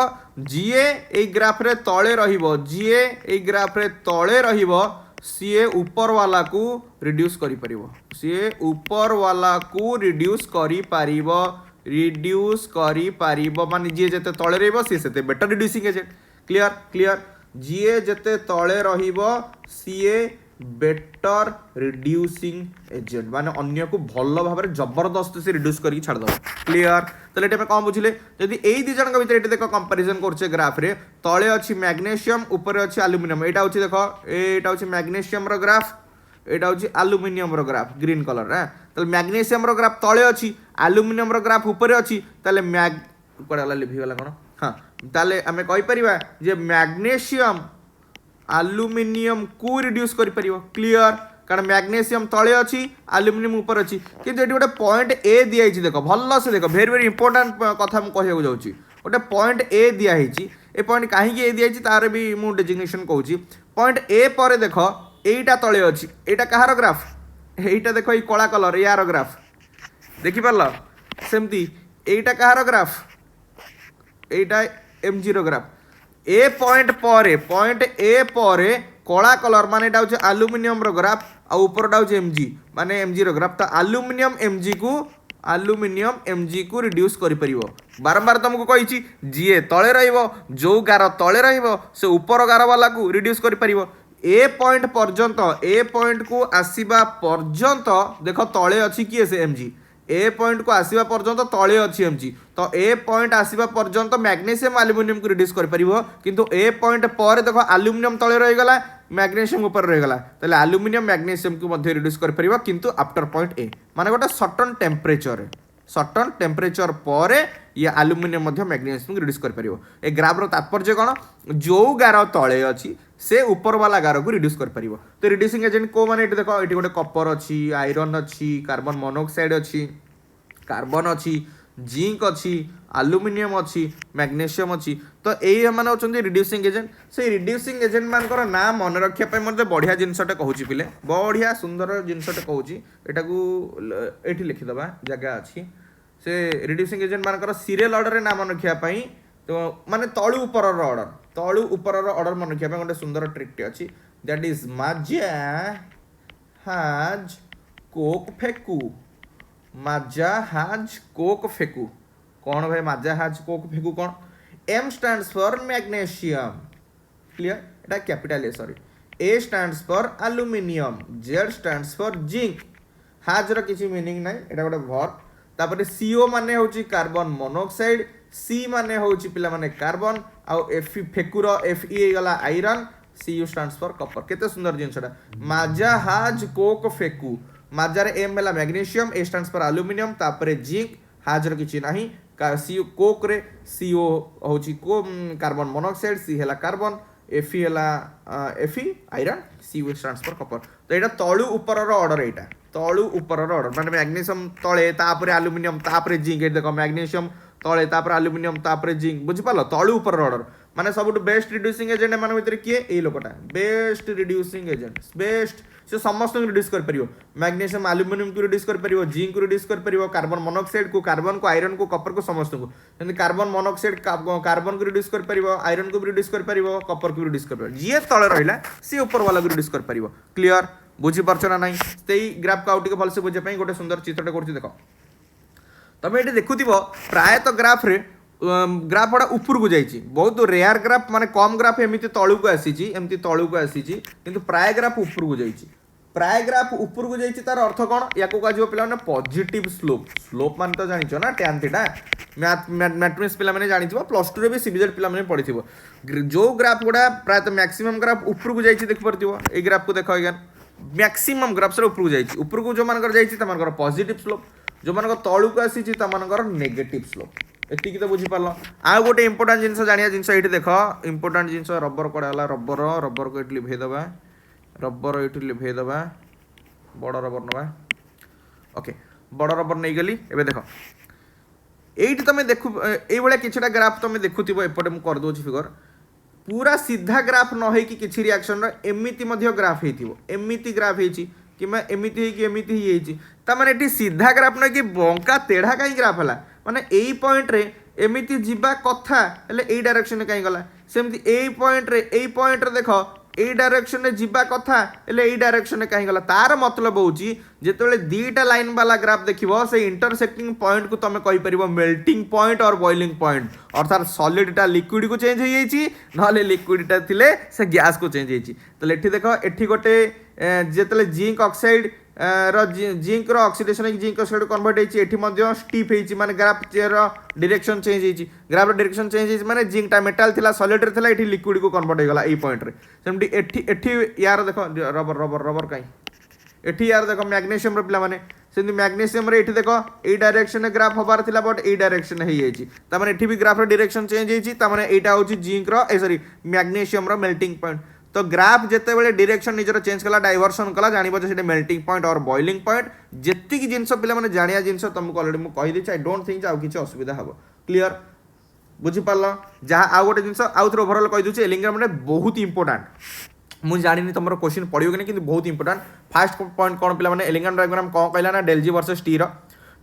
जीए ए ग्राफ रे तले रहिबो जीए ए ग्राफ रे तले रहिबो सीए ऊपर वाला को रिड्यूस करि परिबो सीए ऊपर वाला को रिड्यूस करि पारिबो माने जीए जते तळे रहइबो सी सेते better reducing agent clear clear जीए जते तळे रहिबो सीए बेटर रिड्यूसिंग एजेंट माने अन्य को भल भाव में जबरदस्त से रिड्यूस करके छाड़ दो क्लियर तो ये कौन बुझे जदि यही दी जन भर ये देख कंपेरिजन करछे ग्राफ रे तले अच्छी मैग्नेशियम ऊपर अच्छी एल्युमिनियम एटा होची देखो एटा होची मैग्नेशियम रो ग्राफ एटा होची एल्युमिनियम रो ग्राफ ग्रीन कलर है तो मैग्नेशियम रो ग्राफ तले अच्छी एल्युमिनियम रो ग्राफ ऊपर अच्छी ताले मैग पड़ाला लिभि गला कोन हां ताले हमें कहि परिबा जे मैग्नेशियम एल्युमिनियम को रिड्यूस करि परिबो क्लियर कारण मैग्नेशियम तले अच्छी एल्युमिनियम ऊपर अच्छी किंतु एटी गोटे पॉइंट ए दिया हिची देखो भल से देखो वेरी वेरी इंपोर्टेंट कथा हम कहया जाउची गोटे पॉइंट ए दिया हिची ए पॉइंट काहे ए दिया हिची तार भी मु डेजिग्नेशन कहूची पॉइंट ए पर देखो एटा तले अच्छी एटा कहार ग्राफ एटा देखो ई कला कलर यार ग्राफ देखि परला सेमती एटा कहार ग्राफ एटा एमजी रो ग्राफ ए पॉइंट ए पर कला कलर माने एटा होचे एल्युमिनियम रो ग्राफ आ ऊपर होचे एमजी माने एमजी रो ग्राफ तो एल्युमिनियम एमजी को रिड्यूस करि परिबो बारंबार तुमको कही जी तले रहिबो जो गार तले रहिबो से ऊपर गार वाला को रिड्यूस करि परिबो ए पॉइंट पर्यंत ए पॉइंट को आसीबा पर्यंत देख तले अच्छी किए से एमजी ए पॉइंट को आसीबा पर्यंत तले अच्छी एमजी तो ए पॉइंट आसीबा पर्यंत मैग्नीशियम एल्युमिनियम को रिड्यूस कर परिबो किंतु ए पॉइंट पर देख एल्युमिनियम तले रही गला मैग्नीशियम ऊपर रही गला ताले एल्युमिनियम मैग्नीशियम को मध्य रिड्यूस कर परिबो किंतु आफ्टर पॉइंट ए माने गोटे सर्टन टेम्परेचर पर ये एल्युमिनियम मध्य मैग्नीशियम को रिड्यूस कर परिबो ए ग्राफ रो तात्पर्य कोन जो गार तले अछि से ऊपर वाला गार को रिड्यूस कर परिबो तो रिड्यूसिंग एजेंट को माने एटी देखो एटी गोटे कॉपर अछि आयरन अछि कार्बन मोनोऑक्साइड अछि कार्बन अछि जिंक अच्छी एल्युमिनियम अच्छी मैग्नीशियम अच्छी तो यही मैंने होती रिड्यूसिंग एजेंट से रिड्यूसिंग एजेंट मानकर ना मन रखापी मतलब बढ़िया जिनसटे कहूँ पिले बढ़िया सुंदर जिनसटे कहूँ यहाँ ये लिखिदबा जगह अच्छी से रिड्यूसिंग एजेंट मानकर सीरियल ऑर्डर ना मन रखापी तो माने तलू ऊपर ऑर्डर मन रखापी गोटे सुंदर ट्रिकटे अच्छी दैट इज माजा हाज कोक फेकू माजा हाज कोक फेकू कौन भाई माजा हाज कोक फेकू कौन M stands for magnesium clear एटा capital A sorry A stands for aluminium Z stands for zinc हाज रो किछि मीनिंग नै एटा गोटे वर्ब तापर सीओ माने होची कार्बन मोनोऑक्साइड सी माने होची पिला माने कार्बन आ एफ फेकूर एफ ई गला iron C U stands for copper केते सुंदर जिनसटा माजा हाज कोक फेकू माजार एम है magnesium A stands for aluminium तापरे जिंक हाजर किछि नाही सी कोक रे सीओ होची को कार्बन मोनोऑक्साइड सी हैला कार्बन एफई हैला FE iron C stands for copper तो एटा तळु ऊपर रो ऑर्डर एटा तळु ऊपर रो ऑर्डर माने मैग्नीशियम तळे तापरे एल्युमिनियम तापरे जिंक ए देखो मैग्नीशियम तळे तापरे एल्युमिनियम तापरे जिंक बुझि पालो तळु ऊपर रो ऑर्डर माने सबुठ बेस्ट रिड्यूसिंग एजेंट मान भीतर किए ए लोकटा बेस्ट रिड्यूसिंग एजेंट बेस्ट से समस्त रिड्यूस कर परियो मैग्नीशियम एल्युमिनियम को रिड्यूस कर परियो जिंक को रिड्यूस कर परियो कार्बन मोनोऑक्साइड को कार्बन को आयरन को कॉपर को समस्त को जंती कार्बन मोनोऑक्साइड कार्बन को रिड्यूस कर परियो आयरन को भी रिड्यूस कर परियो कॉपर को रिड्यूस कर परियो जे तळे रहिला से ऊपर वाला को रिड्यूस कर परियो क्लियर बुझी परछ ना नाही तेई ग्राफ का आउट के भलसे बुझे पई गोटे सुंदर चित्रटे करछि देखो तमे एटी देखुथिबो प्राय तो ग्राफ रे ग्राफ गुड़ा ऊपर को जाइए बहुत रेयर ग्राफ माने कम ग्राफ एमती तलू को आसी एमती तलू को आसी किंतु प्राय ग्राफ ऊपर को जाइए प्राय ग्राफ ऊपर को जाइए तार अर्थ कौन या कह पे पॉजिटिव स्लोप स्लोप मान तो जान ना टैन थीटा मैथमेटिक्स पे जानी +2 रे भी सीबीजेड पे पढ़ी जो ग्राफ गुड़ा प्रायतः मैक्सिमम ग्राफ ऊपर को जाइए देख पार्थिव ये ग्राफ को देख आज्ञा मैक्सिमम ग्राफ ऊपर को जाइए ऊपर को जो मान जाइए पॉजिटिव स्लोप जो मान तलू को आसी नेगेटिव स्लोप एतिक तो बुझीपार आउ गोटे इंपोर्टाट जिन जानिया जिन ये देख इंपोर्टाट जिन रबर कड़ा रबर रबर को ये लिभेदबा रबर ये लिभेदबा बड़ रबर नवा ओके बड़ रबर नहीं गली एबे देख ये तुम देखु ये किछटा ग्राफ तुम देखुव एपटे मुझे करदे फिगर पूरा सीधा ग्राफ न हो कि रिएक्शन एमती ग्राफ एमती ग्राफ कि एमती ही तार सीधा ग्राफ न कि बंका तेढ़ा कहीं ग्राफ है माने यही पॉइंट रे एमिति जीवा कथा हेले एई डायरेक्शन रे काई गला सेमति एई पॉइंट रे देखो एई डायरेक्शन रे जीवा कथा हेले एई डायरेक्शन रे काई गला तार मतलब होची जेतेबेले दीटा लाइन वाला ग्राफ देखिबो से इंटरसेक्टिंग पॉइंट को तमे कहि परिबो melting point or boiling point अर्थात सॉलिडटा लिक्विड को चेंज हो जाइछि नले लिक्विडटा थिले से गैस को चेंज होइछि तो एठी देखो एठी गोटे जेतेले zinc oxide zinc oxidation zinc oxide convert होती स्टीप होती माने ग्राफ डायरेक्शन चेंज होती ग्राफ डायरेक्शन चेंज होती माने जिंकटा मेटाल थिला सॉलिड थिला एठी लिक्विड को कन्वर्ट हो गला एई पॉइंट रे सेमटी एठी यार देखो रबर रबर रबर काई एठी यार देखो मैग्नीशियम रे पिला माने सेमती मैग्नीशियम रे एठी देखो एई डायरेक्शन में ग्राफ होबार थिला बट एई डायरेक्शन हे जाइछि त माने एठी भी ग्राफ रे डायरेक्शन चेंज होइछि त माने एटा होछि जिंक रो सॉरी मैग्नीशियम रो मेल्टिंग पॉइंट तो ग्राफ जिते बड़े डायरेक्शन निजर चेंज कला डाइवर्सन कला जानिबो जे melting point or boiling point जेति की जिंस पिला माने जानिया जिंस तुमको ऑलरेडी मु कहि देछि आई डोंट थिंक आउ किछ असुविधा हबो क्लियर बुझी पारलो जहा आ गोटे जिंस आउ थ्रो ओवरऑल कहि दुछि एलिंग्राम माने बहुत इंपोर्टेंट मु जानिनी तुमरो क्वेश्चन पडियो कि किंतु बहुत इंपोर्टेंट फर्स्ट पॉइंट कोन पिला माने एलिंग्राम डायग्राम कोन कहला ना डेल जी वर्सेस टी रो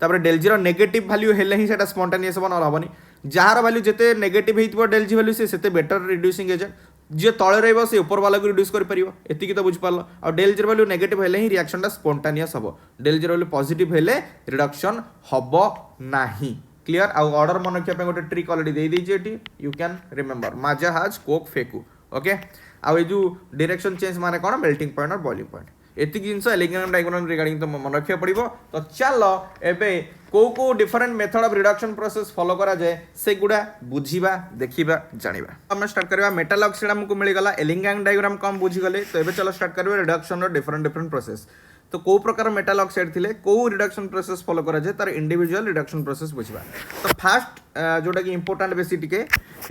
तापर डेल जी नेगेटिव वैल्यू हेले ही सेटा स्पॉन्टेनियस हम ना हेनी जार वैल्यू जिते नेगेटिव होइतबो डेल जी वैल्यू से बेटर रिड्यूसिंग एजेंट जी तले रहिबो से ऊपर वाला को रिड्यूस कर परिबो एतिकी तो बुझ पारलो आ डेल जी वैल्यू नेगेटिव हेले ही रिएक्शन टा स्पॉन्टेनियस हबो डेल जी वैल्यू पॉजिटिव हेले रिडक्शन हबो नाही क्लियर आ ऑर्डर मन रखिया पे गोटे ट्रिक ऑलरेडी दे दी एटी यू कैन रिमेंबर माजा हाज कोक फेकू ओके आ जो डायरेक्शन चेंज माने कोन melting point or boiling point एतिक जिनस एलिगेशन डायग्राम रिगार्डिंग तो मन रखिया पड़िबो तो चलो एबे को different method of reduction process follow करा जाए से गुडा बुझीबा देखिबा जानिबा हम स्टार्ट करबा मेटल ऑक्साइड हमको मिल गला एलिगेशन डायग्राम कम बुझी गले तो एबे चलो स्टार्ट करबा रिडक्शन और डिफरेंट प्रोसेस तो को प्रकार मेटल ऑक्साइड थिले को रिडक्शन प्रोसेस फॉलो करा जाए तार इंडिविजुअल रिडक्शन प्रोसेस बुझिबा तो फास्ट जोटा कि इंपोर्टेंट बेसी टिके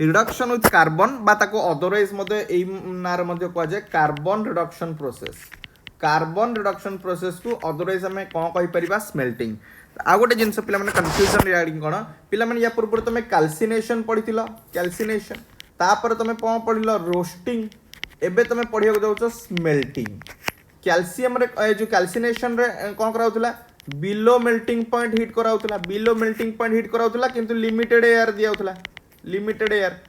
रिडक्शन विथ कार्बन बा ताको अदरवाइज मध्ये एई नार मध्ये कह जाए कार्बन रिडक्शन प्रोसेस को अदरवाइज हमें कौन कहि परिबा स्मेल्टिंग आ गोटे जिनस पिला माने कंफ्यूजन रिगार्डिंग कोन पिला माने या पूर्व तुम कैल्सिनेशन पढिथिलो कैल्सिनेशन तापर तुम कौन पढिलो रोस्टिंग एबे तुम पढिया जाउछो स्मेल्टिंग कैल्शियम रे जो कैल्सिनेशन रे कौन कराउतला बिलो मेल्टिंग पॉइंट हिट कराउतला बिलो मेल्टिंग पॉइंट हिट कराउतला किंतु लिमिटेड एयर दियाउतला लिमिटेड एयर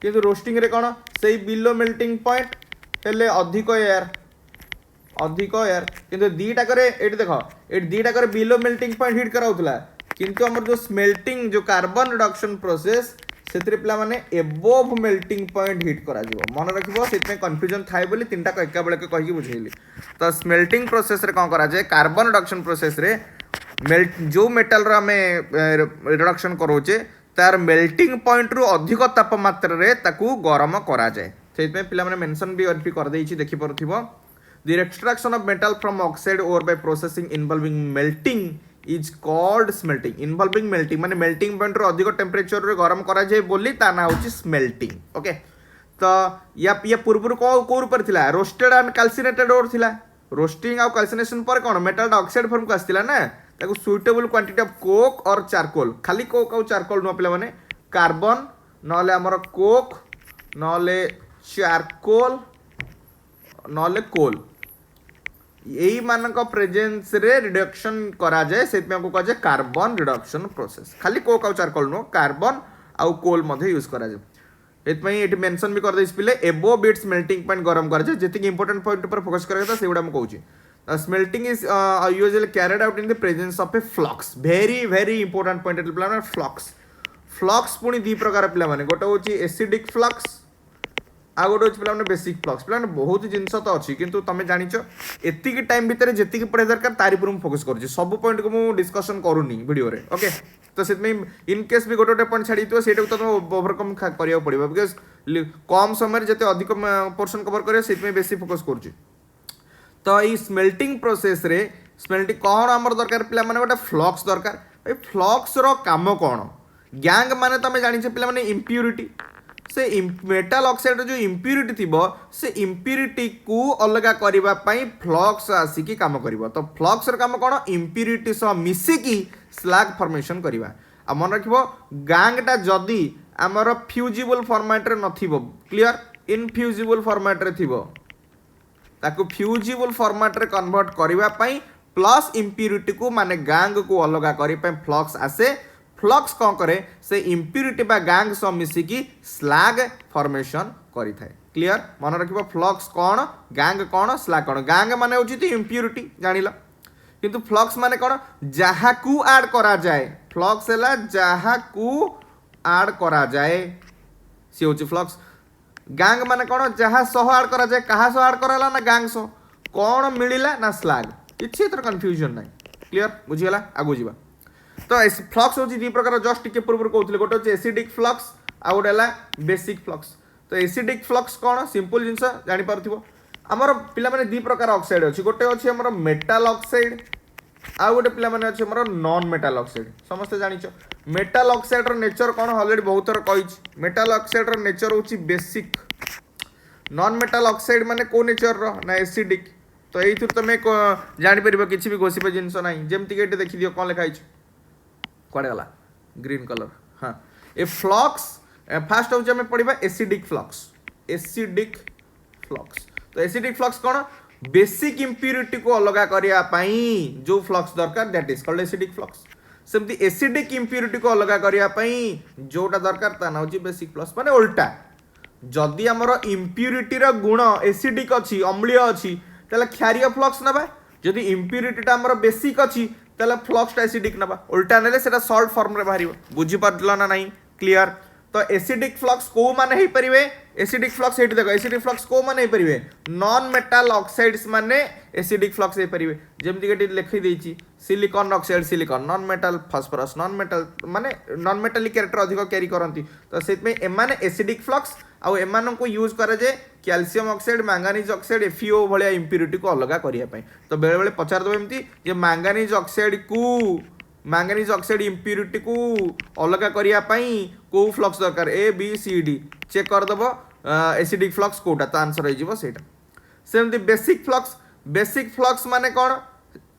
किंतु रोस्टिंग रे कोन सेही बिलो मेल्टिंग पॉइंट हेले अधिक एयर किंतु दीटा करे एटी देखो एटी दीटा करे बिलो मेल्टिंग पॉइंट हिट कराउतला किंतु हमर जो स्मेल्टिंग जो कार्बन रिडक्शन प्रोसेस से पिला माने एबोव मेल्टिंग पॉइंट हिट करा जिवो मन रखिबो सेतमे कंफ्यूजन थाय बोली तीनटा एका बेले के कहि बुझेली तो स्मेल्टिंग प्रोसेस रे कोन करा जाय कार्बन रिडक्शन प्रोसेस रे मेल्ट जो मेटल रा हमें रिडक्शन करोचे तार मेल्टिंग पॉइंट रु अधिक तापमात्रा रे ताकू गरम करा जाय सेतमे पिला माने मेंशन भी कर देछि देखि परथिबो the extraction of metal from oxide ore by processing involving melting is called smelting involving melting माने मेल्टिंग पॉइंट रो अधिक टेम्परेचर रे गरम करा जाय बोली ता ना होची स्मेल्टिंग ओके तो या पूर्व को ऊपर थिला रोस्टेड एंड कैल्सिनेटेड और थिला रोस्टिंग और कैल्सिनेशन पर कोन मेटल ऑक्साइड फॉर्म को आस्तिला ना ताको सुइटेबल क्वांटिटी ऑफ कोक और चारकोल खाली कोक और चारकोल न पिला माने कार्बन नले हमर कोक नले चारकोल नले कोल यही मानक प्रेजेंस रे रिडक्शन करा जाए से को कह जाए कार्बन रिडक्शन प्रोसेस खाली कोक आउ चारकोल नो कार्बन आउ कोल मध्ये यूज करा जाए एतपई एटी मेंशन भी कर देइस पिले एबो बिट्स मेल्टिंग पॉइंट गरम करा जाए जेतिक इंपोर्टेंट पॉइंट पर फोकस करेगा सेउडा हम कहूची smelting is usually carried out in the presence of a flux very important point एट प्लान फ्लक्स पुनी दी प्रकार पिला माने गोटे होची एसिडिक फ्लक्स आ गोटे होची पिला माने बेसिक फ्लक्स पिला माने बहुत जिंस तो अछि किंतु तमे जानिचो एतिकी टाइम भीतर जेतिकी पढे दरकार तारि पर हम फोकस करूची सब पॉइंट को मु डिस्कशन करूनी वीडियो रे ओके तो सेतमे इन केस भी गोटे पॉइंट छाडी तो सेटा तो ओवरकम करिया पड़िबो बिकॉज़ कम समय जते अधिक पोर्शन कवर करियो सेतमे बेसी फोकस करूची तो ई स्मेल्टिंग प्रोसेस रे स्मेल्टिंग कोन हमर दरकार पिला माने गोटे फ्लक्स दरकार ए फ्लक्स रो काम कोन गैंग माने तमे जानिछे पिला माने इम्प्यूरिटी से मेटल ऑक्साइड जो इम्प्यूरिटी थिबो से इम्प्यूरिटी को अलगा करिबा पई फ्लक्स आसिकी काम करिवो तो फ्लक्स रो काम कोन इम्प्यूरिटी सह मिसिकी स्लैग फॉर्मेशन करिबा आ मन रखिबो गैंगटा जदी हमर फ्यूजिबल फॉर्मेट रे नथिबो क्लियर इनफ्यूजिबल फॉर्मेट रे थिबो ताको फ्यूजिबल फॉर्मेट रे कन्वर्ट करिबा पई प्लस इम्प्यूरिटी को माने गैंग को अलगा करि पई फ्लक्स आसे फ्लक्स कौन करे से इम्प्यूरिटी बा गैंग सब मिसिकी स्लैग फॉर्मेशन करि थाए क्लियर मन रखिबो फ्लक्स कौन गैंग कौन स्लैग कौन गैंग माने होची तो इम्प्यूरिटी जानिला किंतु फ्लक्स माने कौन जहा को ऐड करा जाए फ्लक्स हैला जहा को ऐड करा जाए से होची फ्लक्स गैंग माने कौन जहा सह ऐड करा जाए कहा सह ऐड कराला ना गैंग सह कौन मिलिला ना स्लैग किछि तर कंफ्यूजन नै क्लियर बुझियला आगु जीवा तो फ्लक्स होची दी प्रकार जस्ट टिके पूर्व कहउतले गोटे होची एसिडिक फ्लक्स आ गोटे हला बेसिक फ्लक्स तो एसिडिक फ्लक्स कोन सिंपल जिंस जानि पारथिबो हमर पिला माने दी प्रकार ऑक्साइड अछि गोटे अछि हमर मेटल ऑक्साइड आ गोटे पिला माने अछि हमर नॉन मेटल ऑक्साइड समस्त जानिचो मेटल ऑक्साइड रो नेचर कोन ऑलरेडी बहुत थर कहिछ मेटल ऑक्साइड रो नेचर होची बेसिक नॉन मेटल ऑक्साइड माने को नेचर रो ना एसिडिक तो एई थुर तमे जानि परिबो किछि भी गोसिबे जिंस नै जेमति के देखि दियो कोन लिखा आइछ कड़े गला ग्रीन कलर हाँ ए फ्लक्स फास्ट हूँ आम पढ़ा एसिडिक फ्लक्स तो एसिडिक फ्लक्स कौन बेसिक इम्प्यूरिटी को अलग करने जो फ्लक्स दरकार that is called acidic flux सेमती एसिडिक इम्प्यूरिटी को अलग करने जोटा दरकार ता ना होची बेसिक फ्लक्स माने उल्टा जदि आमर इम्प्यूरिटी गुण एसिडिक अच्छी अम्लीय अच्छी ताले क्षारीय फ्लक्स नबा जदि इम्प्यूरिटी आमर बेसिक अच्छी ताले फ्लक्स एसिडिक नबा उल्टा नेले सेटा सॉल्ट फॉर्म रे बाहरिबो बुझी पारला ना नहीं क्लियर तो एसिडिक फ्लक्स को माने हे परिवे एसिडिक फ्लक्स हेठी देखो एसिडिक फ्लक्स को माने हे परिवे नॉन मेटल ऑक्साइड्स माने एसिडिक फ्लक्स हे परिवे जेमति के लिखि देछि silicon oxide silicon non metal phosphorus non metal माने नॉन मेटालिक कैरेक्टर अधिक कैरी करंती तो सेत में एमाने एसिडिक फ्लक्स आ एमान को यूज करे जे calcium oxide manganese oxide F E O भलिया इंप्यूरिटी को अलग करिया पई तो बेले बेले पचार दो एमती जे मैंगानीज ऑक्साइड को मैंगानीज ऑक्साइड इंप्यूरिटी को अलग करिया पई को फ्लक्स दरकार A B C D check कर दबो एसिडिक फ्लक्स कोटा तो आंसर हो जिवो सेटा सेमती बेसिक फ्लक्स माने कोन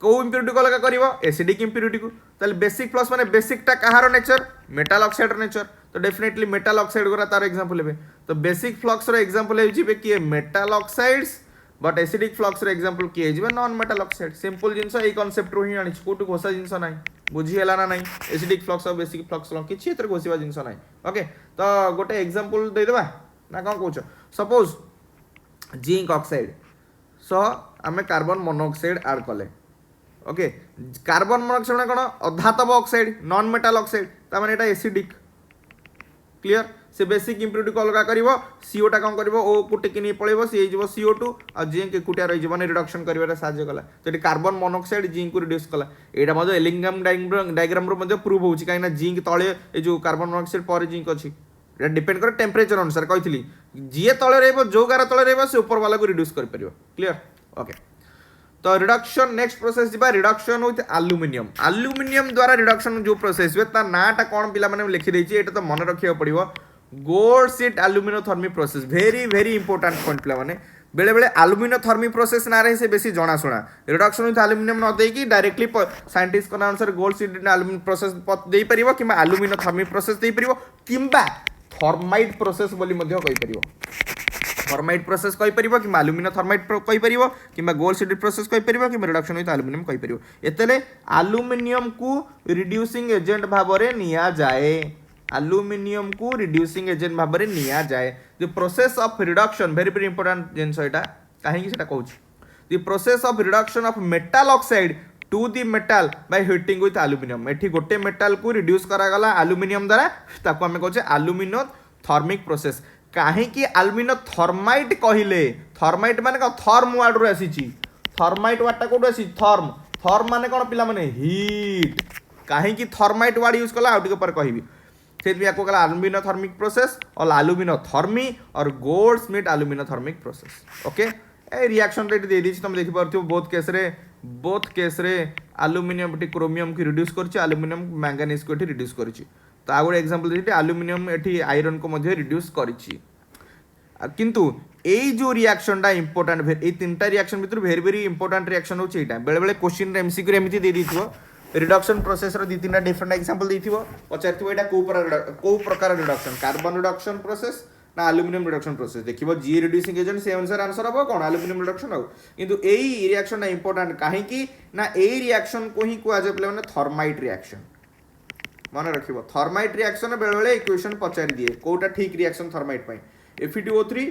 को इंप्यूरिटी को अलग करिवो एसिडिक इंप्यूरिटी को ताले बेसिक फ्लक्स माने बेसिक टा कहार नेचर मेटल ऑक्साइड नेचर तो डेफिनेटली मेटल ऑक्साइड गोरा तार एग्जांपल लेबे तो बेसिक फ्लक्स रो एग्जांपल हे जिबे कि metal oxides but acidic flux रो एग्जांपल कि हे जिबे नॉन मेटल ऑक्साइड सिंपल जिंस ए कांसेप्ट रो ही आनी कोटु घोसा जिंस नाही बुझी हला ना नाही एसिडिक फ्लक्स और बेसिक फ्लक्स लो किछि एतर घोसिबा जिंस नाही ओके तो गोटे एग्जांपल दे देबा ना कोन कहउछ सपोज जिंक ऑक्साइड सो आमे कार्बन मोनोऑक्साइड ऐड कले ओके कार्बन मोनोऑक्साइड कोन अधातव ऑक्साइड नॉन मेटल ऑक्साइड ता माने एटा एसिडिक क्लियर से बेसिक इंप्यूरिटी को अलग करिवो CO टा कोन करिवो O को टेकी नि पळेबो से जिवो CO2 आ जिंक एकुटिया रहि जिवो ने रिडक्शन करिवारे साहाय्य कला तो कार्बन मोनोऑक्साइड जिंक को रिड्यूस कला एटा मधे एलिंगम डायग्राम रो मधे प्रूव होउची काइना जिंक तळे ए जो कार्बन मोनोऑक्साइड पर जिंक अछि एटा डिपेंड करे टेंपरेचर अनुसार कहितली जिए तळे रहबो जो गार तळे रहबो से ऊपर वाला को रिड्यूस कर परिबो क्लियर ओके तो रिडक्शन नेक्स्ट प्रोसेस जिबा रिडक्शन विथ एल्युमिनियम द्वारा रिडक्शन जो प्रोसेस हुए ता नाटा कोन पिला माने लिखि देछि एटा तो मन रखियो पड़िबो Goldschmidt aluminothermy process very very important point पिला माने बेले बेले एल्युमिनोथर्मी प्रोसेस ना रहे से बेसी जणा सुना रिडक्शन विथ एल्युमिनियम न देकी डायरेक्टली साइंटिस्ट को answer Goldschmidt aluminium process दे परिबो किबा एल्युमिनोथर्मी प्रोसेस दे परिबो किबा थर्माइट प्रोसेस बोली मध्ये कहि परिबो थर्माइट प्रोसेस कहि परिबो कि एल्युमिनियम थर्माइट कहि परिबो किबा गोल्ड सीड प्रोसेस कहि परिबो कि रिडक्शन विथ एल्युमिनियम कहि परिबो एतले एल्युमिनियम को रिड्यूसिंग एजेंट भाबरे निया जाए एल्युमिनियम को रिड्यूसिंग एजेंट भाबरे निया जाए the process of reduction very very important जेंस एटा काहे कि सेटा कहूची the process of reduction of metal oxide to the metal by heating with aluminium एठी गोटे मेटल को रिड्यूस करा गला एल्युमिनियम द्वारा ताको हमें कहूचे एल्युमिनो थर्मिक प्रोसेस काहे कि एल्युमिनो थर्माइट कहिले थर्माइट माने का थर्म वर्ड रो आसीची थर्माइट वर्ड ता कोड आसी थर्म माने कोन पिला माने हीट काहे कि थर्माइट वर्ड यूज कला आउट के पर कहिबी से भी आपको कला एल्युमिनो थर्मिक प्रोसेस और एल्युमिनो थर्मी और Goldschmidt aluminothermic process okay ए रिएक्शन रेट दे दी तुम देखि परथियो बोथ केस रे एल्युमिनियम टी क्रोमियम की रिड्यूस करछि एल्युमिनियम मैंगानीज को टी रिड्यूस करछि तो आ गोटे एग्जांपल देछि एल्युमिनियम एठी आयरन को मध्ये रिड्यूस करछि किंतु एई जो रिएक्शन टा इंपोर्टेंट ए तीनटा रिएक्शन भितर वेरी वेरी इंपोर्टेंट रिएक्शन होछि एटा बेले बेले क्वेश्चन रे एमसीक्यू रे एमिति दे दिथिबो रिडक्शन प्रोसेस रो दी तीनटा डिफरेंट एग्जांपल देथिबो पचारथिबो एटा को प्रकार रिडक्शन कार्बन रिडक्शन प्रोसेस ना एल्युमिनियम रिडक्शन प्रोसेस देखिबो जी रिड्यूसिंग एजेंट से अनुसार आंसर हबो कोन एल्युमिनियम रिडक्शन हो किंतु एई रिएक्शन इंपोर्टेंट काहे कि ना एई रिएक्शन को ही को आजे प्ले थर्माइट रिएक्शन मन रखिबो थर्माइट रिएक्शन बेले बेले इक्वेशन पचारि दिए कोटा ठीक रिएक्शन थर्माइट पई Fe2O3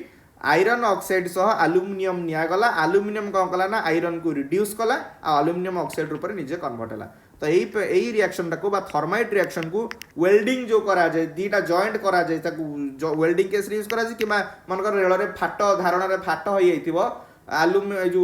आयरन ऑक्साइड सह एल्युमिनियम निया गला एल्युमिनियम कोन कला ना आयरन को रिड्यूस कला आ एल्युमिनियम ऑक्साइड ऊपर निजे कन्वर्ट हला तो एई रिएक्शन को बा थर्माइट रिएक्शन को वेल्डिंग जो करा जाय दीटा जॉइंट करा जाय ताकू वेल्डिंग केस यूज करा जाय कि मन कर रेल रे फाट धारण रे फाट होई आइतिबो जो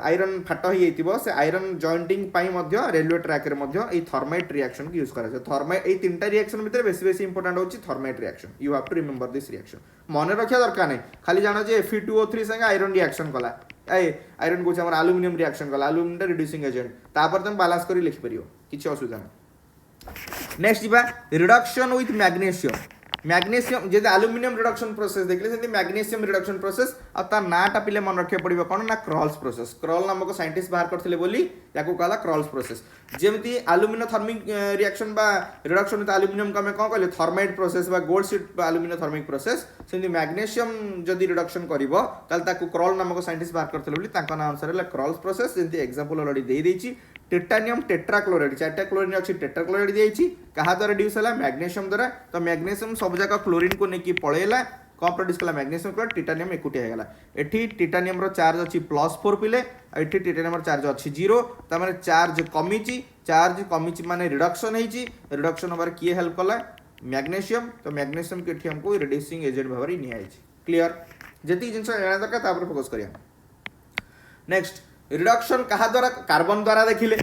आयरन फाट होई आइतिबो से आयरन जॉइंटिंग पई मध्य रेलवे ट्रैक रे मध्य ए थर्माइट रिएक्शन को यूज करा जाय थर्माइट ए तीनटा रिएक्शन भितर बेसी इंपोर्टेंट होची thermite reaction you have to remember this reaction मन रखिया दरकार नै खाली जानो जे Fe2O3 संगे आयरन रिएक्शन कला आयरन को हमर एल्युमिनियम रिएक्शन कला एल्युमिनियम रिड्यूसिंग एजेंट तापर तुम बैलेंस करी लिखि परियो किछि असुविधा नै नेक्स्ट जिबा reduction with magnesium J aluminium reduction process देखले सेति मैग्नीशियम रिडक्शन प्रोसेस आ ता नाटा पिले मन रखे पड़िबो कोन ना क्रॉल्स प्रोसेस क्रॉल नामक साइंटिस्ट बाहर करथिले बोली याकू कहला क्रॉल्स प्रोसेस जेमति एल्युमिनो थर्मिक रिएक्शन बा रिडक्शन विथ एल्युमिनियम का में कोन कहले थर्माइट प्रोसेस बा गोल्ड शीट बा एल्युमिनो थर्मिक प्रोसेस सेति मैग्नीशियम जदी रिडक्शन करिवो ताल ताकू क्रॉल नामक साइंटिस्ट बाहर करथिले बोली ताका ना आंसर हला क्रॉल्स प्रोसेस जेमति एग्जांपल ऑलरेडी दे देछि टाइटानियम टेट्राक्लोराइड 4टा क्लोरीन अच्छी टेट्राक्लोराइड दिखाई क्या द्वारा रिड्यूस है मैग्नेशियम द्वारा तो मैग्नेशियम सब जगह क्लोरीन को लेकिन पलैला कौन प्रोड्यूस कला मैग्नेशियम क्लोराइड टाइटानियम एकुटिया होगा एठी टाइटानियम चार्ज अच्छी +4 पिले एठी टाइटानियम चार्ज अच्छी 0 तमाने चार्ज कमी माने रिडक्शन होईची रिडक्शन होबार किए हेल्प कला मैग्नेशियम तो मैग्नेशियम के एठी हमको रिड्यूसिंग एजेंट भाव में निया क्लियर जति जिनस जाना दरकार तापर फोकस करिया नेक्स्ट रिडक्शन कहा द्वारा कार्बन द्वारा देखिले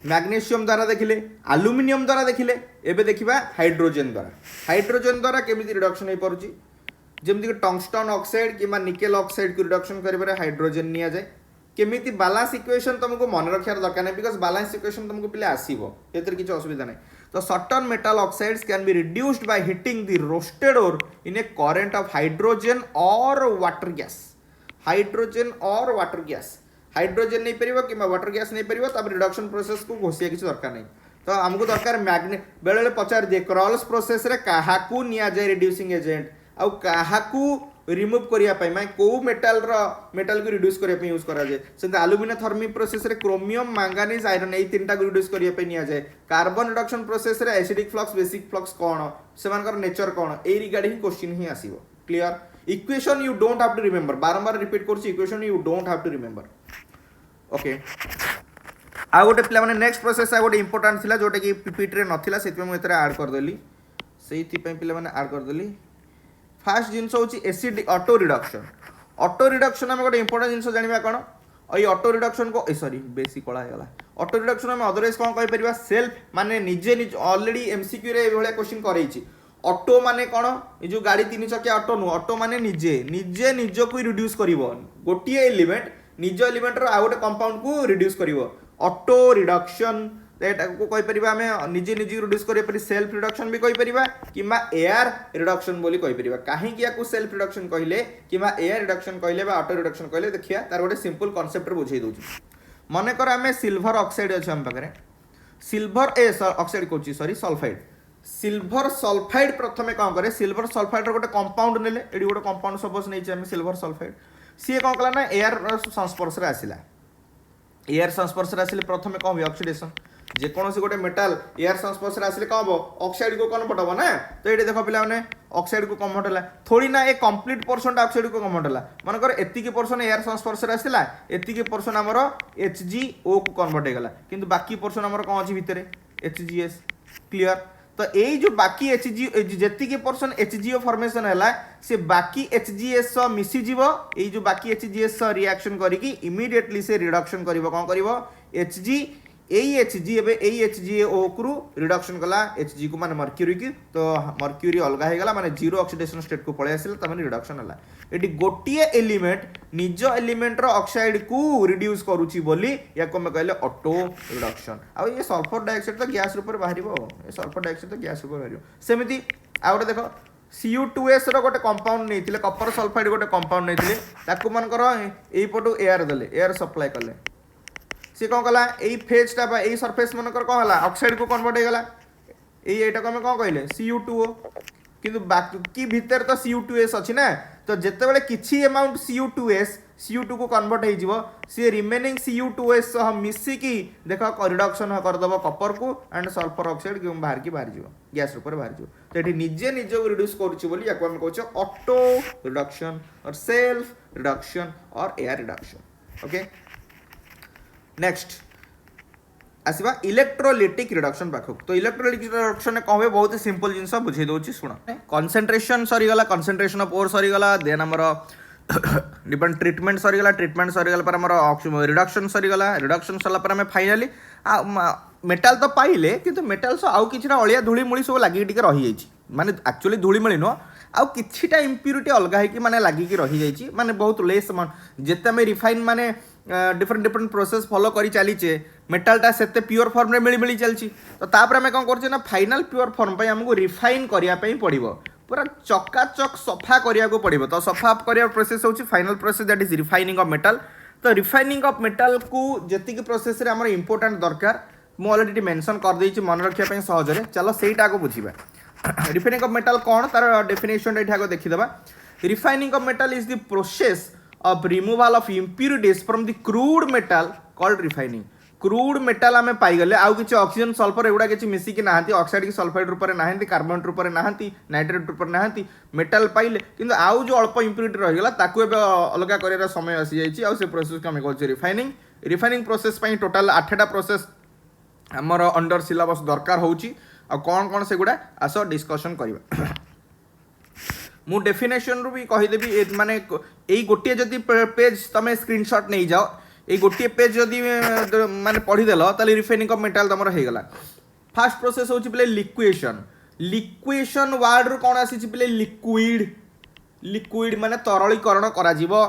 मैग्नेशियम द्वारा देखिले एल्युमिनियम द्वारा देखिले एबे देखिबा हाइड्रोजन द्वारा केमिति रिडक्शन हो पारुची जमती टंगस्टन ऑक्साइड कि निकेल ऑक्साइड को रिडक्शन करिबारे हाइड्रोजन निया जाए केमिति बैलेंस इक्वेशन तुमको मन रखियार दरकार नहीं बिकॉज बैलेंस इक्वेशन तुमको पिले आसीबो एतर किछ असुविधा नहीं तो certain metal oxides can be reduced by heating the roasted ore in a current of hydrogen और वाटर गैस हाइड्रोजन नहीं पारिबो कि वाटर गैस नहीं पारिबो तब रिडक्शन प्रोसेस को घोषिया किछ दरकार नहीं तो हमको दरकार मैग्ने बेले बेले पचार दिए क्रॉल्स प्रोसेस रे काहाकू निया जाए रिड्यूसिंग एजेंट आउ काहाकू रिमूव करिया पई माने को मेटल को रिड्यूस करिया पई यूज करा जाए सेंत एल्युमिनियम थर्मी प्रोसेस रे क्रोमियम मैंगानीज आयरन ए तीनटा को रिड्यूस करिया पई निया जाए कार्बन रिडक्शन प्रोसेस रे एसिडिक फ्लक्स बेसिक फ्लक्स कोन सेमानकर नेचर कोन ए रिगार्डिंग क्वेश्चन ही आसीबो clear equation you don't have to remember बारंबार रिपीट करछि equation you don't have to remember okay आ गोटे पिला माने नेक्स्ट प्रोसेस आ गोटे इंपोर्टेंट थिला जोटा कि पीपीटी रे नथिला सेति मु एतरे ऐड कर देली सेति पई पिला माने ऐड कर देली फास्ट जिनस होची एसिड ऑटो रिडक्शन हम गोटे इंपोर्टेंट जिनस जानिबा कोन और ये ऑटो रिडक्शन को सॉरी बेसी कळा हेगला ऑटो रिडक्शन हम अदरवाइज कोन कहि परिबा सेल्फ माने निजे ऑलरेडी एमसीक्यू रे ए भले क्वेश्चन करैछि ऑटो माने कोन ए जो गाड़ी तीन चकिया ऑटो नु ऑटो माने निजे निजो को रिड्यूस करिवो गोटिए एलिमेंट निज एलिमेंट रो आ गोटे कंपाउंड को रिड्यूस करिवो ऑटो रिडक्शन एटा को कहि परिबा हमें निजे रिड्यूस करि परि सेल्फ रिडक्शन भी कहि परिबा किमा एयर रिडक्शन बोली कहि परिबा काहे कि याकू सेल्फ रिडक्शन कहिले किमा एयर रिडक्शन कहिले बा ऑटो रिडक्शन कहिले देखिया तार गोटे सिंपल कांसेप्ट रे बुझाई दोछि मने कर हमें सिल्वर ऑक्साइड अछि हम पाखरे सिल्वर ऑक्साइड कोछि सॉरी सल्फाइड सिल्वर सल्फाइड प्रथमे कोन करे सिल्वर सल्फाइड रो गोटे कंपाउंड नेले एडी गोटे कंपाउंड सपोज नै छै हम सिल्वर सल्फाइड सी कोन कला ना एयर संस्पर्श रे आसिला एयर संस्पर्श रे आसिले प्रथमे कोन ऑक्सीडेशन जे कोनोसी गोटे मेटल एयर संस्पर्श रे आसिले कोन ऑक्साइड को कन्वर्ट होबो ना तो एडी देखो पिला माने ऑक्साइड को कन्वर्ट होला थोड़ी ना ए कंप्लीट पोर्शन ऑक्साइड को कन्वर्ट होला मन कर एति की पोर्शन एयर संस्पर्श रे आसिला एति की पोर्शन हमरो HgO को कन्वर्ट हेगला किंतु बाकी पोर्शन हमरो कोन अछि भितरे HgS क्लियर तो यही जो बाकी HG जेति के पोर्शन HgO फॉर्मेशन हैला से बाकी HgS सह मिसी जीवो एई जो बाकी HgS सह रिएक्शन करिकी इमीडिएटली से रिडक्शन करिवो कोन करिवो Hg एई Hg एबे एई HgO को रिडक्शन कला Hg को माने मर्क्यूरी की तो मर्क्यूरी अलगा हे गला माने जीरो ऑक्सीडेशन स्टेट को पळे आसिल तमने रिडक्शन हला एटी गोटिए एलिमेंट निज एलिमेंट रो ऑक्साइड को रिड्यूस करूची बोली या को में कहले ऑटो रिडक्शन आ ये सल्फर डाइऑक्साइड तो गैस रूप बाहरिबो ये सल्फर डाइऑक्साइड तो गैस रूप बाहरिबो सेमिति आ गोटे देखो Cu2S रो गोटे कंपाउंड नैथिले कॉपर सल्फाइड गोटे कंपाउंड नैथिले ताकू मन करो एई पटू एयर देले एयर सप्लाई करले सी कौन कला एई फेजटा बा एई सरफेस मन कर कोन हला ऑक्साइड को कन्वर्ट हे गला एई एटा को हम कोन कहले Cu2O किंतु बाकी भीतर तो Cu2S अछि ना तो जेते बेले किछि अमाउंट Cu2 को कन्वर्ट हे जिवो सी रिमेनिंग Cu2S सह मिसी की देखो रिडक्शन कर दबो कॉपर को एंड सल्फर ऑक्साइड के बाहर जिवो गैस ऊपर बाहर जिवो तो एठी निजे निजे को रिड्यूस करूची बोली याको हम कहछो ऑटो रिडक्शन और सेल्फ रिडक्शन और एयर रिडक्शन ओके नेक्स्ट आसीबा इलेक्ट्रोलिटिक रिडक्शन पाखक तो इलेक्ट्रोलिटिक रिडक्शन कहबे बहुत सिंपल जिंस बुझे दोची सुना कंसंट्रेशन सरी गला कंसंट्रेशन ऑफ ओर सरी गला देन हमर डिपेंड ट्रीटमेंट सरी गला पर हमर रिडक्शन सरी गला रिडक्शन सरला पर हम फाइनली मेटल तो पाइले किंतु मेटल सो आउ किछरा अलिया धूली मुली सब लागि टिके रही जाईची माने एक्चुअली धूली मुली नो आउ किछिटा इंप्यूरिटी अलगा है कि माने लागि कि रही जाईची माने बहुत लेस अमाउंट जेते में रिफाइन माने डिफरेंट प्रोसेस फॉलो करी चलीचे मेटलटा सेते प्योर फॉर्म रे मिली चलची तो तापर हमें कौन करछे ना फाइनल प्योर फॉर्म पे हमको रिफाइन करिया पे पड़िबो पूरा चकाचक सफा करिया को पड़िबो तो सफा करिया प्रोसेस होची final process that is refining of metal तो रिफाइनिंग ऑफ मेटल को जेति की प्रोसेस रे हमर इंपोर्टेंट दरकार मु ऑलरेडी मेंशन कर देछि मन रखिया पे सहज रे चलो सेटा को बुझिबा रिफाइनिंग ऑफ मेटल कोन तार डेफिनेशन एठा को देखि देबा refining of metal is the process of removal of impurities from the crude metal called refining crude metal आम पाइगले आउ किसी ऑक्सीजन सल्फर एगुड़ा किसी मिसिकी ना ऑक्साइड सल्फाइड रूप में ना कार्बन रूप में ना नाइट्रेट रूप में ना मेटाल पाइले कि आउ जो अल्प इम्प्यूरिटी रहीगला ताकू एबे अलग कर समय आसी जाइए आउ से प्रोसेस को आम कर रिफाइनिंग रिफाइनिंग प्रोसेस टोटाल 8टा प्रोसेस आमर अंडर सिलेबस दरकार होची आ कौन कौन से गुड़ा आस डिस्कशन करवा मु डेफिनेशन रू भी कहीदेवी माने यही गोटे जदि पेज तुम स्क्रीनशॉट नहीं जाओ ये गोटे पेज जदि माने पढ़ीदेल ताले रिफाइनिंग ऑफ मेटाल तुम होगा फास्ट प्रोसेस होची पले लिक्विएशन लिक्विएशन वर्ड रू कौन आसी पले लिक्विड लिक्विड माने तरलीकरण करा जीवो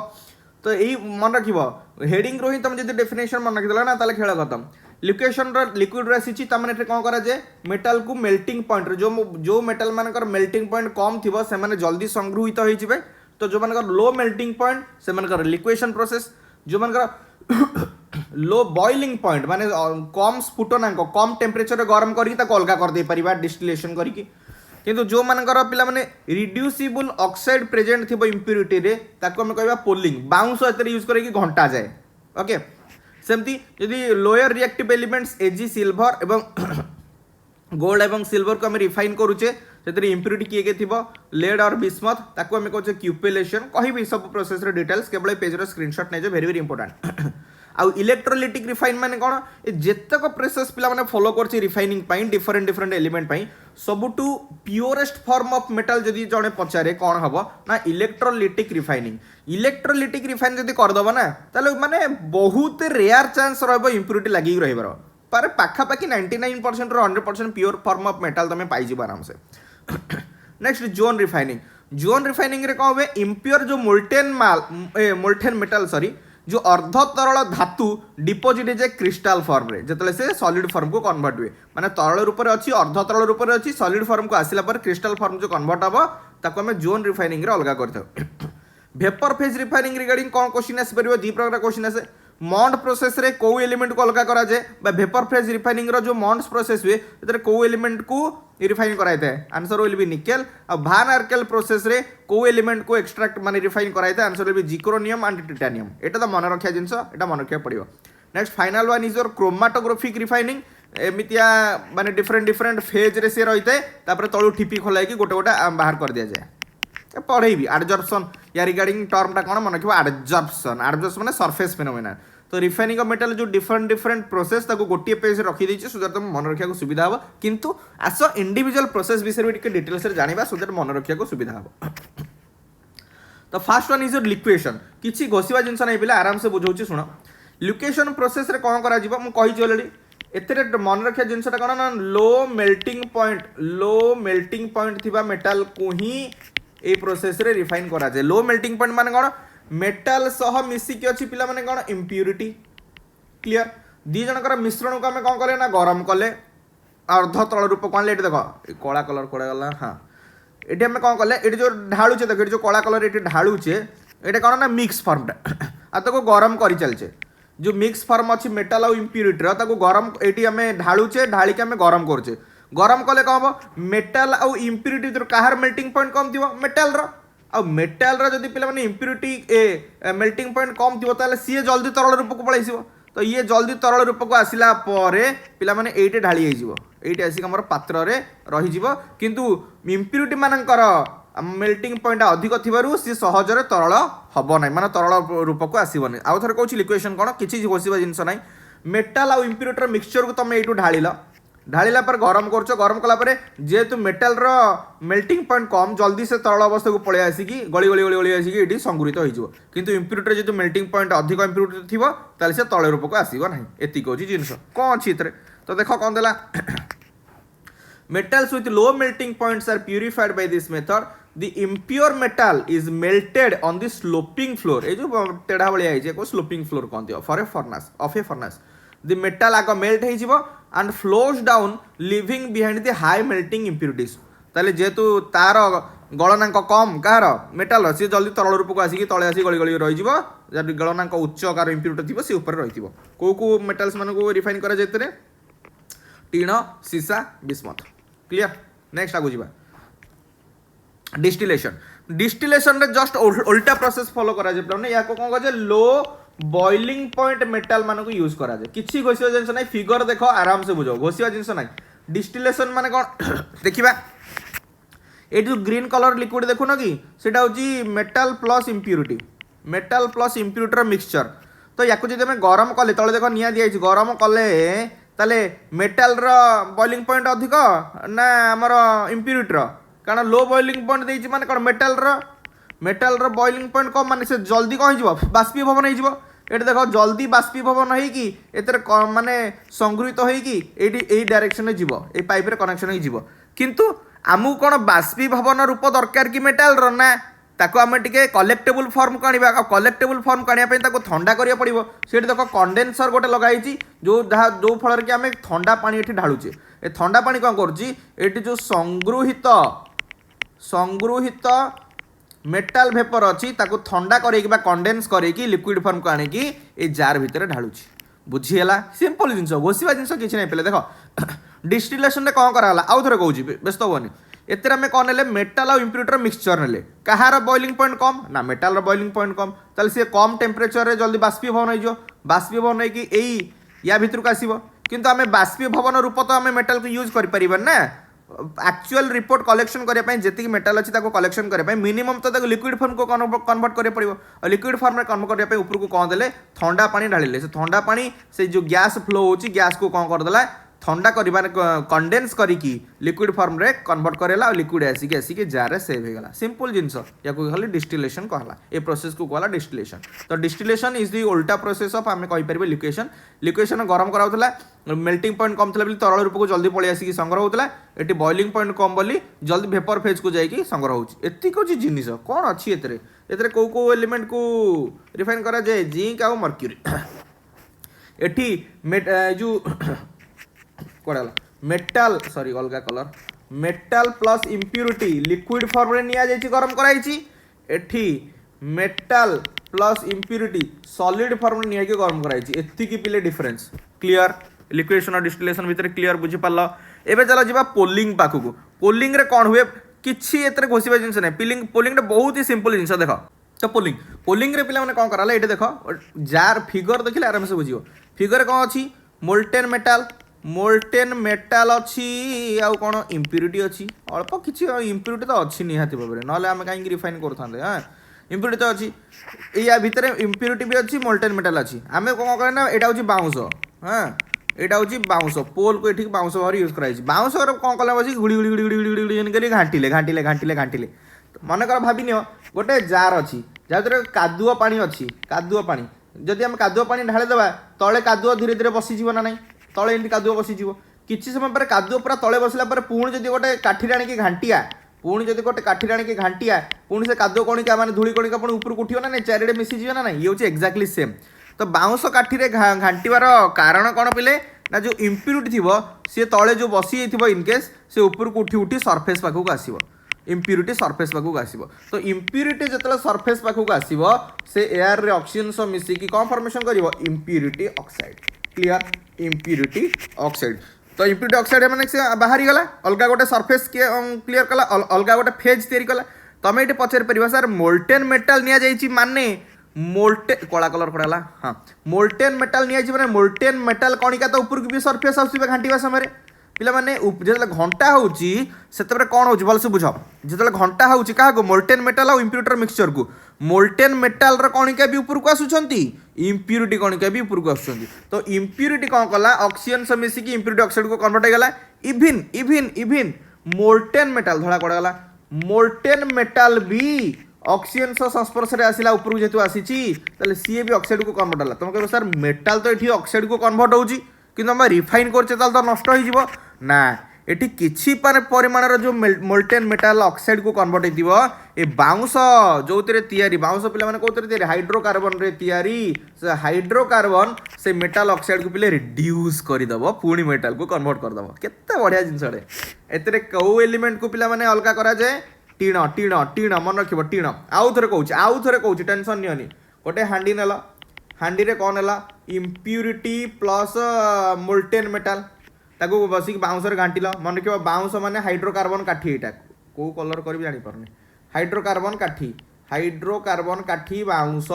तो यही मन रखिबो हेडिंग रो ही तुम जदि डेफिनेशन मन रखिदेल ना ताले खेल खत्म लिक्विएशन लिक्विड आसी तमें कौन कराए मेटाल को मेल्टिंग पॉइंट जो मेटाल मानकर मेल्टिंग पॉइंट कम थी से माने जल्दी संगृहित होइजिबे तो जो मानकर लो मेल्टिंग पॉइंट से मानकर लिक्विएशन प्रोसेस जो मानकर लो बॉइलिंग पॉइंट माने कम स्फुटनांक कम टेम्परेचर गरम करके अलग कर दे परिबा डिस्टिलेशन करके किंतु जो मानकर पिला माने रिड्यूसिबल ऑक्साइड प्रेजेंट थिबो इम्प्यूरिटी रे ताको हम कहबा पोलिंग बाउंस एतरे यूज करके घंटा जाए ओके सेमती यदि lower reactive elements AG silver एवं गोल्ड एवं सिल्वर को आम रिफाइन करुचे से इम्प्यूरिटी किए थी लेड और बिस्मथ ताको आम कहे क्यूपेलेशन कहि सब प्रोसेस डिटेल्स केवल पेज स्क्रीनशॉट नहीं वेरी वेरी इंपोर्टेंट आउ इलेक्ट्रोलिटिक रिफाइन माने कौन जेतक प्रोसेस पिला माने फॉलो करछि रिफाइनिंग पाई डिफरेंट डिफरेंट एलिमेंट पाई सबुठु प्योरेस्ट फॉर्म ऑफ मेटल जदि जड़े पचारे कौन हम ना इलेक्ट्रोलिटिक रिफाइन जदि करदब ना ताले माने बहुत रेयर चांस रहिबो इम्प्यूरिटी लागि रहिबार पर पाखापाखि 99% रो 100% प्योर फॉर्म ऑफ मेटल तमे पाई जिबो आराम से नेक्स्ट जोन रिफाइनिंग रे कौन हुए इम्प्योर जो मोल्टेन मेटल सॉरी जो अर्ध तरल धातु डिपोजिट जे क्रिस्टाल फॉर्म रे जतले से सॉलिड फॉर्म को कन्वर्ट हुए माने तरल रूप रे अछि अर्ध तरल रूप रे अछि सॉलिड फॉर्म को आसिला पर क्रिस्टाल फॉर्म जो कन्वर्ट हबो ताको हमें जोन रिफाइनिंग रे अलगा करथौ वेपर फेज रिफाइनिंग रिगार्डिंग कौन क्वेश्चन आसी परिबो दी प्रकार क्वेश्चन आसे मॉन्ड प्रोसेस रे को एलिमेंट को अलग करा जाए बा वेपर फेज रिफाइनिंग रो जो मॉन्ड्स प्रोसेस हुए तेरे को एलिमेंट को रिफाइन कराई थे आंसर विल बी निकेल और भान आर्केल प्रोसेस रे को एलिमेंट को एक्सट्रैक्ट माने रिफाइन कराई थे answer will be zirconium and titanium एटा तो मन रखिया जिंस एटा मन रखिया पड़ियो next final one is your chromatographic refining एमितिया माने डिफरेंट फेज रे से रहिते तापर तळु ठिपी खोलाई कि गोटे गोटे बाहर कर दिया जाए पढ़ेबी एडजर्प्शन या रिगार्डिंग टर्मटा कौन मन रखिबो एडजर्प्शन माने सरफेस फेनोमेना तो रिफाइनिंग ऑफ मेटल जो डिफरेंट प्रोसेस ताको गोटे पेज रखी देछि सो दैट तुम मन रखिया को सुविधा हो किंतु आस इंडिविजुअल प्रोसेस विषय में टिके डिटेल्स रे जानिबा सो दैट मन रखिया को सुविधा हो तो फर्स्ट वन इज योर लिक्विएशन किछि घोषिबा जिंस नै पिला आराम से बुझौछि सुनो लिक्विएशन प्रोसेस रे कोन करा जिवो मु कहि ऑलरेडी एतरे मन रखिया जिंसटा कोन ना लो मेल्टिंग पॉइंट थिबा मेटल को ही ए प्रोसेस रे रिफाइन करा जाय लो मेल्टिंग पॉइंट माने कोन मेटल सह मिसिकी अछि पिला माने कोन इम्प्यूरिटी क्लियर दी जनकर मिश्रण को हमें कोन करे ना गरम कले अर्ध तळ रूप कोन लेट देखो कोला कलर कोडा गला हां एटी हमें कोन कले एटी जो ढाळुचे देखो एटी जो कोला कलर एटी ढाळुचे एटा कोन ना मिक्स फॉर्मटा आ तको गरम करि चलचे जो मिक्स फॉर्म अछि मेटल और इम्प्यूरिटी रो ताको गरम एटी हमें ढाळुचे ढाळी के हमें गरम करचे गरम कले कौन हम मेटल और इम्प्यूरिटी कहार मेल्टिंग पॉइंट कम थी मेटल मेटल जदि पे इम्प्यूरिटी मेल्टिंग पॉइंट कम थी ताले सी जल्दी तरल रूप को पलैस तो ये जल्दी तरल रूप को आसला पिला माने एटे ढाली ये आसिक आम पात्र रही किंतु इम्प्यूरिटी मानकर मेल्टिंग पॉइंट अधिक थी सी सहजरे तरल हम ना माने तरल रूप को आसबनी आउ थे कौन लिक्विएशन कौन किसी घोषिबा जिनस ना मेटल और इम्प्यूरिटी मिक्सचर को तुम यू ढाल ढाला पर गरम कर गरम कलापर जेहेतु मेटल मेल्टिंग पॉइंट कम जल्दी से तरल अवस्था को पलि आसिकी गली गली गली गली आसिकी ये संगृहित हो किंतु इम्प्यूरिटी जेहतु मेल्टिंग पॉइंट अधिक इम्प्यूरिटी थी ताले से तल रूप को आसब ना एति हूँ जिनस कौन अच्छी तो देख कौन देला metals with low melting points are purified by this method the impure metal is melted on the sloping floor ये जो टेढ़ा भलिया है को sloping floor कहते for a furnace of A furnace the metal आग मेल्ट हो and flows down leaving behind the high melting impurities ताले जेतु तार गलनांक कम कार मेटाल सी जल्दी तरल रूप को आसिक तले आसी गली गली रही जब गलनांक उच्च कार इम्प्यूरिटी थी सी ऊपर रही को मेटाल्स मान को रिफाइन करा जाए टीण सीसा बिस्मथ क्लियर नेक्स्ट आगु जीवा डिस्टिलेशन रे जस्ट उल्टा प्रोसेस फॉलो करा जे या को कोन कह लो बॉइलिंग पॉइंट मेटाल मान को यूज करा जाए किछि घोषिया जिंस नै फिगर देखो आराम से बुझो घोषिया जिंस नै डिस्टिलेशन माने कोन देखिबा ए जो ग्रीन कलर लिक्विड देखो ना कि सेटा होची मेटल प्लस इम्प्यूरिटी मिक्सचर तो याकू जदि हमें गरम कले तले देखो निया दिया गरम कले ताले मेटल रो बॉइलिंग पॉइंट अधिक ना हमर इम्प्यूरिटी रो कारण लो बॉइलिंग पॉइंट देछि माने कोन मेटल रो बॉइलिंग पॉइंट कम माने से जल्दी कौन हो बाष्पीभवन हो ये देख जल्दी बाष्पीभवन होगी एतर माने संगृहित होगी ये डायरेक्शन जीव ए पाइप रे कनेक्शन हो किंतु आमु कौन बाष्पीभवन रूप दरकार कि मेटाल रो ना ताको आम टिके कलेक्टेबल फॉर्म काणिबा कलेक्टेबल फॉर्म काणिया पई ताको ठंडा करिया पड़िबो सेठी देखो कंडेंसर गोटे लगाई जो फल कि आम ठंडा पानी एठी ढालुचे ए ठंडा पानी कौन करुच्ची एठी जो संगृहित मेटाल भेपर अच्छी ताको ठंडा करके कंडेन्स करके लिक्विड फॉर्म को आनिकी ए जार भितर ढालुची बुझीगला सिंपल जिनस घोषिबा जिनस किछि नहीं पे देख डिस्टिलेशन कौन कराला आउ थे कहूँ व्यस्त हेनी एतिर आम कौन ने मेटाल और इम्प्यूरिटी मिक्सचर ने कहार बॉइलिंग पॉइंट कम ना मेटाल बॉइलिंग पॉइंट कम ताले सी कम टेम्परेचर रे जल्दी बाष्पीभवन बाष्पीभवन होगी या भितर को आसो किंतु आम बाष्पीभवन रूप तो आम मेटाल को यूज कर ना एक्चुअल रिपोर्ट कलेक्शन करने जी मेटाल अच्छी कलेक्शन करने मिनिमम तो लिक्विड फॉर्म को कन्वर्ट कर पड़ो और लिक्विड फॉर्म में कन्वर्ट करने ऊपर को कौन देले ठंडा पानी ढालिले से ठंडा पानी से जो गैस फ्लो होची गैस को कौन करदेला ठंडा कर कंडेन्स करिकी लिक्विड फॉर्म रे कन्वर्ट करेला और लिक्विड आसिक जार रे सेव होगला सिंपल जिनस या खाली डिस्टिलेशन कहला ए प्रोसेस को कहला डिस्टिलेशन तो डिस्टिलेशन इज द उल्टा प्रोसेस ऑफ आम कहि परिबे लिक्वेशन गरम कराउतला मेल्टिंग पॉइंट कम थला तरल रूप को जल्दी पळि आसिक संग्रह होतला एटी बॉइलिंग पॉइंट कम बोली जल्दी वेपर फेज को जाइकी संग्रह होची एतिक होची जिनिस कोन अछि एतरे को एलिमेंट को रिफाइन करा जाय जिंक आ मर्क्यूरी एटी जो कोडाला मेटाल सॉरी अलगा colour metal plus impurity liquid form रे निया जाइछि गरम कराइछि एठी metal plus impurity solid form रे निया के गरम कराइछि एतिकी पिले डिफरेंस क्लियर लिक्विडेशन और डिस्टिलेशन भितर क्लियर बुझी पारल एबे चला जिबा पोलिंग पाखु को पोलिंग रे कोन हुए किछि एतरे घोषिबा जिंस नै पोलिंग रे बहुत ही सिंपल जिंस देखो तो पोलिंग रे पिला माने कोन कराला एटे देखो जार फिगर देखिले आराम से बुझियो फिगर कोन अछि मोल्टेन मेटाल अच्छी आउ कौन इम्प्यूरिटी अच्छी अल्प किसी इम्प्यूरिटी तो अच्छी निहाती भाव में ना आम कहीं रिफाइन करते हाँ इम्प्यूरिटी तो अच्छी या भितर इम्प्यूरिटी भी अच्छी मोल्टेन मेटाल अच्छी आम कौन करना यहाँ हूँ बाउंस हाँ यहाँ हूँ बाउंस पोल को ये बाउंस भाव यूज कराई बाउंस कौन कला बस घुड़ी घुड़ी घुड़ी घुड़ी घुड़ी घुड़ी घाटिले मनकर भाविन गोटे जार अच्छी जहाँ कादुआ पानी अच्छी कादुआ पानी जदि आम कादुआ पानी ढालीदेवा तले कादुआ धीरे धीरे बसीज ना ना तले एमती कादुआ बसीज किसी समय पर कादुआ पूरा तले बसला पुणी जदि गोटे काठी आनिकी घांटिया पुणी जदि गोटे काठी आनिकी घांटिया पुणी से कादुआ कणिका माने धूली कणिका पुणी ऊपर उठियो ना चारिडे मिसीज ना ये हूँ एक्जाक्टली सेम तो बाउंस काठी घांटार कारण कौन पिले ना जो इम्प्यूरिटी थी सी तले जो बसी इनकेस से ऊपर को उठी उठी सरफेस पाखक आसो इम्प्यूरिटी सरफेस पाखक आसो तो इम्प्यूरिटी जो सरफेस पाखक आसो से एयर रे ऑक्सीजन सब मिसिकी कौन फॉर्मेशन कर impurity oxide clear impurity oxide तो इम्प्यूरिटी ऑक्साइड मैंने से बाहरी गला अलगा गोटे सरफेस क्लियर कला अलगा गोटे फेज तैयारी कला तुम ये पचार पार सर मोल्टेन मेटाल निया जाइछि माने मोल्टेन कला कलर कड़ा हाँ मोल्टेन मेटाल निया माने मोल्टेन मेटाल कणिका तो ऊपर भी सरफेस आसवे घांटा समय पिला माने जो घंटा होची सेते कौन हो भलसे बुझ जो घंटा होची क्या मोल्टेन मेटाल और इम्प्यूरिटी मिक्सचर को मोल्टेन मेटाल कणिका भी ऊपर को आसुचंती इम्प्यूरिटी कणिका भी ऊपर को आसुचंती तो इम्प्यूरिटी कौन कला ऑक्सीजन से मिसिकी इम्प्यूरिटी ऑक्साइड को कन्वर्ट होगला इभिन इभिन इभिन मोल्टेन मेटाल धड़ा कड़गला मोल्टेन मेटाल भी ऑक्सीजन संस्पर्श में आसला ऊपर जेतु आसी सी भी ऑक्साइड को कन्वर्ट होला तुम कह सर मेटाल तो ये ऑक्साइड को कन्वर्ट होची किंतु आम रिफाइन करछे तो नष्ट हो ना एटी किछि परिमाणर जो मोल्टेन मेटाल ऑक्साइड को कन्वर्ट हो ए बाउंस जो तैयारी बाउंस पिला माने कोतरे तैयारी हाइड्रोकार्बन रे तैयारी से हाइड्रोकार्बन से मेटाल ऑक्साइड को पिले रिड्यूस करदेव पुणी मेटाल को कन्वर्ट करदेव केते बढ़िया जिनसटे एतरे कौ एलिमेंट को पिला माने अलगा करा जाए टीण टीण टीण मन रखिब टीण आउ थे कहूँ टेंशन नियनि गोटे हांडी नेल हांडी रे कौन है इम्प्यूरिटी प्लस मोल्टेन मेटाल ताको बसिक बाउंस घाटिल मन रखिब बाउंस माने हाइड्रोकार्बन काठी एटा को कलर कर जानी पारनी हाइड्रोकार्बन काठी बाउंस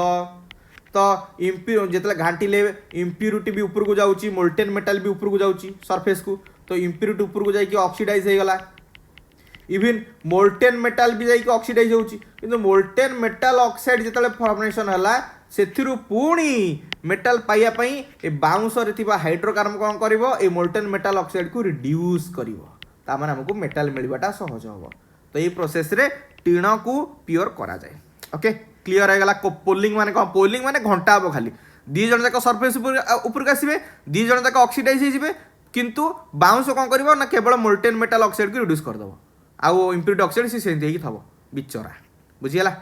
तो जिते घाटिले इम्प्यूरिटी भी ऊपर को जाऊँगी मोल्टेन मेटाल भी ऊपर को जाऊँगी सरफेस को तो इम्प्यूरिटी ऊपर को जाकि ऑक्सीडाइज हो गला इवन मोल्टेन मेटाल भी जाकि ऑक्सीडाइज होउची किंतु मोल्टेन मेटाल ऑक्साइड जिते फॉर्मेशन है से पुणी मेटाल पाइबा पई ए बाउंस रे थिबा हाइड्रोकार्बन कौन करिवो ए मोल्टेन मेटाल ऑक्साइड को रिड्यूस करिवो ता माने हमको मेटाल मिलवाटा सहज हो तो ये प्रोसेस रे टीण को प्योर करा जाए ओके क्लियर है पोलिंग माने कौन पोलिंग माने घंटा हम खाली दी जन जाक सरफेस ऊपर आसबे दी जन जाक ऑक्सीडाइज हो किंतु बाउंस कौन करिवो ना केवल मोल्टेन मेटाल ऑक्साइड को रिड्यूस करदेव आउ इम्प्यूरिटी ऑक्साइड सी सेमती थब बिचरा बुझीगला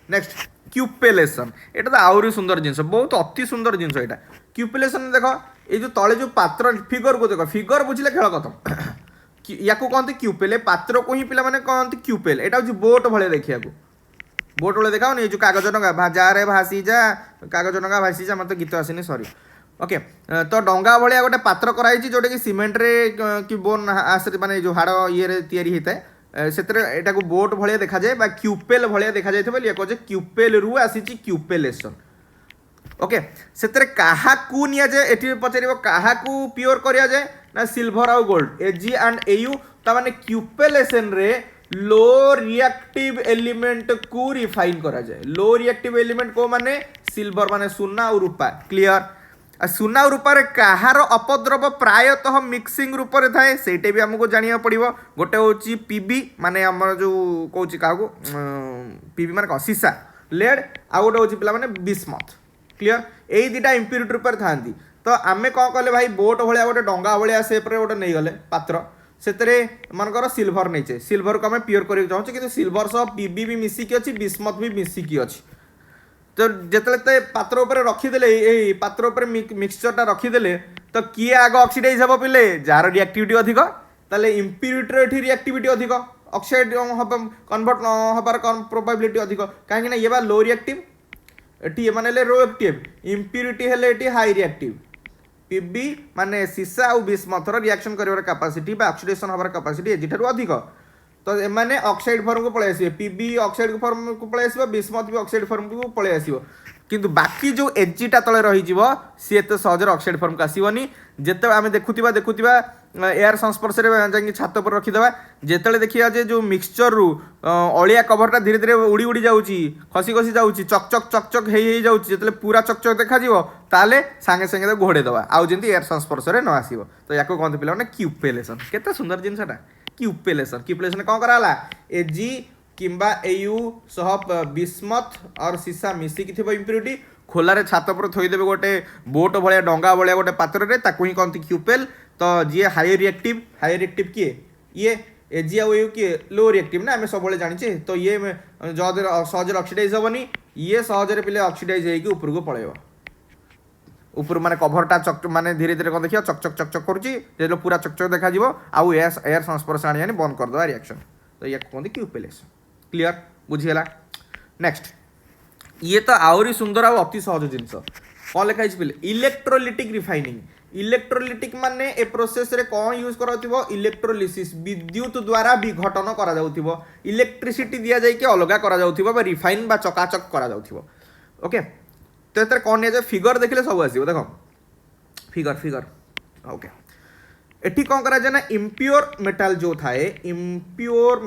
नेक्स्ट क्यूपेलेसन एटा तो आउरी सुंदर जिनस बहुत अति सुंदर जिनस एटा क्यूपेलेसन देख ये जो तले जो पात्र फिगर को देख फिगर बुझिले खेल खत्म या कहते क्यूपेल पात्र को ही पिला माने कहते क्यूपेल एटा हूँ बोट भाई देखिया बोट भाई देखा नहीं जो कागज डंगा जा रे भासी जा कागज डंगा भासी जा मत गीत आसनी सॉरी ओके तो डंगा भाया गोटे पात्र कराई जोटा कि सीमेंट रे कि बोन माने जो हाड़ ये तैयारी होता है से बोट भाया देखा जाए बा क्यूपेल भाया देखा जाए कहे क्यूपेल रु आसी क्यूपेलेसन ओके से क्या जाए पचार क्या प्योर करा जाए ना सिल्वर आउ गोल्ड एजी एंड एयू ताने क्यूपेलेसन रे लो रिएक्टिव एलिमेंट को रिफाइन करा जाए लो रिएक्टिव एलिमेंट को माने सिल्वर माने सुना और रूपा क्लियर सुना रूपार कहार अपद्रव प्रायतः मिक्सिंग रूप से थाए से भी आमको जाना पड़ो गोटे हूँ पीबी माने आमर जो कौन क्या पीबी माने सीसा लेड आउ गोटे हूँ पे बिस्मथ क्लियर यही दुटा इम्प्यूरिटी रूप था तो आम कौन कले भाई बोट भाया गोटे डंगा भाया सेप्रे गोटे नहीं गले पात्र से मनकर सिल्वर नहीं सिल्वर को आम प्योर करके चाहूँ कि सिल्वर सह पीबी भी मिसिकी अच्छी बिस्मथ भी मिसिकी अच्छी तो जिते पात्र उपर रखीदे पात्र उपर मिक्सचरटा रखीदे तो किए आग ऑक्सीडाइज हम पिले जार रिएक्टिविटी अधिक ताले इम्प्यूरिटी रिएक्टिविटी अधिक ऑक्साइड कन्वर्ट हबार प्रोबेबिलिटी अधिक कहीं ये लो रिएक्टिव ये माने लो एक्टिव इम्प्यूरिटी हेले हाई रिएक्टिव पीबी माने सीसा और बिस्मथर रिएक्शन कर कैपेसिटी ऑक्सीडेशन हबार कैपेसिटी एजिठार अधिक तो एमाने ऑक्साइड फॉर्म को पळे आसीबे पीबी ऑक्साइड फॉर्म को पळे आसीबो बिस्मथ भी ऑक्साइड फॉर्म को पळे आसीबो किंतु बाकी जो एजीटा तले रही जीवो सी एते सहज ऑक्साइड फॉर्म को आसीबोनी जेते आमे देखुतिबा एयर संस्पर्श रे जांगी छात पर रखिदेबा जेतेले देखिया जे जो मिक्सचर रु अलिया कवरटा धीरे धीरे उड़ी उड़ी जाउची खसी खसी जाउची चक हेई जाउची जेतेले पूरा चक देखा जीवो ताले संगे संगे घोड़े दबा आउ जेंती एयर संस्पर्श रे न आसीबो तो याको कोन पिला माने क्यूपेलेसन केते सुंदर जिंसटा क्यूपेलेसन कौन कराला एजी किंबा एयू सह बिस्मथ और सीसा मिसिकी थी इम्प्यूरिटी खोलार छात पर थोदेवे गोटे बोट भाया डंगा भाया गोटे पात्र रे ताकू ही कहते क्यूपेल तो जी हाई रिएक्टिव किए ये एजी आउ एयू किए लो रिएक्टिव ना आम सब जाने तो ये सहज ऑक्सीडाइज हेनी ये सहजरे पिले ऑक्सीडाइज होगी ऊपर को पड़ेगा ऊपर माने कभरटा चक माने धीरे धीरे कौन देखिए चक करुच्ची पूरा चकचक देखा आउ एयर संस्पर्श आनी बंद करदे रिएक्शन तो ये कहते क्यूपेलेसन क्लियर बुझीगला नेक्स्ट ये तो आहरी सुंदर आउ अति सहज जिनस कौन लिखाई पे इलेक्ट्रोलिटिक रिफाइनिंग इलेक्ट्रोलिटिक माने ए प्रोसेस रे कौन यूज करा इलेक्ट्रोलिसिस विद्युत द्वारा विघटन करा जाउथिबो इलेक्ट्रिसिटी दिया जाय के अलगा करा जाउथिबो बा रिफाइन बा चकाचक करा जाउथिबो ओके तो ये कौन नहीं फिगर देखले सब आसो देख फिगर ओके एठी कौन करा जाए ना इम्प्योर मेटाल जो थाए इम्प्योर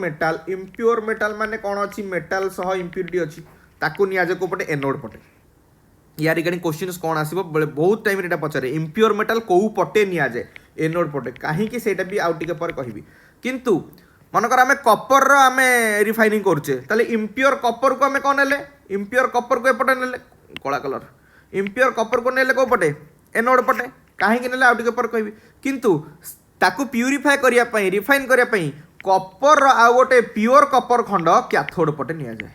मेटाल माने कौन अच्छी मेटाल सह इम्प्यूरिटी अच्छी ताकू निया जाए कोपटे एनोड पटे या रिगार्डिंग क्वेश्चंस कौन आसीबो बहुत टाइम रे पचारे इम्प्योर मेटाल को पटे निया जाए एनोड पटे कहीं सेटा भी आउ टिके पर कहबी किंतु मनकर आमे कपर रो आमे रिफाइनिंग करछे ताले इम्प्योर कपर को आमे कोन नेले इम्प्योर कपर को एपटे नेले कला कलर इम्प्योर कपर को नेले को पटे एनोड पटे कहीं नेले आउ टिके पर कहबी किंतु ताकू प्यूरीफाई करिया पई रिफाइन करिया पई कपर आउ गोटे प्योर कपर खंड कैथोड पटे निया जाए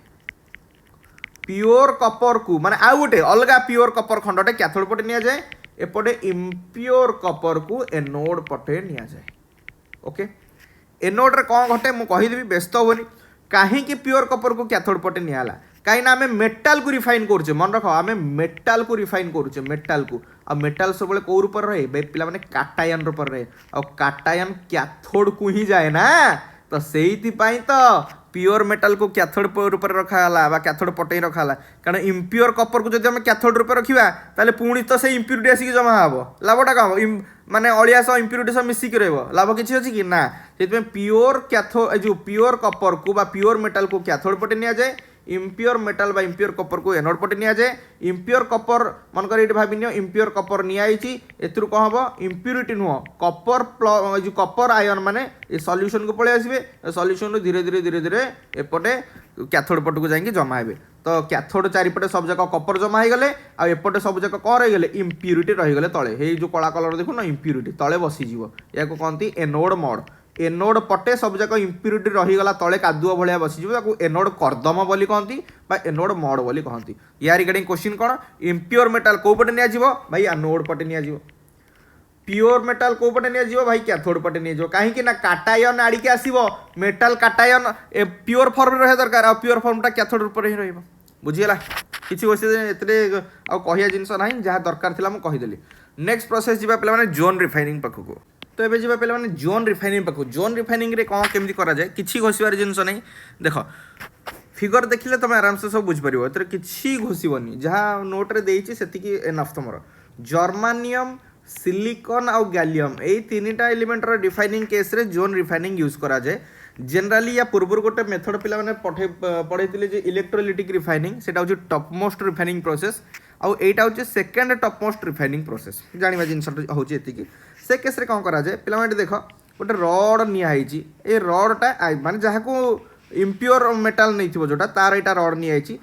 प्योर कपर को माने आउ गोटे अलगा प्योर कपर खंडटे कैथोड पटे निया जाए एपटे इम्प्योर कपर को एनोड पटे निया जाए ओके एनोड रे कौन घटे मु कहीदेवी व्यस्त होनी कहीं प्योर कपर को कैथोड पटे नियाला कहीं आम मेटाल को रिफाइन करुचे मन रख आम मेटाल को रिफाइन करुचे मेटाल को आ मेटाल सब कौ रूप रहे पे मैंने काटायन रूप रहे आ काटायन कैथोड को ही जाए ना तो से तो प्योर मेटाल को कैथोड रूप में रखाला कैथोड पटे रखाला कारण इम्प्योर कपर को जब आम कैथोड रूप रखा ताले पुणी तो से इम्प्यूरिटी आसिक जमा हम लाभटा कौन माने अलिया सह इम्प्यूरिटी सब मिसिक लाभ किसी अच्छी कि ना से प्योर कैथो जो प्योर कपर को प्योर मेटाल को कैथोड पटे नि जाए इम्प्योर मेटाल बा इम्प्योर कपर को एनोड पटे नि जाए इम्प्योर कपर मनकर ये भाव नि इम्प्योर कपर निई एथुर कौन हम इम्प्यूरिटी नुह कपर जो कपर आयन माने सल्यूशन को पलि आसबे सल्यूशन धीरे धीरे धीरे धीरे एपटे कैथोड पट को जाकि जमा हे तो कैथोड चारिपटे सब जाक कपर जमा हो गले आएपटे सब जाक कौन रहीगले इम्प्यूरिटी रहीगले तले हे जो कला कलर देखुन इम्प्यूरिटी तले बसीज या कहती एनोड मोड एनोड पटे सब जाक इम्प्यूरिटी रहीगला तले कादुआ भाया बसीज एनोड कर्दम बोली कहती एनोड मोड बोली कहती या रिगार्डिंग क्वेश्चन कौन इम्प्योर मेटाल कौ पटे नि भाई एनोड पटे नि प्योर मेटाल कौ पटे नि भाई कैथोड पटे नि कहीं ना काटायन आड़िके आसो मेटाल काटायन प्योर फॉर्म रहा दरकार आ प्योर फॉर्मटा कैथोड रूप ही रहा बुझीगला किसी ए कहया जिनस ना जहाँ दरकार था मुझे कहीदेली नेक्स्ट प्रोसेस जी पे जोन रिफाइनिंग पाखक तो ये जी पे जोन रिफाइनिंग पाखक जोन रिफाइनिंग रे कौन केमती करा जाए किसी घोषार जिनस ना देख फिगर देखिले तुम आराम से सब बुझीपर ए कि घोषबनी जहाँ नोट्रे देती से एनफ तुम जर्मानियम सिलिकन आउ गैलियम यही तीनटा एलिमेंटर डिफाइनिंग केस रे जोन रिफाइनिंग यूज करा जाए जनराली या पूर्व गोटे मेथड पे पढ़े इलेक्ट्रोलिटिक रिफाइनिंग से टॉप मोस्ट रिफाइनिंग प्रोसेस आउ एटा हूँ second top most refining process जाना जिन हूँ ये से केस रे कौन करा जाए पे देख गोटे रड निहाई ए रडटा माने जहाँ को इम्प्योर मेटाल नहीं थो जोटा तार यहाँ रड निहाई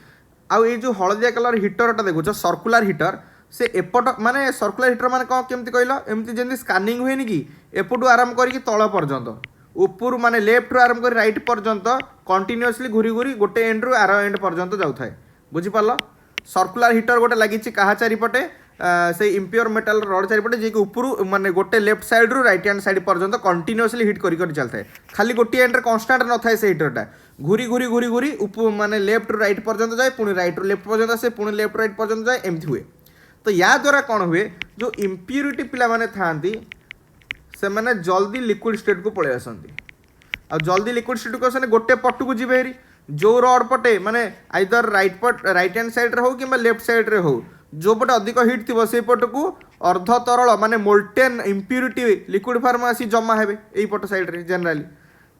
आउ ये जो हलदिया कलर हिटरटा देखुच सर्कुलर हिटर से एपट माने सर्कुलर हिटर माने कौन केमती कहल एमती जमी स्कानिंग हुए कि एपटू आरंभ करके तल पर्यंत ऊपर माने लेफ्ट रु आरंभ कर राइट पर्यंत कंटिन्यूअसली घूरी घूरी गोटे एंड रु आर एंड पर्यंत जाऊे बुझीपार सर्कुलर हिटर गोटे लगी क्या चारिपटे से इम्प्योर मेटाल रड चारिपटे जी ऊपर माने गोटे लेफ्ट साइड रु राइट हैंड साइड पर्यंत कंटिन्यूअसली हिट कर चलता है खाली गोटे एंड कन्स्टाट न था से हिटरटा घूरी घूरी घूरी घूरी ऊपर माने लेफ्ट रु राइट पर्यंत जाए पुणी राइट रु लेफ्ट पर्यंत आसे पुणी लेफ्ट राइट पर्यंत जाए एमती हुए तो या द्वारा कौन हुए जो इम्प्यूरिटी पिला था से मैंने जल्दी लिक्विड स्टेट को पलि आसती आ जल्दी लिक्विड स्टेट को आसने गोटे पट को जी हेरी जो रड पटे माने आइदर राइट हैंड साइड रे हो कि लेफ्ट साइड रे हो जो पटे अधिक हिट थी से पट को अर्ध तरल माने मोल्टेन इम्प्यूरिटी लिक्विड फार्म आसी जमा हे यही पट साइड रे जनराली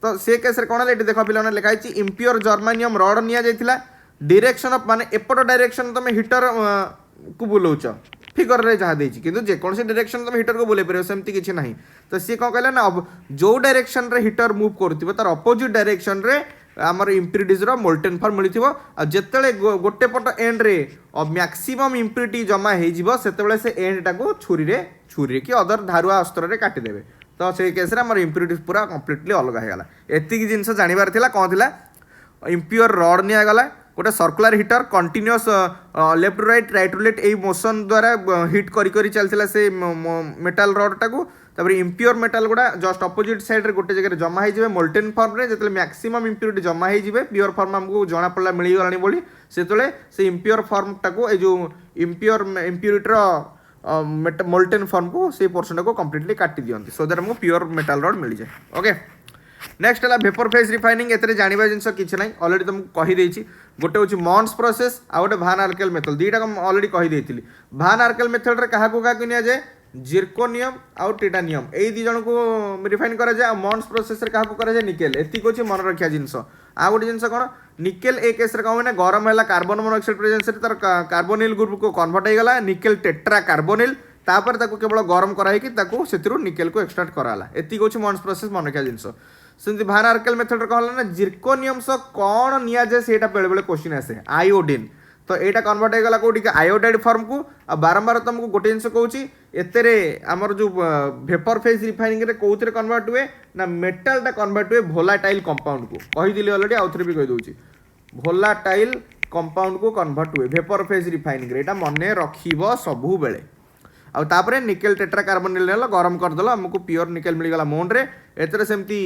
तो से केस कौन है देख पे लिखाई इम्प्योर जर्मानियम रड नि जाइथिला डायरेक्शन ऑफ माने एपट डायरेक्शन तुम हिटर को बुलाऊच फिगर रे जहाँ देती कि जेकोसी डायरेक्शन तुम हिटर को बुले पार सेमती किसी ना तो सी कौन कहला ना जो डायरेक्शन रे हिटर मूव करुव तार अपोजिट डायरेक्शन रे आमर इम्प्यूरिटीज मोल्टेन फॉर्म मिलथिबो आ जेतेले गोटे पट एंड रे मैक्सिमम इम्प्यूरिटी जमा हो से एंड टाको छुरी कि अदर धारुआ अस्त्र रे काटी देबे तो से केस रे आमर इम्प्यूरिटीज पूरा कंप्लीटली अलग हो गला एतिकी जिंस जानिबार थिला कोन थिला इम्प्योर रड निया गला गोटे circular heater continuous left right right to left यही मोशन द्वारा हिट करी चलता से मेटाल रडटा को तापर इम्प्योर मेटाल गुड़ा जस्ट अपोजिट साइड रे गोटे जगह जमा हो मोल्टेन फॉर्म रे जिते मैक्सिमम इम्प्यूरिटी जमा हो प्योर फॉर्म आमको जना पड़ा मिलगलानी बोली से इम्प्योर फॉर्म टाको जो इम्प्यूरिटर मोल्टेन फॉर्म को से पोर्शन को कंप्लीटली काटी दियंती सो दैट हमको प्योर मेटाल रड मिल जाए ओके नेक्स्ट है वेपर फेज रिफाइनिंग एते जानिबा जिनस किछि नै ऑलरेडी तुमको कहि देछि गोटे होछि मॉन्स प्रोसेस आ गोटे भान आर्केल मेथड दुईटा ऑलरेडी कहि देथिली भान आर्केल मेथड रे कहा को निया जाए जिरकोनियम आउ टिटानियम एई दी जण को रिफाइन करा जाए मॉन्स प्रोसेस रे कहा को करा जाए निकेल एति को मन रखिया जिनस आ गोटे जिनस कोन निकेल ए केस रे कहू ना गरम हैला कार्बन मोनोऑक्साइड प्रेजेंस रे तार कार्बोनिल ग्रुप को कन्वर्ट हो गला निकेल टेट्रा कार्बोनिल तापर ताको केवल गरम कराई कि ताको सेतिरु निकेल को एक्सट्रैक्ट कराला एति को मॉन्स प्रोसेस मन रखिया जिनस सेमती भान आर्केल मेथड कहला ना जिरकोनियम सह कौन निया जाए से बेले बेले क्वेश्चन आसे आयोडीन तो यहाँ कन्वर्ट हो गला कौटी आयोडाइड फॉर्म को आ बारंबार तुमको गोटे जिन कहूँ एतेरे आमर जो वेपर फेज रिफाइनिंग रे कौन कन्वर्ट हुए ना मेटालटा कन्वर्ट हुए भोलाटाइल कंपाउंड को कहीदी अलरेडी आउ थे भी कहीदे भोलाटाइल कंपाउंड को कन्वर्ट हुए वेपर फेज रिफाइनिंग रे मन रखिब सबू बेले आउे निकेल टेट्रा कार्बोनिल गरम करदेल आमको प्योर निकेल मिलगला मोन रे एतरे सेमती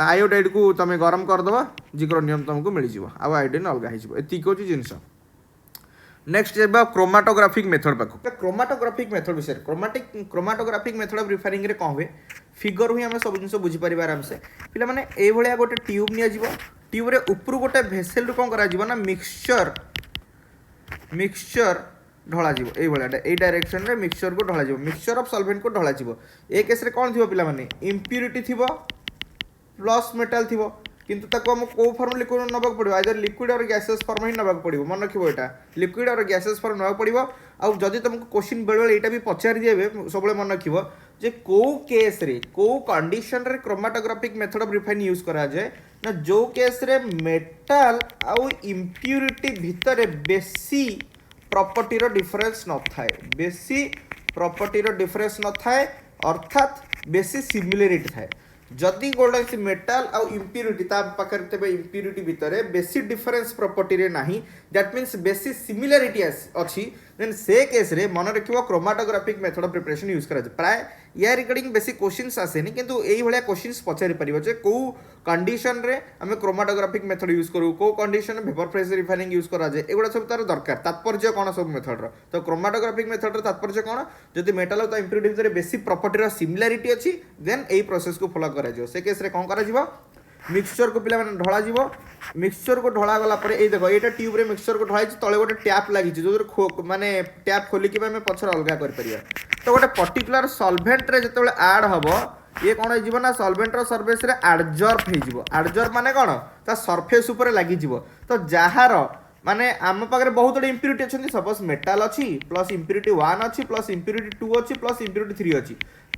आयोडाइड को तुम गरम करदेव जिक्रोनियम तुमको मिल जाव आयोडीन अलग हो एतिक जिनस नेक्स्ट क्रोमाटोग्राफिक मेथड पाक क्रोमाटोग्राफिक मेथड विषय क्रोमाटोग्राफिक मेथड ऑफ रिफाइनिंग रे कौन हुए फिगर ही आम सब जिन बुझीपर आराम से पिला माने ए भलिया गोटे ट्यूब निया जीवो ट्यूब रे ऊपर गोटे भेसेल रु कौन करा जीवो ना मिक्सचर ढला जीवो ए भलिया ए डायरेक्शन रे मिक्सचर को ढला जीवो मिक्सचर ऑफ सॉल्वेंट को ढला जीवो ए केस रे कौन थिबो पिला माने इम्प्यूरिटी थिबो प्लस मेटल थिबो किंतु ताको हम को फॉर्म लिक्विड नबाक पड़िबो आइदर लिक्विड और गैसेस फॉर्म ही नबाक पड़िबो मन रखिबो एटा लिक्विड और गैसेस फॉर्म नबाक पड़िबो आ जदि तुमको क्वेश्चन बेले एटा भी पचारि देबे सबले मन रखिबो जे को केस रे को कंडीशन रे chromatographic method of refine use करा जाय ना जो केस रे मेटल आ इम्प्यूरिटी भितर बेसी प्रॉपर्टी रो डिफरेंस न थाए बेसी प्रॉपर्टी रो डिफरेंस न थाए अर्थात बेसी सिमिलरिटी थाए जदि गोटे मेटाल आउ इम्प्यूरिटी ता पाखर तेबे इम्प्यूरिटी भितर बेसी डिफरेंस प्रॉपर्टी रे नाही दैट मीन्स बेसी सिमिलरिटी अछि देन से केस रे मन रखिबो chromatographic method of preparation use करा जाय प्राय या रिगार्डिंग बेसी क्वेश्चंस आसेनी किंतु एई भलिया क्वेश्चंस पचारि परिबो जे को कंडीशन रे हमें क्रोमेटोग्राफिक मेथड यूज करू को कंडीशन में वेपर फेज रिफाइनिंग यूज करा जाय एगुडा सब तार दरकार तात्पर्य कोन सब मेथड रो तो क्रोमेटोग्राफिक मेथड रो तात्पर्य कोन जदि मेटल तो इम्प्यूरिटी भितर बेसी प्रॉपर्टी रो सिमिलरिटी अछि देन एई प्रोसेस को फॉलो करा जाय से केस रे कोन करा जिवो मिक्सचर को पिला माने ढला जीवो मिक्सचर को ढला गला पर ए देखो एटा ट्यूब रे मिक्सचर को ढलाइ तळे गोटे टैप लागि छि जो माने टैप खोली के हमें पछर अलगा कर परिया तो गोटे पर्टिकुलर सॉल्वेंट रे जतले ऐड हबो ये कोन हो जीवो ना सॉल्वेंट रो सरफेस रे एडजॉर्ब हे जीवो एडजॉर्ब माने कोन ता सरफेस ऊपर लागि जीवो तो जहार माने आम पाखरे बहुत इम्प्यूरिटी अछि सपोज मेटल अछि प्लस इम्प्यूरिटी 1 अछि प्लस इम्प्यूरिटी 2 अछि प्लस इम्प्यूरिटी 3 अछि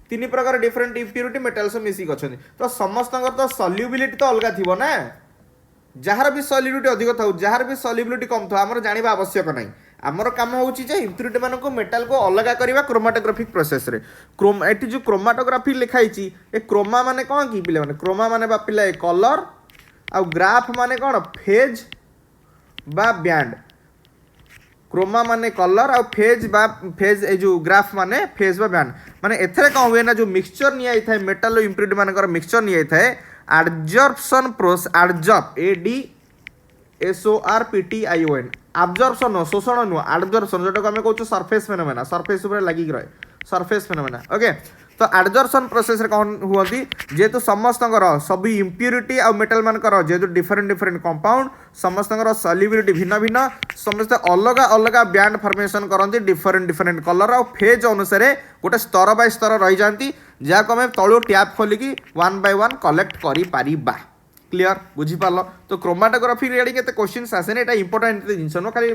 तीन प्रकार डिफरेंट इम्प्यूरिटी मेटल्स मिसिक अछन तो समस्त तो सॉल्युबिलिटी तो अलग थिबो ना जहार भी सॉल्युबिलिटी अधिक थाउ जहार भी सॉल्युबिलिटी कम थाउ हमर जानिबा आवश्यक नै हमर काम होउची जे इम्प्यूरिटी माने को मेटल को अलग करबा क्रोमेटोग्राफिक प्रोसेस रे एटी जो क्रोमेटोग्राफी लिखाइची ए क्रोमा माने कोन की पिले माने क्रोमा माने बा पिला ए कलर आ ग्राफ माने कोन फेज बा बैंड क्रोमा माने कलर और फेज ए जो ग्राफ माने फेज बा बैंड माने एथरे कौन हुए ना जो मिक्सचर निया थाए मेटल और इम्प्यूरिटी मानकर मिक्सचर निया थाए adsorption process adsorb ADSORPTION absorption नो शोषण नो एडजॉर्प्शन जोटा को हमें कहू सरफेस फेनोमेना सरफेस ऊपर लागि रहे सरफेस फेनोमेना ओके तो एडजॉर्प्शन प्रोसेस रे कौन हुआंती जेतु समस्त सब इम्प्यूरिटी और मेटल मानकर जेतु डिफरेंट डिफरेंट कंपाउंड समस्त सॉल्युबिलिटी भिन्न भिन्न समस्त अलग अलग बैंड फॉर्मेशन करती डिफरेंट डिफरेंट कलर और फेज अनुसार गोटे स्तर बाय स्तर रही जाती जहाँ को तलु टैप खोलिकी 1 by 1 कलेक्ट करि पारिबा क्लियर बुझी पारलो तो क्रोमेटोग्राफी रिगार्डिंग केते क्वेश्चंस आसे ने एटा इंपोर्टेंट जिंस नो खाली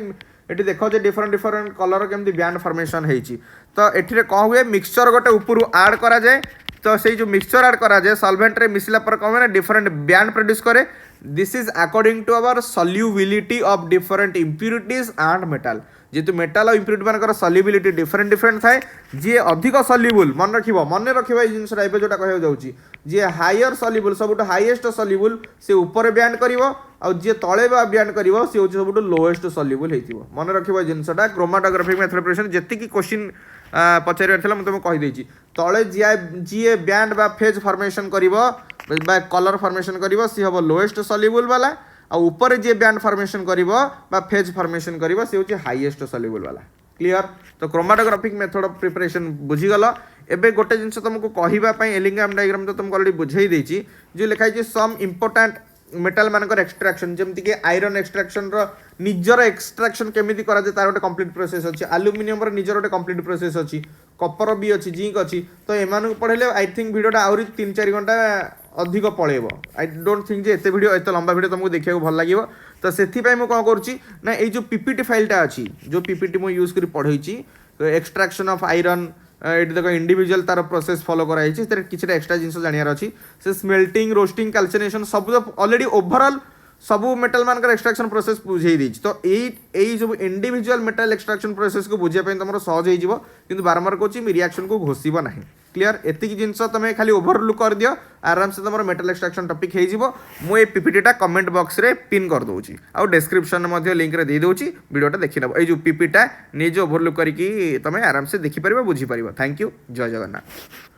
एटी देखो जे डिफरेंट डिफरेंट कलर केमती बैंड फॉर्मेशन हेची तो एठी कौन हुए मिक्सचर गोटे ऊपर ऐड करा जाए तो से जो मिक्सचर ऐड करा जाए सॉल्वेंट रे मिसला पर कौन है डिफरेंट बैंड प्रोड्यूस करे this is according to our solubility of different impurities and metal जेतु मेटल और इम्प्यूरिटी मानकर सॉल्युबिलिटी डिफरेंट डिफरेंट थाए जी अधिक सॉल्युबल मन रखिबो ए जिंस राइबे जोटा कहय जाउची जी हायर सॉल्युबल सबुट हाईएस्ट सॉल्युबल से ऊपर बैंड करिवो और जी तळे बा बैंड करिवो से होची सबुट लोएस्ट सॉल्युबल हेतिवो मन रखिबो जिंसटा क्रोमेटोग्राफिक मेथड प्रिपरेशन जेति की क्वेश्चन पचारि थिला म तुम कहि देछि तळे जी बैंड बा फेज फॉर्मेशन करिवो बा कलर फॉर्मेशन करिवो सी हबो लोएस्ट सॉल्युबल वाला आ ऊपर जे बैंड फॉर्मेशन करिवो बा फेज फॉर्मेशन करिवो से होची हाईएस्ट सॉल्युबल वाला क्लियर तो क्रोमेटोग्राफिक मेथड ऑफ प्रिपरेशन बुझी गलो एबे गोटे जिंस तुमको कहिबा पई एलिंगाम डायग्राम तो तुमको ऑलरेडी बुझाई देछि जो लिखाई छै सम इंपोर्टेंट मेटल मानकर एक्सट्रैक्शन जमति के आयरन एक्सट्रैक्शन रो निजर एक्सट्रैक्शन केमिति करा जे तार गोटे कंप्लीट प्रोसेस अछि एल्युमिनियम रो निजर गोटे कंप्लीट प्रोसेस अछि कॉपर भी अछि जिंक अछि तो एमानु पढले आई थिंक वीडियोटा आउरी 3-4 घंटा अधिक पळेबो आई डोंट थिंक जे एते वीडियो एते लंबा वीडियो तुमको देखियो भल लागिवो तो सेथि पई म कोन करछि ना ए जो पीपीटी फाइलटा अछि जो पीपीटी म यूज करी पढै छी एक्सट्रैक्शन ऑफ आयरन एट देखो इंडिविजुअल तार प्रोसेस फॉलो कराई किसी एक्सट्रा जिन जानार अच्छी से स्मेल्टिंग रोस्टिंग कैल्सिनेशन सब ऑलरेडी ओवरऑल सबू मेटल मानकर एक्सट्रैक्शन प्रोसेस बुझे दी तो यही सब इंडिविजुअल मेटल एक्सट्रैक्शन प्रोसेस को बुझाई तुम सहज हो कि बारंबार कहूँ रिएक्शन को घोषब ना क्लियर एति जिनस तुम खाली ओवरलुक कर दियो आराम से तुम मेटल एक्सट्रैक्शन टॉपिक हो मुझे पीपीटीटा कमेंट बॉक्स रे पिन कर दूची आउ डिस्क्रिप्शन में लिंक रे दे दूची वीडियोटा देखि नब ए जो पीपीटा निजे ओवरलुक करके तुम आराम से देखि परिबो बुझी परिबो थैंक यू जय जगन्नाथ।